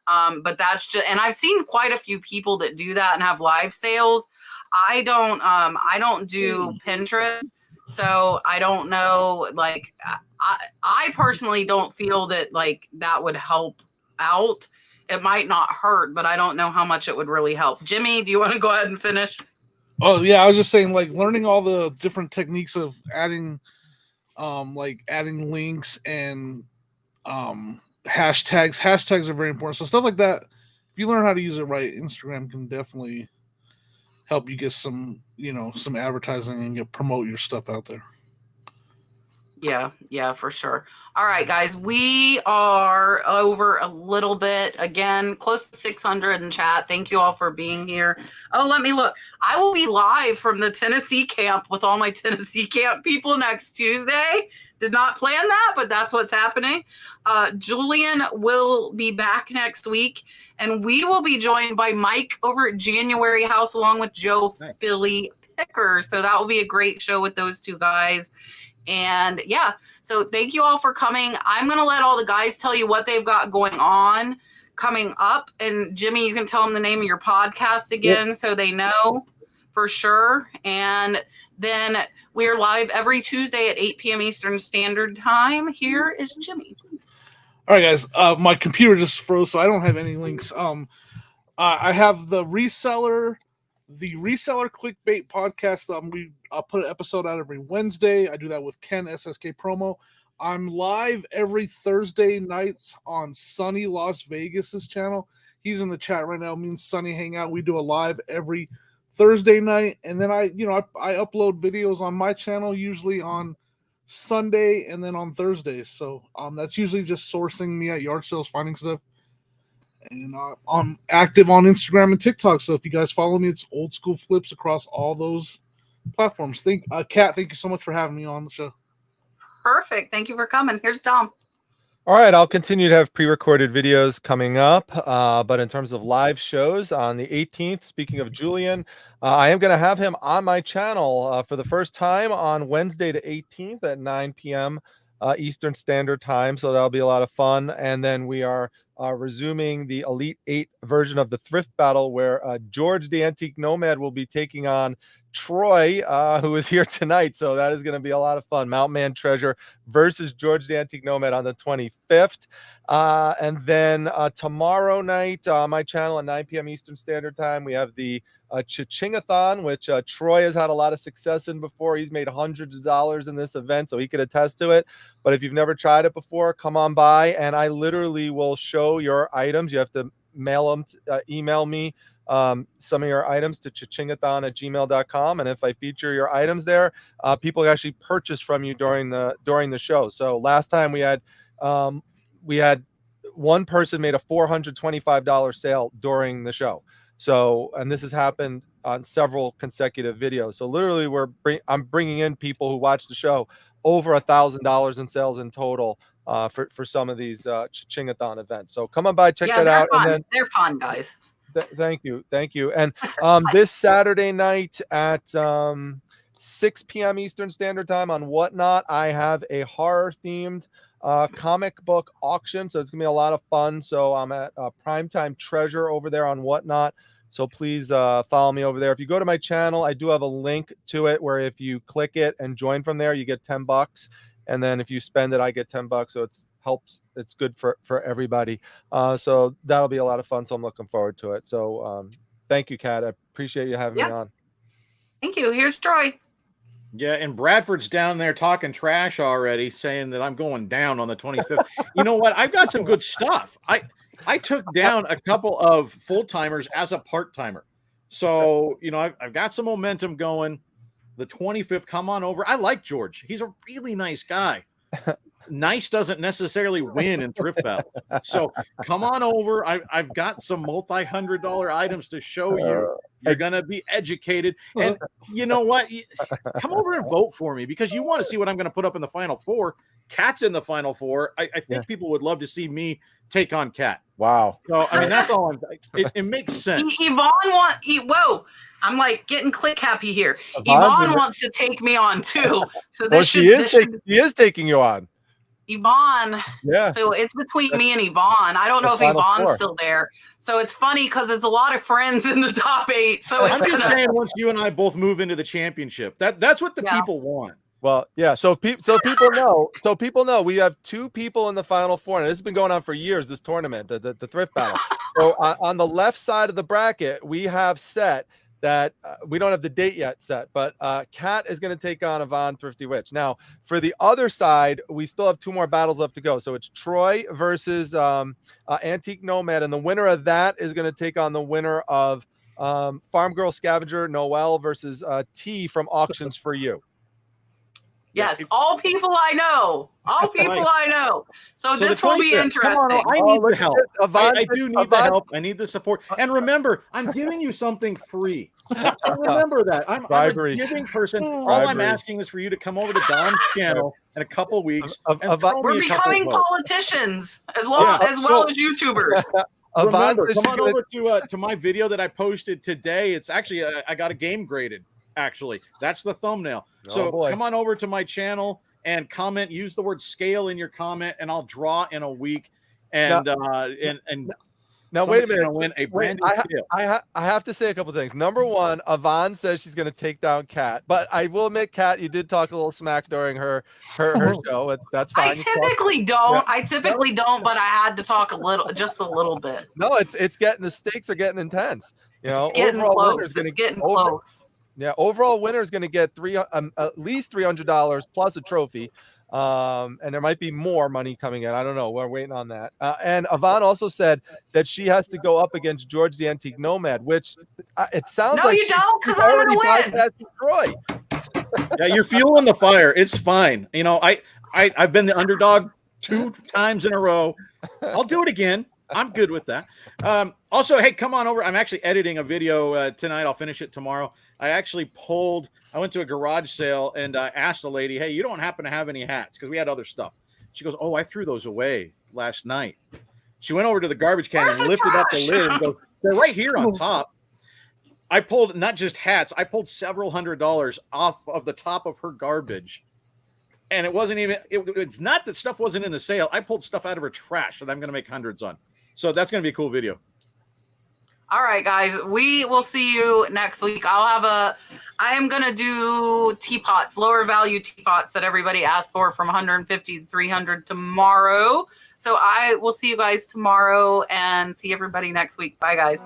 But that's just, and I've seen quite a few people that do that and have live sales. I don't do Pinterest. So I don't know, like, I personally don't feel that like that would help out. It might not hurt, but I don't know how much it would really help. Jimmy, do you want to go ahead and finish? Oh yeah, I was just saying, like, learning all the different techniques of adding adding links and hashtags. Hashtags are very important. So stuff like that, if you learn how to use it right, Instagram can definitely help you get some advertising and promote your stuff out there. Yeah, for sure. All right, guys, we are over a little bit. Again, close to 600 in chat. Thank you all for being here. Oh, let me look. I will be live from the Tennessee camp with all my Tennessee camp people next Tuesday. Did not plan that, but that's what's happening. Julian will be back next week, and we will be joined by Mike over at January House along with Joe Philly Picker. So that will be a great show with those two guys. And yeah, so thank you all for coming. I'm going to let all the guys tell you what they've got going on coming up. And Jimmy, you can tell them the name of your podcast again so they know for sure. And then we are live every Tuesday at 8 p.m. Eastern Standard Time. Here is Jimmy. All right, guys. My computer just froze, so I don't have any links. I have the Reseller Clickbait podcast. I'll put an episode out every Wednesday. I do that with Ken SSK Promo. I'm live every Thursday nights on Sunny Las Vegas's channel. He's in the chat right now. Me and Sunny hang out. We do a live every Thursday night, and then I upload videos on my channel usually on Sunday and then on Thursdays. So that's usually just sourcing me at yard sales, finding stuff. And I'm active on Instagram and TikTok. So if you guys follow me, it's OldSchoolFlips across all those platforms. Kat, thank you so much for having me on the show. Perfect. Thank you for coming. Here's Tom. All right, I'll continue to have pre-recorded videos coming up, but in terms of live shows on the 18th, speaking of Julian, I am going to have him on my channel for the first time on Wednesday the 18th at 9 p.m. Eastern Standard Time, so that'll be a lot of fun. And then we are resuming the Elite 8 version of the Thrift Battle, where George the Antique Nomad will be taking on Troy, who is here tonight. So that is going to be a lot of fun. Mountain Man Treasure versus George the Antique Nomad on the 25th. And then tomorrow night on my channel at 9 p.m. Eastern Standard Time, we have the Cha-Ching-a-thon, which Troy has had a lot of success in before. He's made hundreds of dollars in this event, so he could attest to it. But if you've never tried it before, come on by, and I literally will show your items. You have to mail them, email me some of your items to chachingathon@gmail.com, and if I feature your items there, people actually purchase from you during the show. So last time we had one person made a $425 sale during the show. So, and this has happened on several consecutive videos. So literally I'm bringing in people who watch the show over $1,000 in sales in total for some of these Cha-Ching-a-thon events. So come on by, check that out. Fun. And then they're fun, guys. Thank you. And this Saturday night at 6 p.m. Eastern Standard Time on Whatnot, I have a horror-themed comic book auction. So it's going to be a lot of fun. So I'm at Primetime Treasure over there on Whatnot. So please follow me over there. If you go to my channel, I do have a link to it where if you click it and join from there, you get $10. And then if you spend it, I get $10. So it's good for everybody. So that'll be a lot of fun. So I'm looking forward to it. So thank you, Kat. I appreciate you having me on. Thank you. Here's Troy. Yeah, and Bradford's down there talking trash already, saying that I'm going down on the 25th. You know what? I've got some good stuff. I took down a couple of full-timers as a part-timer. So, you know, I've got some momentum going. The 25th, come on over. I like George. He's a really nice guy. Nice doesn't necessarily win in thrift battle. So come on over. I've got some multi-$100 items to show you. You're going to be educated. And you know what? Come over and vote for me because you want to see what I'm going to put up in the Final Four. Kat's in the Final Four. I think people would love to see me take on Kat. Wow. So, I mean, that's all. It makes sense. Whoa. I'm like getting click happy here. Yvonne wants to take me on too. So this she is taking you on. Yvonne. Yeah. So it's between me and Yvonne. I don't know if Yvonne's still there. So it's funny because it's a lot of friends in the top 8. So I'm just saying, once you and I both move into the championship, that's what the people want. Well, yeah. So people know. So people know we have 2 people in the Final Four, and this has been going on for years. This tournament, the Thrift Battle. So on the left side of the bracket, we have set that we don't have the date yet set, but Kat is going to take on Yvonne Thrifty Witch. Now, for the other side, we still have 2 more battles left to go. So it's Troy versus Antique Nomad, and the winner of that is going to take on the winner of Farm Girl Scavenger Noelle versus T from Auctions for You. Yes, all people I know. All people I know. So this will be interesting. Come on, I need the help. I do need the help. I need the support. And remember, I'm giving you something free. Remember that. I'm a giving person. All I'm asking is for you to come over to Dom's channel in a couple weeks. We're becoming politicians as well as YouTubers. Remember, come on over to my video that I posted today. It's actually I got a game graded. Actually, that's the thumbnail. So come on over to my channel and comment. Use the word scale in your comment, and I'll draw in a week. And now wait a minute. Win a brand new scale. I have to say a couple things. Number one, Yvonne says she's going to take down Kat, but I will admit, Kat, you did talk a little smack during her show. That's fine. I typically don't, but I had to talk just a little bit. No, it's getting, the stakes are getting intense. You know, it's getting close. It's getting close. Yeah, overall winner is going to get at least $300 plus a trophy, and there might be more money coming in. I don't know. We're waiting on that. And Yvonne also said that she has to go up against George the Antique Nomad, which it sounds like you don't, because I'm going to win. Troy. Yeah, you're fueling the fire. It's fine. You know, I've been the underdog 2 times in a row. I'll do it again. I'm good with that. Also, hey, come on over. I'm actually editing a video tonight. I'll finish it tomorrow. I went to a garage sale and asked the lady, hey, you don't happen to have any hats? Because we had other stuff. She goes, oh, I threw those away. last night. She went over to the garbage can Where's and the lifted up the trash? lid and goes, they're right here on top. I pulled not just hats, I pulled several $100s off of the top of her garbage. And it wasn't even, it's not that stuff wasn't in the sale. I pulled stuff out of her trash that I'm going to make hundreds on. So that's going to be a cool video. All right, guys, we will see you next week. I am going to do teapots, lower value teapots that everybody asked for from 150 to 300 tomorrow. So I will see you guys tomorrow and see everybody next week. Bye, guys.